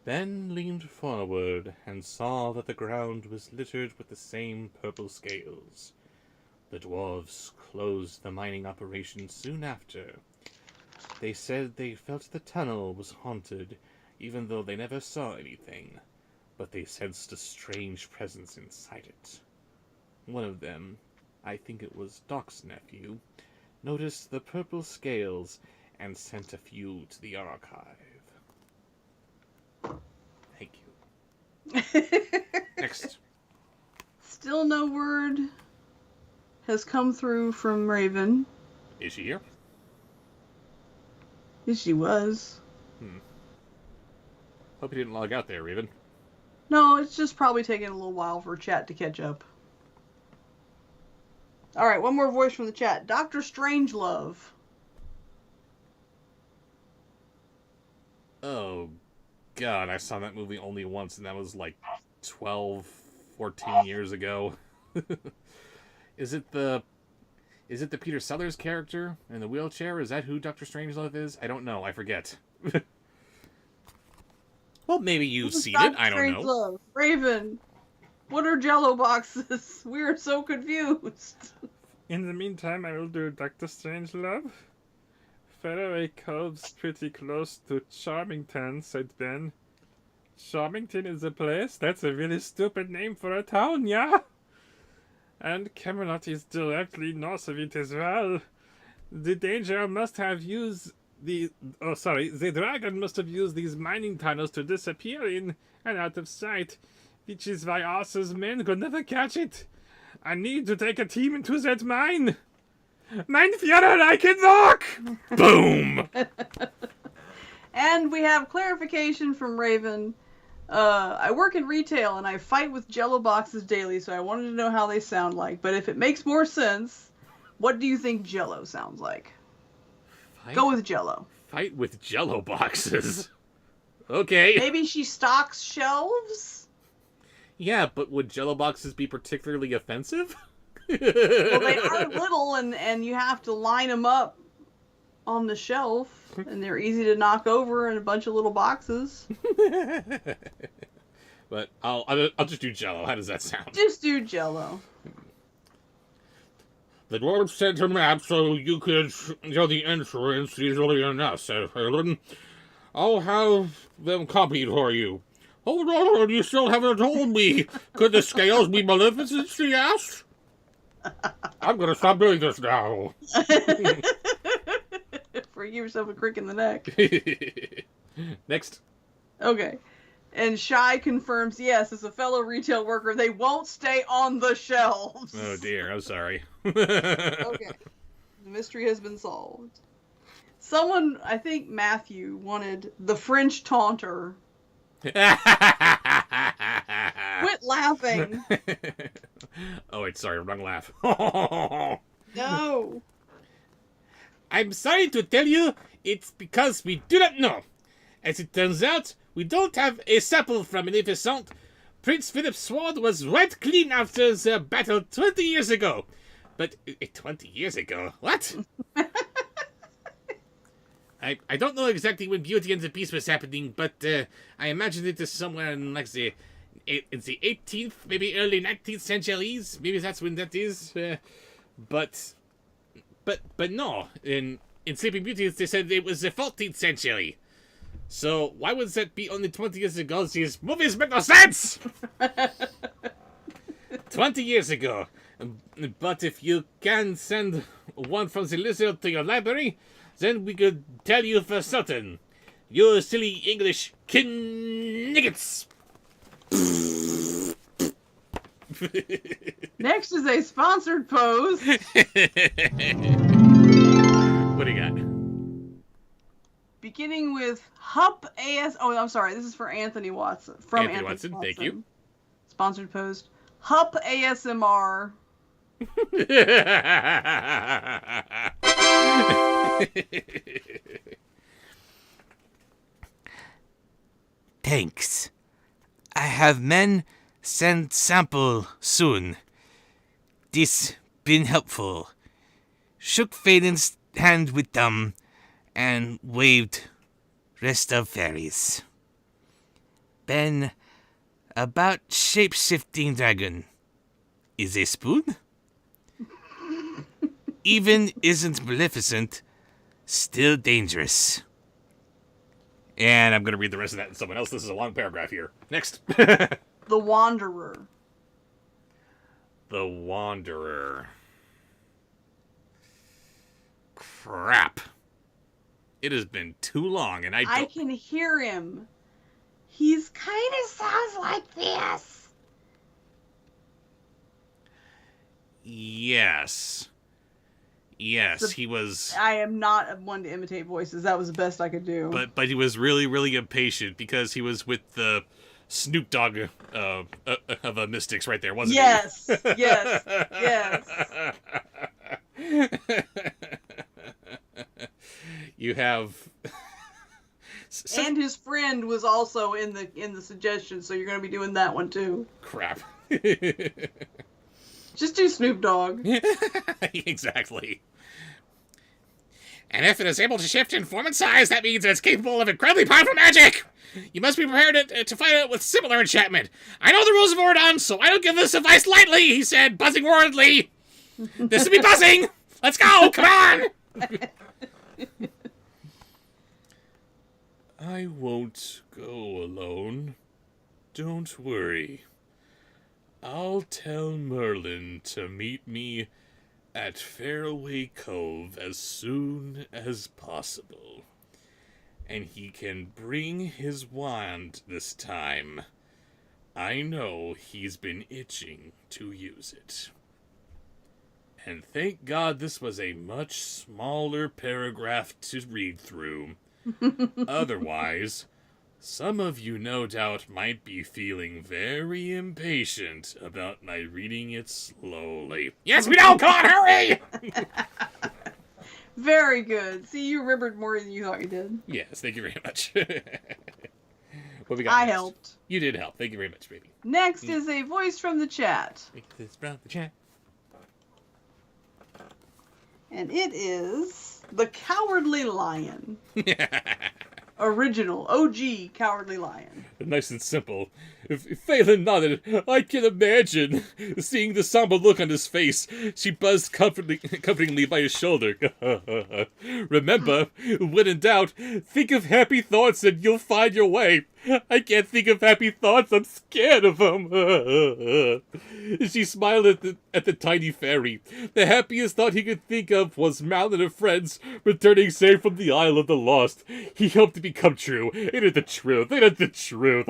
Ben leaned forward and saw that the ground was littered with the same purple scales. The dwarves closed the mining operation soon after. They said they felt the tunnel was haunted, even though they never saw anything, but they sensed a strange presence inside it. One of them, I think it was Doc's nephew, noticed the purple scales and sent a few to the archive. Thank you. Next. Still no word has come through from Raven. Is she here? Yes, she was. Hope you didn't log out there, Raven. No, it's just probably taking a little while for chat to catch up. Alright, one more voice from the chat. Dr. Strangelove. Oh, God, I saw that movie only once, and that was like 12, 14 years ago. Is it the Peter Sellers character in the wheelchair? Is that who Dr. Strangelove is? I don't know. I forget. Well, maybe you've seen it. I don't know. Strangelove. Raven. What are Jello boxes? We are so confused. In the meantime, I will do Dr. Strangelove. Faraway Cove's pretty close to Charmington, said Ben. Charmington is a place? That's a really stupid name for a town, yeah? And Camelot is directly north of it as well. The dragon must have used these mining tunnels to disappear in and out of sight, which is why Arthur's men could never catch it. I need to take a team into that mine. Mein Führer, I can walk! Boom! And we have clarification from Raven. I work in retail and I fight with Jello boxes daily, so I wanted to know how they sound like. But if it makes more sense, what do you think Jello sounds like? Go with Jello. Fight with Jello boxes. Okay. Maybe she stocks shelves? Yeah, but would Jello boxes be particularly offensive? Well, they are little, and you have to line them up on the shelf, and they're easy to knock over in a bunch of little boxes. But I'll just do Jello. How does that sound? Just do Jello. The dwarves sent a map so you could know the entrance easily enough, said Helen. I'll have them copied for you. Hold on, you still haven't told me. Could the scales be maleficent, she asked? I'm gonna stop doing this now. For give yourself a crick in the neck. Next. Okay. And Shy confirms, yes, as a fellow retail worker, they won't stay on the shelves. Oh dear, I'm sorry. Okay. The mystery has been solved. Someone, I think Matthew, wanted the French taunter. Quit laughing. Oh wait, sorry, wrong laugh. No. I'm sorry to tell you, it's because we do not know. As it turns out, we don't have a sample from Maleficent. Prince Philip's sword was wiped clean after the battle 20 years ago. But 20 years ago? What? I don't know exactly when Beauty and the Beast was happening, but I imagine it is somewhere in like the 18th, maybe early 19th centuries. Maybe that's when that is. But no, in Sleeping Beauty they said it was the 14th century. So why would that be only 20 years ago? These movies make no sense! 20 years ago. But if you can send one from the lizard to your library, then we could tell you for certain. You silly English kniggets! Next is a sponsored pose. What do you got? Beginning with Hup AS. Oh, I'm sorry. This is for Anthony Watson. From Anthony Watson, thank you. Sponsored post. Hup ASMR. Thanks. I have men send sample soon. This been helpful. Shook Phaeton's hand with them and waved rest of fairies. Ben, about shape-shifting dragon. Is a spoon? Even isn't maleficent, still dangerous. And I'm going to read the rest of that to someone else. This is a long paragraph here. Next. The Wanderer. The Wanderer. Crap. It has been too long, and I can hear him. He's kind of sounds like this. Yes. Yes, he was... I am not one to imitate voices. That was the best I could do. But he was really, really impatient because he was with the Snoop Dogg of Mystics right there, wasn't yes, he? yes, yes. You have... And his friend was also in the suggestion, so you're going to be doing that one too. Crap. Just do Snoop Dogg. Exactly. And if it is able to shift in form and size, that means it's capable of incredibly powerful magic! You must be prepared to fight it with similar enchantment. I know the rules of Ordon, so I don't give this advice lightly, he said, buzzing worriedly. This will be buzzing! Let's go! Come on! I won't go alone. Don't worry. I'll tell Merlin to meet me at Fairway Cove as soon as possible. And he can bring his wand this time. I know he's been itching to use it. And thank God this was a much smaller paragraph to read through. Otherwise, some of you no doubt might be feeling very impatient about my reading it slowly. Yes, we know! Come on, hurry! Very good. See, you remembered more than you thought you did. Yes, thank you very much. What we got I next? helped. You did help. Thank you very much, baby. Next is a voice from the chat. Make this from the chat. And it is the Cowardly Lion. Original, OG Cowardly Lion. Nice and simple. If Phelan nodded, I can imagine. Seeing the somber look on his face, she buzzed comfortingly by his shoulder. Remember, when in doubt, think of happy thoughts and you'll find your way. I can't think of happy thoughts, I'm scared of them. She smiled at the tiny fairy. The happiest thought he could think of was Mal and her friends returning safe from the Isle of the Lost. He hoped to become true. It is the truth. It is the truth.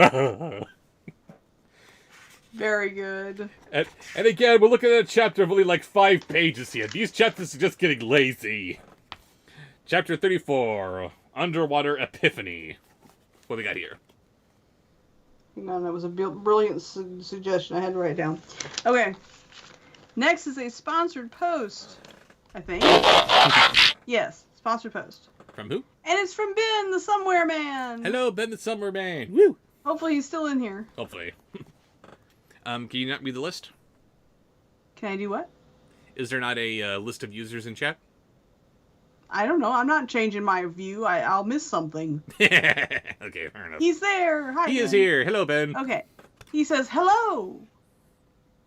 Very good. And again, we're looking at a chapter of only like 5 pages here. These chapters are just getting lazy. Chapter 34, Underwater Epiphany. What do we got here? No, that was a brilliant suggestion. I had to write it down. Okay. Next is a sponsored post, I think. Yes, sponsored post. From who? And it's from Ben, the Somewhere Man. Hello, Ben the Summer Man. Woo! Hopefully he's still in here. Hopefully. Can you not read the list? Can I do what? Is there not a list of users in chat? I don't know. I'm not changing my view. I'll miss something. Okay, fair enough. He's there. Hi, He Ben. is here. Hello, Ben. Okay. He says, hello.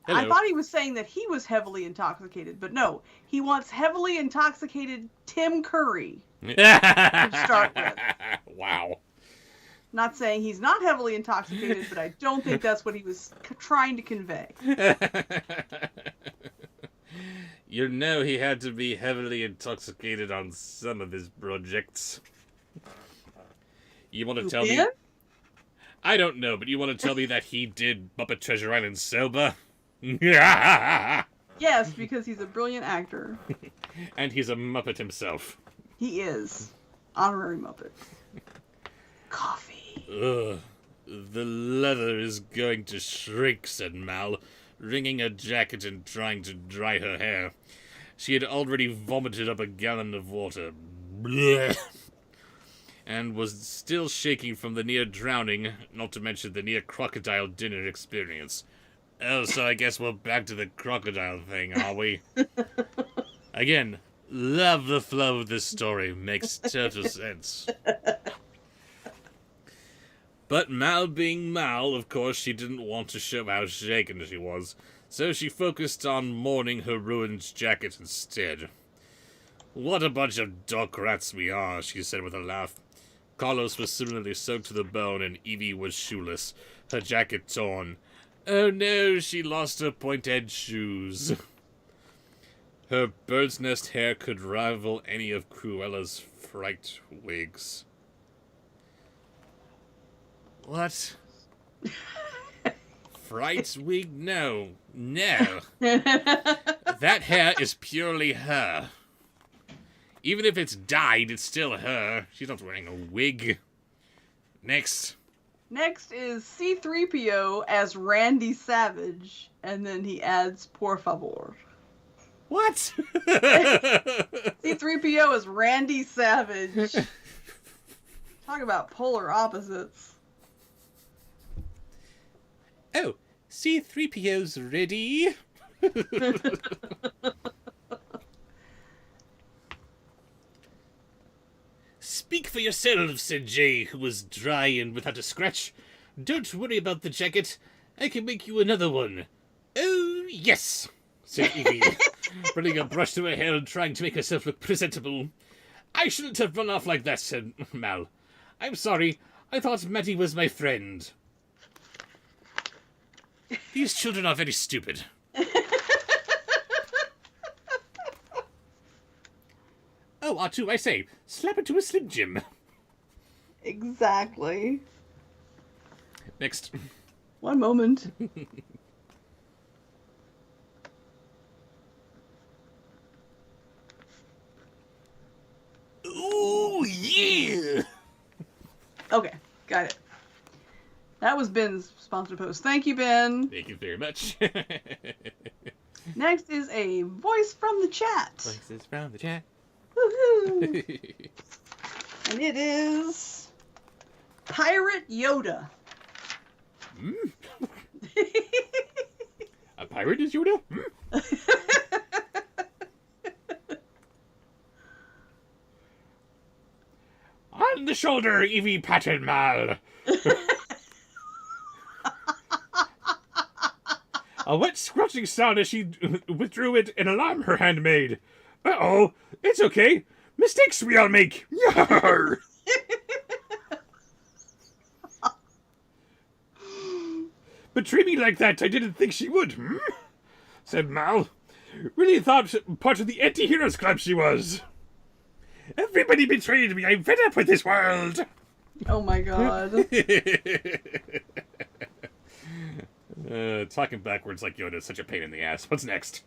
Hello. I thought he was saying that he was heavily intoxicated, but no. He wants heavily intoxicated Tim Curry to start with. Wow. Not saying he's not heavily intoxicated, but I don't think that's what he was trying to convey. You know he had to be heavily intoxicated on some of his projects. You want to tell me? Ben? I don't know, but you want to tell me that he did Muppet Treasure Island sober? And Yes, because he's a brilliant actor. he's a Muppet himself. He is. Honorary Muppet. Coffee. Ugh. The leather is going to shrink, said Mal, wringing her jacket and trying to dry her hair. She had already vomited up a gallon of water. Blech. And was still shaking from the near drowning, not to mention the near crocodile dinner experience. Oh, so I guess we're back to the crocodile thing, are we? Again, love the flow of this story. Makes total sense. But Mal being Mal, of course, she didn't want to show how shaken she was, so she focused on mourning her ruined jacket instead. What a bunch of dock rats we are, she said with a laugh. Carlos was similarly soaked to the bone, and Evie was shoeless, her jacket torn. Oh no, she lost her point-edged shoes. Her bird's nest hair could rival any of Cruella's fright wigs. What? Fright wig? No. That hair is purely her. Even if it's dyed, it's still her. She's not wearing a wig. Next. Next is C-3PO as Randy Savage, and then he adds por favor. What? C-3PO is Randy Savage. Talk about polar opposites. Oh, C-3PO's ready. Speak for yourself, said Jay, who was dry and without a scratch. Don't worry about the jacket. I can make you another one. Oh, yes, said Evie, running a brush through her hair and trying to make herself look presentable. I shouldn't have run off like that, said Mal. I'm sorry. I thought Matty was my friend. These children are very stupid. Oh, R2, I say, slap it to a Slim Jim. Exactly. Next. One moment. Ooh, yeah! Okay, got it. That was Ben's sponsored post. Thank you, Ben. Thank you very much. Next is a voice from the chat. Voices from the chat. Woohoo! And it is Pirate Yoda. A pirate is Yoda? On the shoulder, Evie patted Mal. A wet scratching sound as she withdrew it, an alarm her hand made. Uh-oh, it's okay. Mistakes we all make. Yarr! But treat me like that, I didn't think she would, said Mal. Really thought part of the anti-heroes club she was. Everybody betrayed me, I'm fed up with this world. Oh my god. Talking backwards like Yoda is such a pain in the ass. What's next?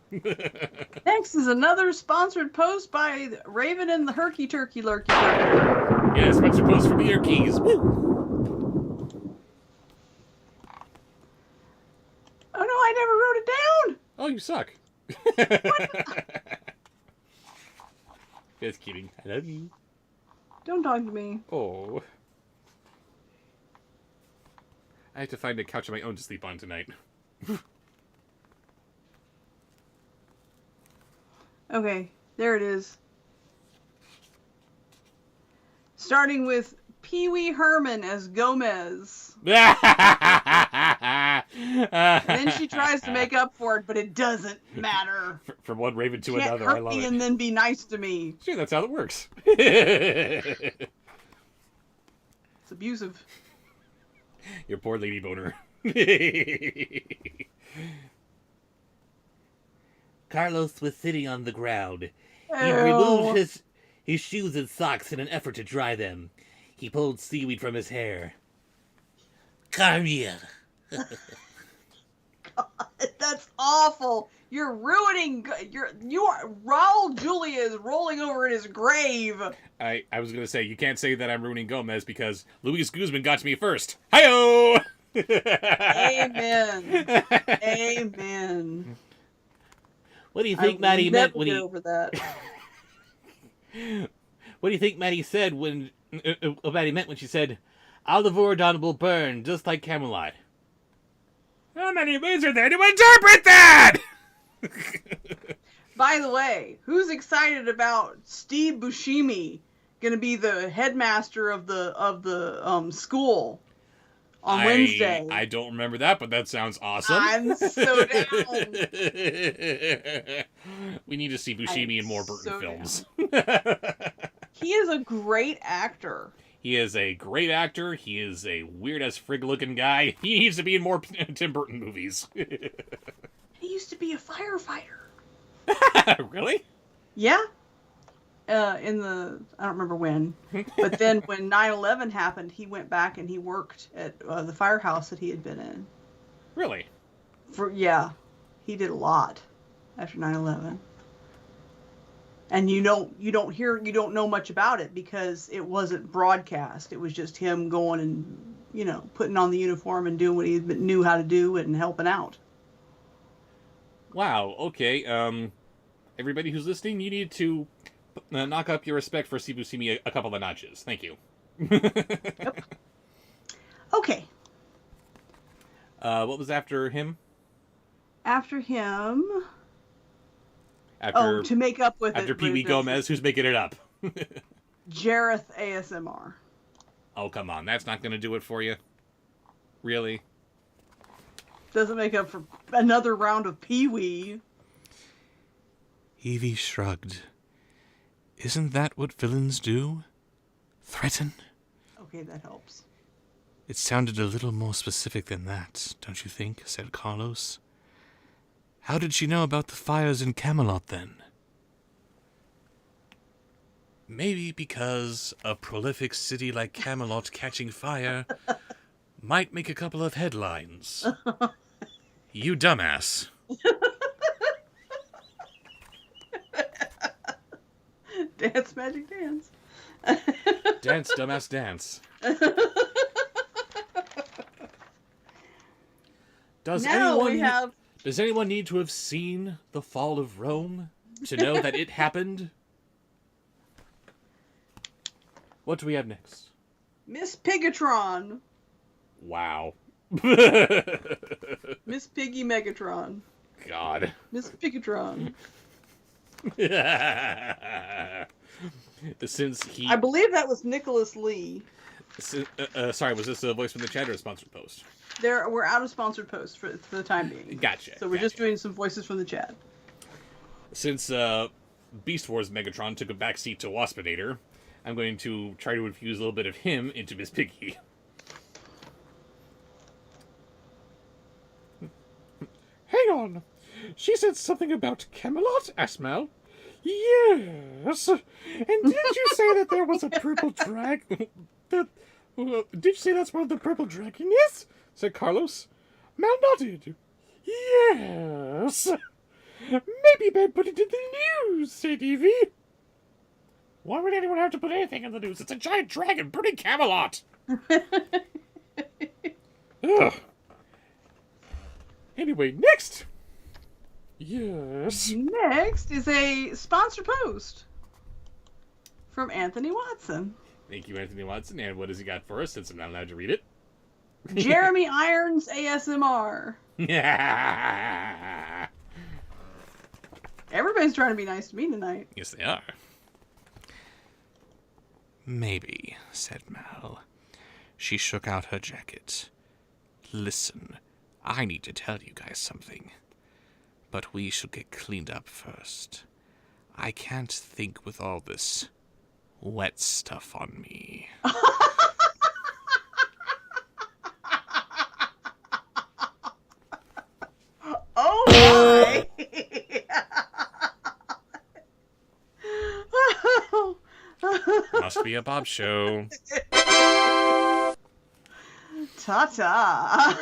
Next is another sponsored post by Raven and the Herky Turkey Lurky Turkey. Yeah, sponsored post from Ear Keys. Woo! Oh no, I never wrote it down! Oh, you suck. Just kidding. I love you. Don't talk to me. Oh. I have to find a couch of my own to sleep on tonight. Okay, there it is. Starting with Pee Wee Herman as Gomez. And then she tries to make up for it, but it doesn't matter. From one raven to Can't another, hurt I love me it. and then be nice to me. Sure, that's how it works. It's abusive. Your poor lady boner. Carlos was sitting on the ground. He Ew. removed his shoes and socks in an effort to dry them. He pulled seaweed from his hair. Come here. God, that's awful. You're ruining. Raul Julia is rolling over in his grave. I was going to say, you can't say that I'm ruining Gomez because Luis Guzman got to me first. Hi-yo! Amen. Amen. What do you think I will Maddie never meant when get he? over that. What do you think Maddie said when? Maddie meant when she said, "Aldevoradon will burn just like Camelot." How many ways are there to interpret that? By the way, who's excited about Steve Buscemi gonna be the headmaster of the school on Wednesday? I don't remember that, but that sounds awesome. I'm so down. We need to see Buscemi in more Burton so films. He is a great actor. He is a great actor. He is a weird-ass frig-looking guy. He needs to be in more Tim Burton movies. He used to be a firefighter. Really? Yeah. I don't remember when, but then when 9/11 happened, he went back and he worked at the firehouse that he had been in. Really? He did a lot after 9/11. And you don't know much about it because it wasn't broadcast. It was just him going and, putting on the uniform and doing what he knew how to do and helping out. Wow, okay. Everybody who's listening, you need to knock up your respect for Sibu Simi a couple of notches. Thank you. Yep. Okay. What was after him? After him... After to make up with after it. Pee Wee Gomez, who's making it up? Jareth ASMR. Oh, come on. That's not going to do it for you. Really? Doesn't make up for another round of Pee Wee. Evie shrugged. Isn't that what villains do? Threaten? Okay, that helps. It sounded a little more specific than that, don't you think? Said Carlos. How did she know about the fires in Camelot, then? Maybe because a prolific city like Camelot catching fire might make a couple of headlines. You dumbass. Dance, magic, dance. Dance, dumbass, dance. Does anyone need to have seen the fall of Rome to know that it happened? What do we have next? Miss Pigatron. Wow. Miss Piggy Megatron. God. Miss Pigatron. Since he... I believe that was Nicholas Lee. Sorry, was this a voice from the chat or a sponsored post? We're out of sponsored posts for the time being. Gotcha. So we're just doing some voices from the chat. Since Beast Wars Megatron took a backseat to Waspinator, I'm going to try to infuse a little bit of him into Miss Piggy. Hang on. She said something about Camelot, asked Mel. Yes. And did you say that there was a purple dragon? Did you say that's one of the purple dragons? Said Carlos. Mel nodded. Yes. Maybe Ben put it in the news, said Evie. Why would anyone have to put anything in the news? It's a giant dragon burning Camelot! Ugh. Anyway, next. Yes. Next is a sponsored post from Anthony Watson. Thank you, Anthony Watson. And what has he got for us since I'm not allowed to read it? Jeremy Irons ASMR. Everybody's trying to be nice to me tonight. Yes, they are. Maybe, said Mal. She shook out her jacket. Listen, I need to tell you guys something. But we should get cleaned up first. I can't think with all this wet stuff on me. Oh my! Must be a Bobsheaux. Ta-ta!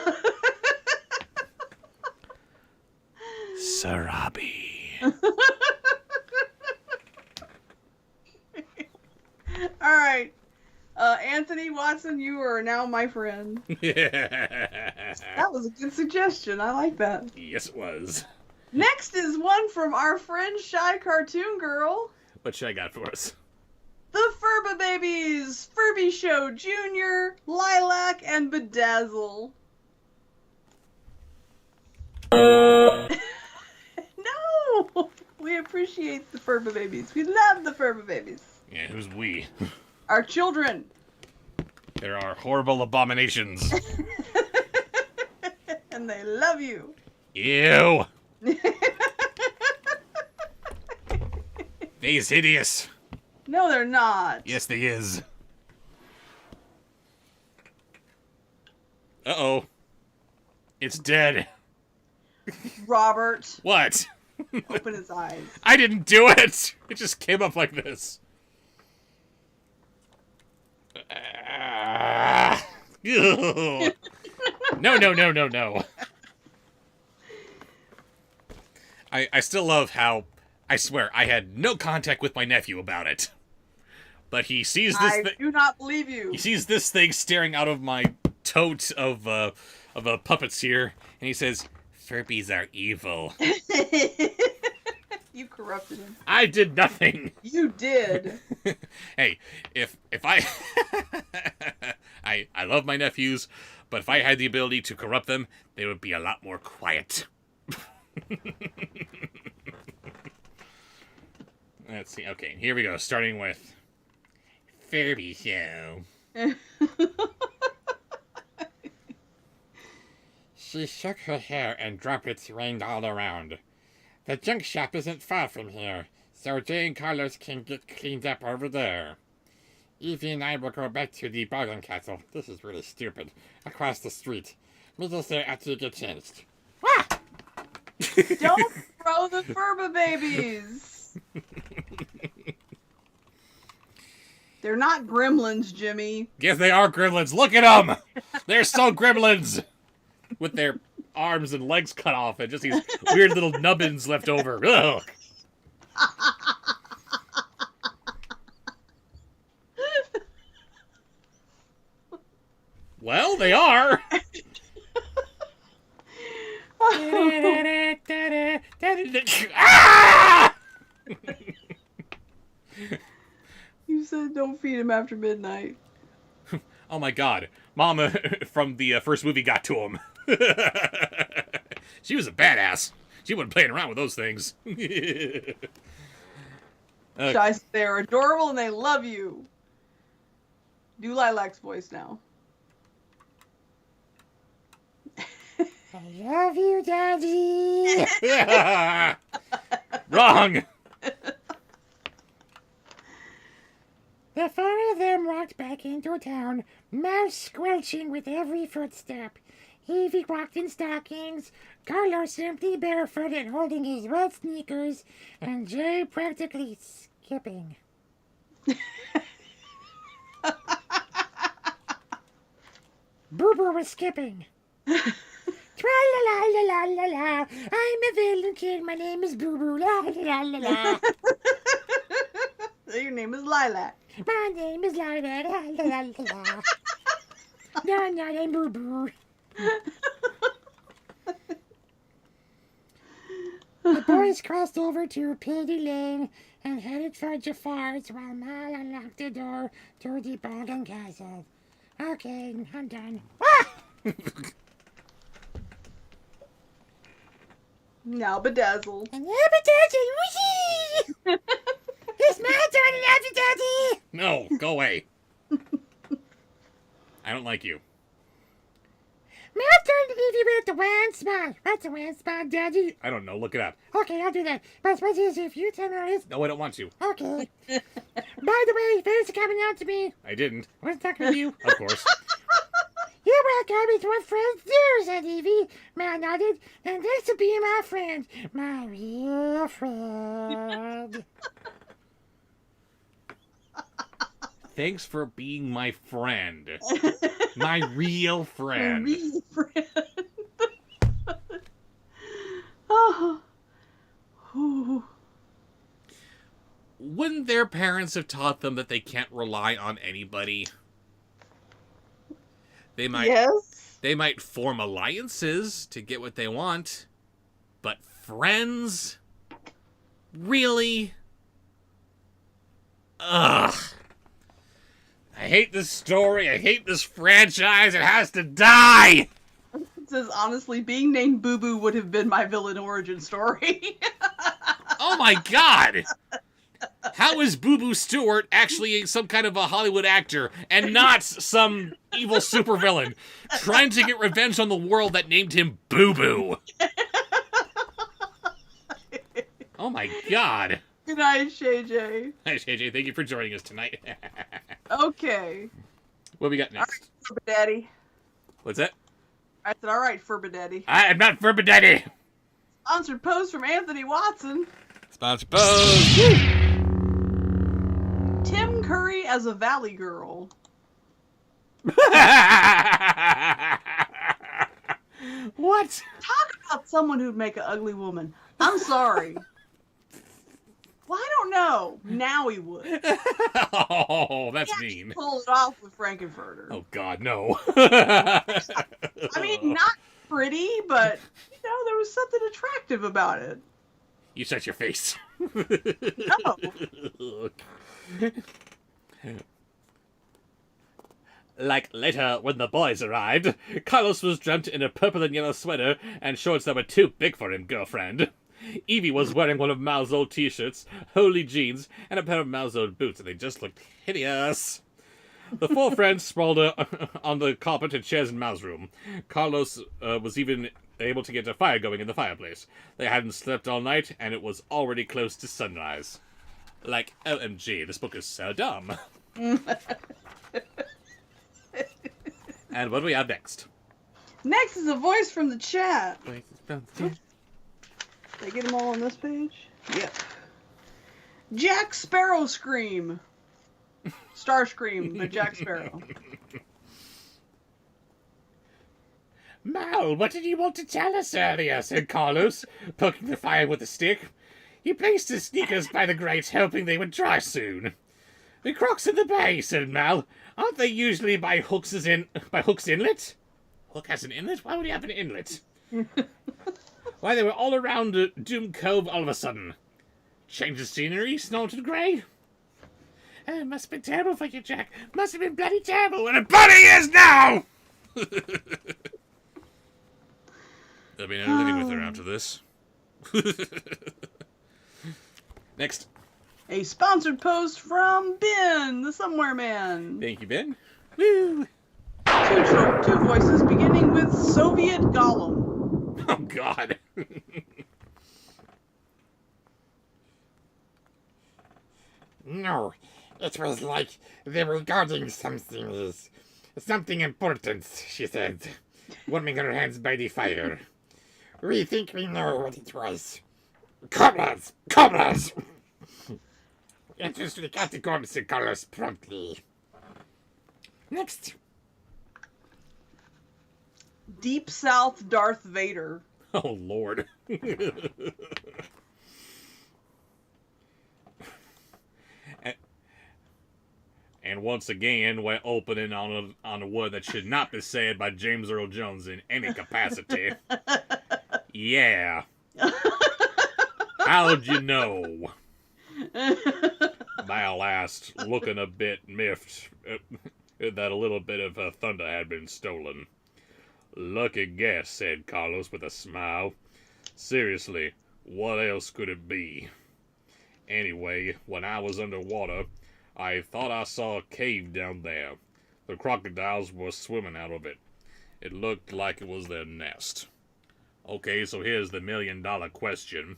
Sarabi. All right. Anthony Watson, you are now my friend. That was a good suggestion. I like that. Yes, it was. Next is one from our friend Shy Cartoon Girl. What should I got for us? The Furba Babies, Bobsheaux Jr., Lilac, and Bedazzle. No! We appreciate the Furba Babies. We love the Furba Babies. Yeah, who's we? Our children. There are horrible abominations. And they love you. Ew. They's hideous. No, they're not. Yes, they is. Uh-oh. It's dead. Robert, What? open his eyes. I didn't do it! It just came up like this. No, no, no, no, no. I still love how, I swear, I had no contact with my nephew about it. But he sees this I do not believe you. he sees this thing staring out of my tote of puppets here, and he says, Furbies are evil. You corrupted him. I did nothing. You did. Hey, if I I love my nephews, but if I had the ability to corrupt them, they would be a lot more quiet. Let's see. Okay, here we go. Starting with Bobsheaux. She shook her hair and droplets rained all around. The junk shop isn't far from here, so Jay and Carlos can get cleaned up over there. Evie and I will go back to the bargain castle. This is really stupid. Across the street. Meet us there after you get changed. Ah! Don't throw the Furba babies. They're not gremlins, Jimmy. Yes, they are gremlins. Look at them. They're so gremlins. With their arms and legs cut off and just these weird little nubbins left over. Ugh. Well, they are. Ah! You said don't feed him after midnight. Oh my god. Mama from the first movie got to him. She was a badass. She wasn't playing around with those things. Guys, they're adorable and they love you. Do Lilac's voice now. I love you, Daddy. Wrong. The four of them walked back into town, mouth squelching with every footstep. Evie walked in stockings, Carlos simply barefoot and holding his wet sneakers, and Jay practically skipping. Boo Boo was skipping. Tra-la-la-la-la-la-la, I'm a villain kid, my name is Boo Boo, la-la-la-la-la. Your name is Lilac. My name is Lilac, la-la-la-la. No, no, I'm Boo Boo. The boys crossed over to Pity Lane and headed for Jafar's while Mal unlocked the door to the bargain castle. Okay, I'm done. Ah! Now bedazzled. And Daddy, whee! It's my turn to love you, Daddy! No, go away. I don't like you. My turn to leave you with the one spot. What's the one spot, Daddy? I don't know. Look it up. Okay, I'll do that. But what is if you tell her it's... No, I don't want to. Okay. By the way, thanks for coming out to me. I didn't. I was talking to you. Of course. You're welcome. It's what friends do, said Evie. Mal nodded. And this will be my friend. My real friend. Thanks for being my friend. My real friend. Real friend. Oh. Ooh. Wouldn't their parents have taught them that they can't rely on anybody? They might Yes. They might form alliances to get what they want, but friends? Really? Ugh. I hate this story. I hate this franchise. It has to die. It says, honestly, being named Boo Boo would have been my villain origin story. Oh my god! How is Boo Boo Stewart actually some kind of a Hollywood actor and not some evil supervillain trying to get revenge on the world that named him Boo Boo? Oh my god. Good night, Shay J. Hi, JJ. Thank you for joining us tonight. Okay. What we got All right, next? Furba Daddy. What's that? I said, all right, Furba Daddy. I am not Furba Daddy. Sponsored post from Anthony Watson. Sponsor pose. Tim Curry as a Valley Girl. What? Talk about someone who'd make an ugly woman. I'm sorry. Well, I don't know. Now he would. Oh, that's He mean. pulled it off with Frankenfurter. Oh, God, no. I mean, not pretty, but, there was something attractive about it. You shut your face. No. Like later, when the boys arrived, Carlos was drenched in a purple and yellow sweater and shorts that were too big for him, girlfriend. Evie was wearing one of Mal's old t-shirts, holy jeans, and a pair of Mal's old boots, and they just looked hideous. The four friends sprawled on the carpet and chairs in Mal's room. Carlos was even able to get a fire going in the fireplace. They hadn't slept all night, and it was already close to sunrise. Like, OMG, this book is so dumb. And what do we have next? Next is a voice from the chat. They get them all on this page? Yep. Jack Sparrow Scream. Starscream, but Jack Sparrow. Mal, what did you want to tell us earlier? Said Carlos, poking the fire with a stick. He placed his sneakers by the grate, hoping they would dry soon. The crocs in the bay, said Mal. Aren't they usually by Hook's Inlet? Hook has an inlet? Why would he have an inlet? Why, they were all around Doom Cove all of a sudden. Change of scenery? Snorted Grey. It must have been terrible for you, Jack. Must have been bloody terrible, and it bloody is now! There'll be no living with her after this. Next. A sponsored post from Ben, the Somewhere Man. Thank you, Ben. Woo! Two voices beginning with Soviet Gollum. Oh, God. No, it was like they were guarding something important, she said, warming her hands by the fire. We think we know what it was. Cobblers! Cobblers! Into the catacombs, said Carlos promptly. Next. Deep South Darth Vader. Oh, Lord. And once again, we're opening on a word that should not be said by James Earl Jones in any capacity. Yeah. How'd you know? Mal asked, looking a bit miffed that a little bit of thunder had been stolen. Lucky guess, said Carlos with a smile. Seriously, what else could it be? Anyway, when I was underwater, I thought I saw a cave down there. The crocodiles were swimming out of it. It looked like it was their nest. Okay, so here's the million-dollar question.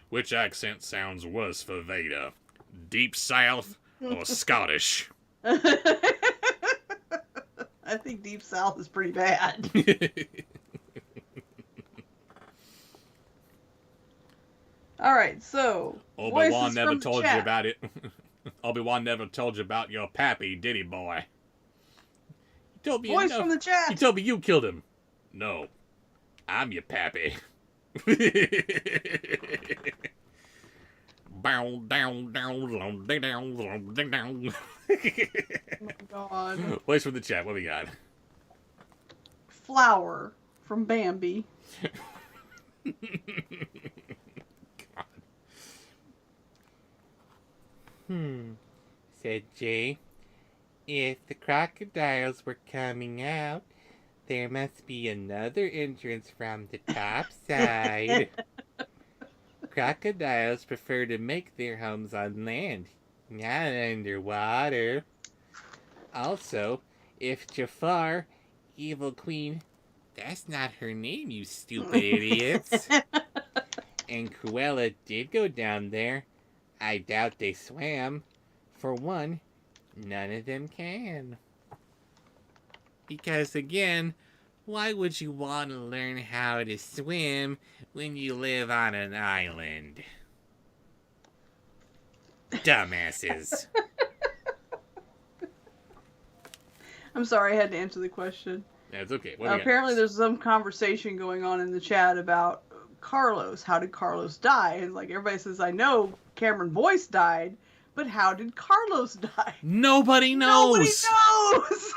Which accent sounds worse for Vader? Deep South or Scottish? I think Deep South is pretty bad. All right, so Obi-Wan never told you about it. Obi-Wan never told you about your pappy, did he, boy? He told me voice from the chat. He told me you killed him. No, I'm your pappy. Down, down, down, down, down, down, down. Oh my God. Voice from the chat. What we got? Flower from Bambi. Said Jay. If the crocodiles were coming out, there must be another entrance from the top side. Crocodiles prefer to make their homes on land, not underwater. Also, if Jafar, evil queen, that's not her name, you stupid idiots. And Cruella did go down there, I doubt they swam. For one, none of them can. Because again, why would you want to learn how to swim when you live on an island? Dumbasses. I'm sorry, I had to answer the question. That's okay. What do we got Apparently, next? there's some conversation going on in the chat about Carlos. How did Carlos die? And like everybody says, I know Cameron Boyce died, but how did Carlos die? Nobody knows. Nobody knows.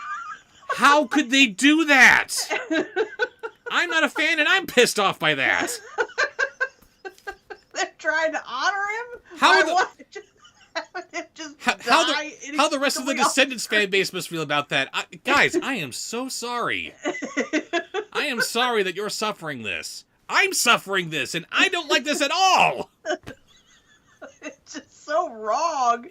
How could they do that? I'm not a fan, and I'm pissed off by that. They're trying to honor him. How By the- what? Just die How the rest of the inexplicably? Descendants fan base must feel about that. Guys, I am so sorry. I am sorry that you're suffering this. I'm suffering this, and I don't like this at all. It's just so wrong.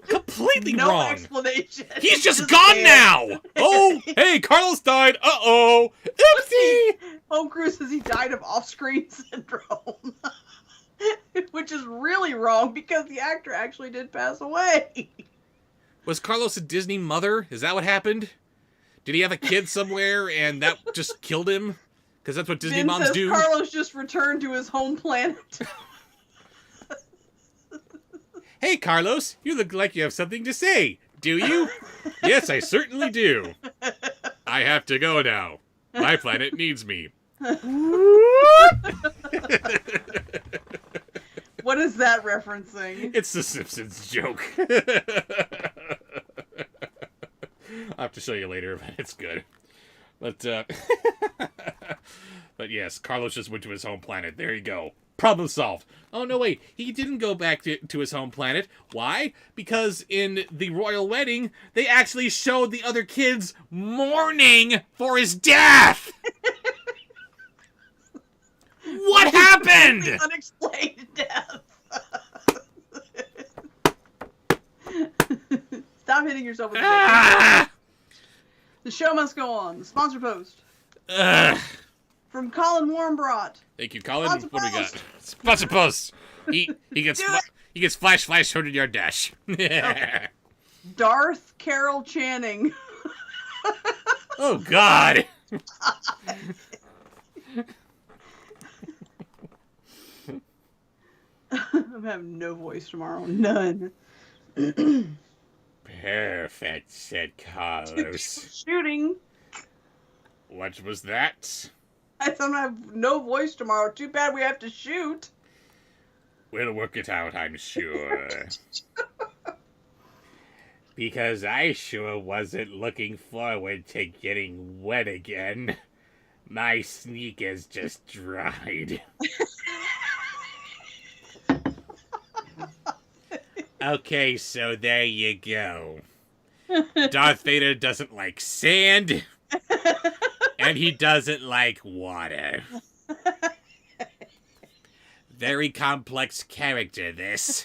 Completely no wrong. explanation. He's just gone dead. now. Oh, hey, Carlos died. Uh-oh. Oopsie. Home Crew says he died of off-screen syndrome. Which is really wrong because the actor actually did pass away. Was Carlos a Disney mother? Is that what happened? Did he have a kid somewhere and that just killed him? Because that's what Disney Ben moms says do. Carlos just returned to his home planet. Hey, Carlos, you look like you have something to say. Do you? Yes, I certainly do. I have to go now. My planet needs me. What is that referencing? It's the Simpsons joke. I'll have to show you later, but it's good. But but yes, Carlos just went to his home planet. There you go. Problem solved. Oh, no, wait. He didn't go back to his home planet. Why? Because in the royal wedding, they actually showed the other kids mourning for his death. What happened? Unexplained death. Stop hitting yourself with the Ah! The show must go on. The sponsor post Ugh. from Colin Warmbrot. Thank you, Colin. Sponsor What do we got? post. Sponsor post. He gets Do it. he gets flash 100-yard dash. Darth Carol Channing. Oh God. I'm having no voice tomorrow. None. Perfect, said Carlos. Shooting. What was that? I said I'm gonna have no voice tomorrow. Too bad we have to shoot. We'll work it out, I'm sure. Because I sure wasn't looking forward to getting wet again. My sneakers just dried. Okay, so there you go. Darth Vader doesn't like sand, and he doesn't like water. Very complex character, this.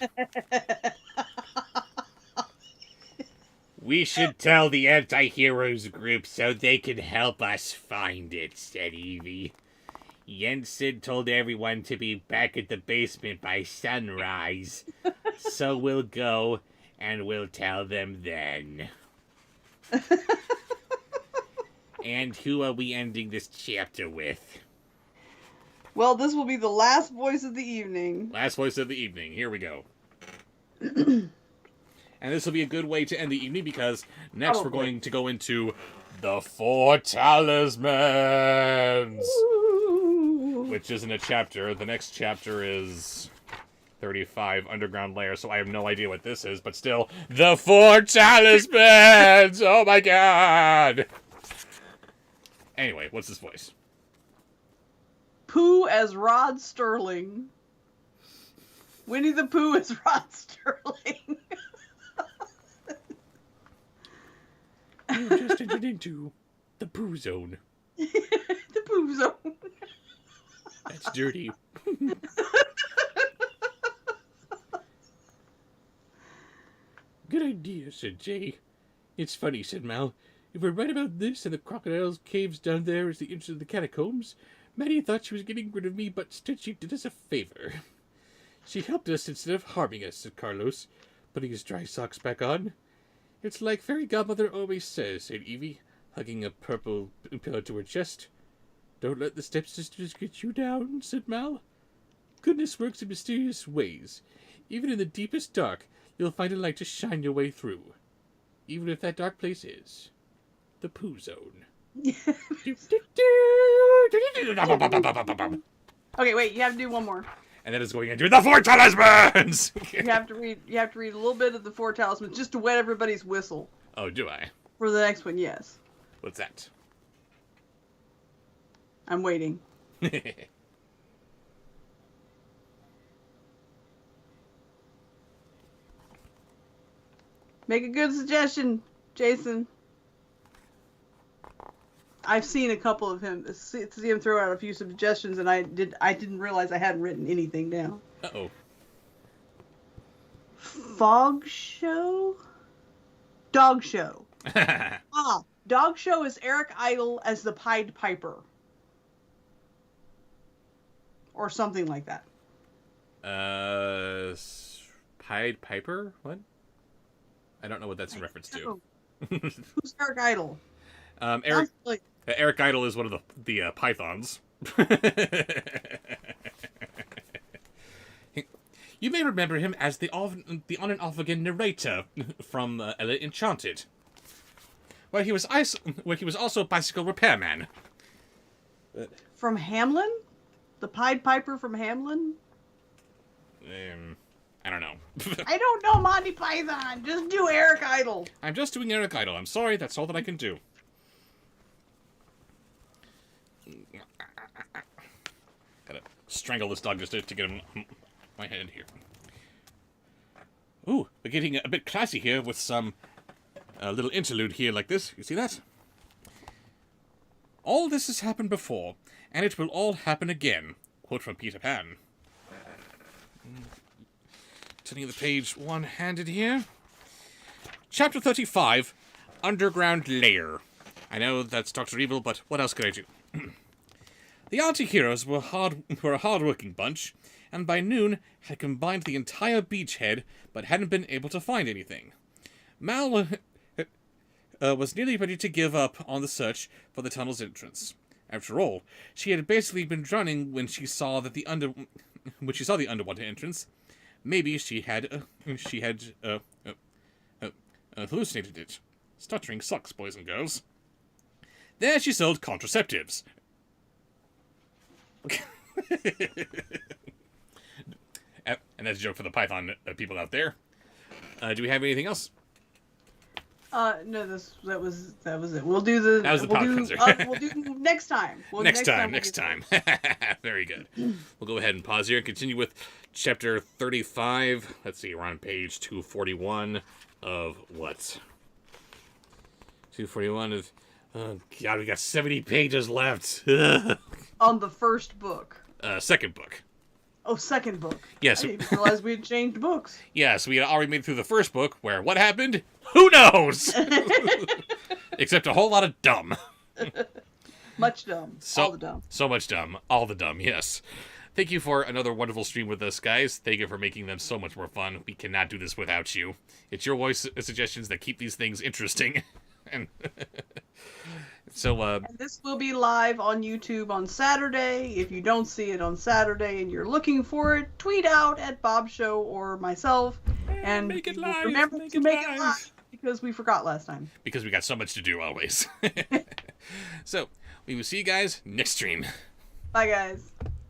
We should tell the anti-heroes group so they can help us find it, said Evie. Jensen told everyone to be back at the basement by sunrise. So we'll go, and we'll tell them then. And who are we ending this chapter with? Well, this will be the last voice of the evening. Last voice of the evening. Here we go. And this will be a good way to end the evening because next we're going to go into the 4 Talismans, which isn't a chapter. The next chapter is 35, Underground Lair, so I have no idea what this is, but still, the 4 Talismans! Oh my god! Anyway, what's this voice? Pooh as Rod Sterling. Winnie the Pooh as Rod Sterling. You just entered into the poo zone. The Pooh Zone. That's dirty. Good idea, said Jay. It's funny, said Mal. If we're right about this and the crocodile's caves down there is the entrance of the catacombs, Maddie thought she was getting rid of me, but instead she did us a favor. She helped us instead of harming us, said Carlos, putting his dry socks back on. It's like Fairy Godmother always says, said Evie, hugging a purple pillow to her chest. Don't let the stepsisters get you down, said Mal. Goodness works in mysterious ways. Even in the deepest dark, you'll find a light to shine your way through. Even if that dark place is the Pooh Zone. Okay, wait. You have to do one more. And that is going into the Four Talismans. You have to read. You have to read a little bit of the Four Talismans just to wet everybody's whistle Oh, do I? for the next one. Yes, What's that? I'm waiting. Make a good suggestion, Jason. I've seen a couple of him. See him throw out a few suggestions, and I didn't realize I hadn't written anything down. Uh-oh. Fog show, dog show. Dog show is Eric Idle as the Pied Piper, or something like that. Pied Piper? What? I don't know what that's in reference to. Who's Eric Idle? Eric Eric Idle is one of the pythons. You may remember him as the on and off again narrator from Ella Enchanted, where he was also a bicycle repairman. From Hamlin? The Pied Piper from Hamlin? I don't know. I don't know Monty Python. Just do Eric Idle. I'm just doing Eric Idle. I'm sorry, that's all that I can do. Gotta strangle this dog just to get him my head here. Ooh, we're getting a bit classy here with some little interlude here like this. You see that? All this has happened before, and it will all happen again. Quote from Peter Pan. Turning the page one-handed here. Chapter 35, Underground Lair. I know that's Dr. Evil, but what else could I do? The anti-heroes were a hard-working bunch, and by noon had combined the entire beachhead, but hadn't been able to find anything. Mal was nearly ready to give up on the search for the tunnel's entrance. After all, she had basically been drowning when she saw the underwater entrance. Maybe she had hallucinated it. Stuttering sucks, boys and girls. There she sold contraceptives. And that's a joke for the Python people out there. Do we have anything else? No, that was it. We'll do the. That was the palate cleanser. We'll do next time. Next time. Very good. We'll go ahead and pause here and continue with chapter 35. Let's see, we're on page 241 of what? 241 of... Oh, God, we got 70 pages left. On the first book. Second book. Oh, second book. Yes. I didn't realize we had changed books. Yeah, so we had already made it through the first book, where what happened? Who knows? Except a whole lot of dumb. Much dumb. All the dumb. So much dumb. All the dumb, yes. Thank you for another wonderful stream with us, guys. Thank you for making them so much more fun. We cannot do this without you. It's your voice suggestions that keep these things interesting. And so, and this will be live on YouTube on Saturday. If you don't see it on Saturday and you're looking for it, tweet out at Bobsheaux or myself. And make it live. Remember to make it live because we forgot last time. Because we got so much to do always. So, we will see you guys next stream. Bye, guys.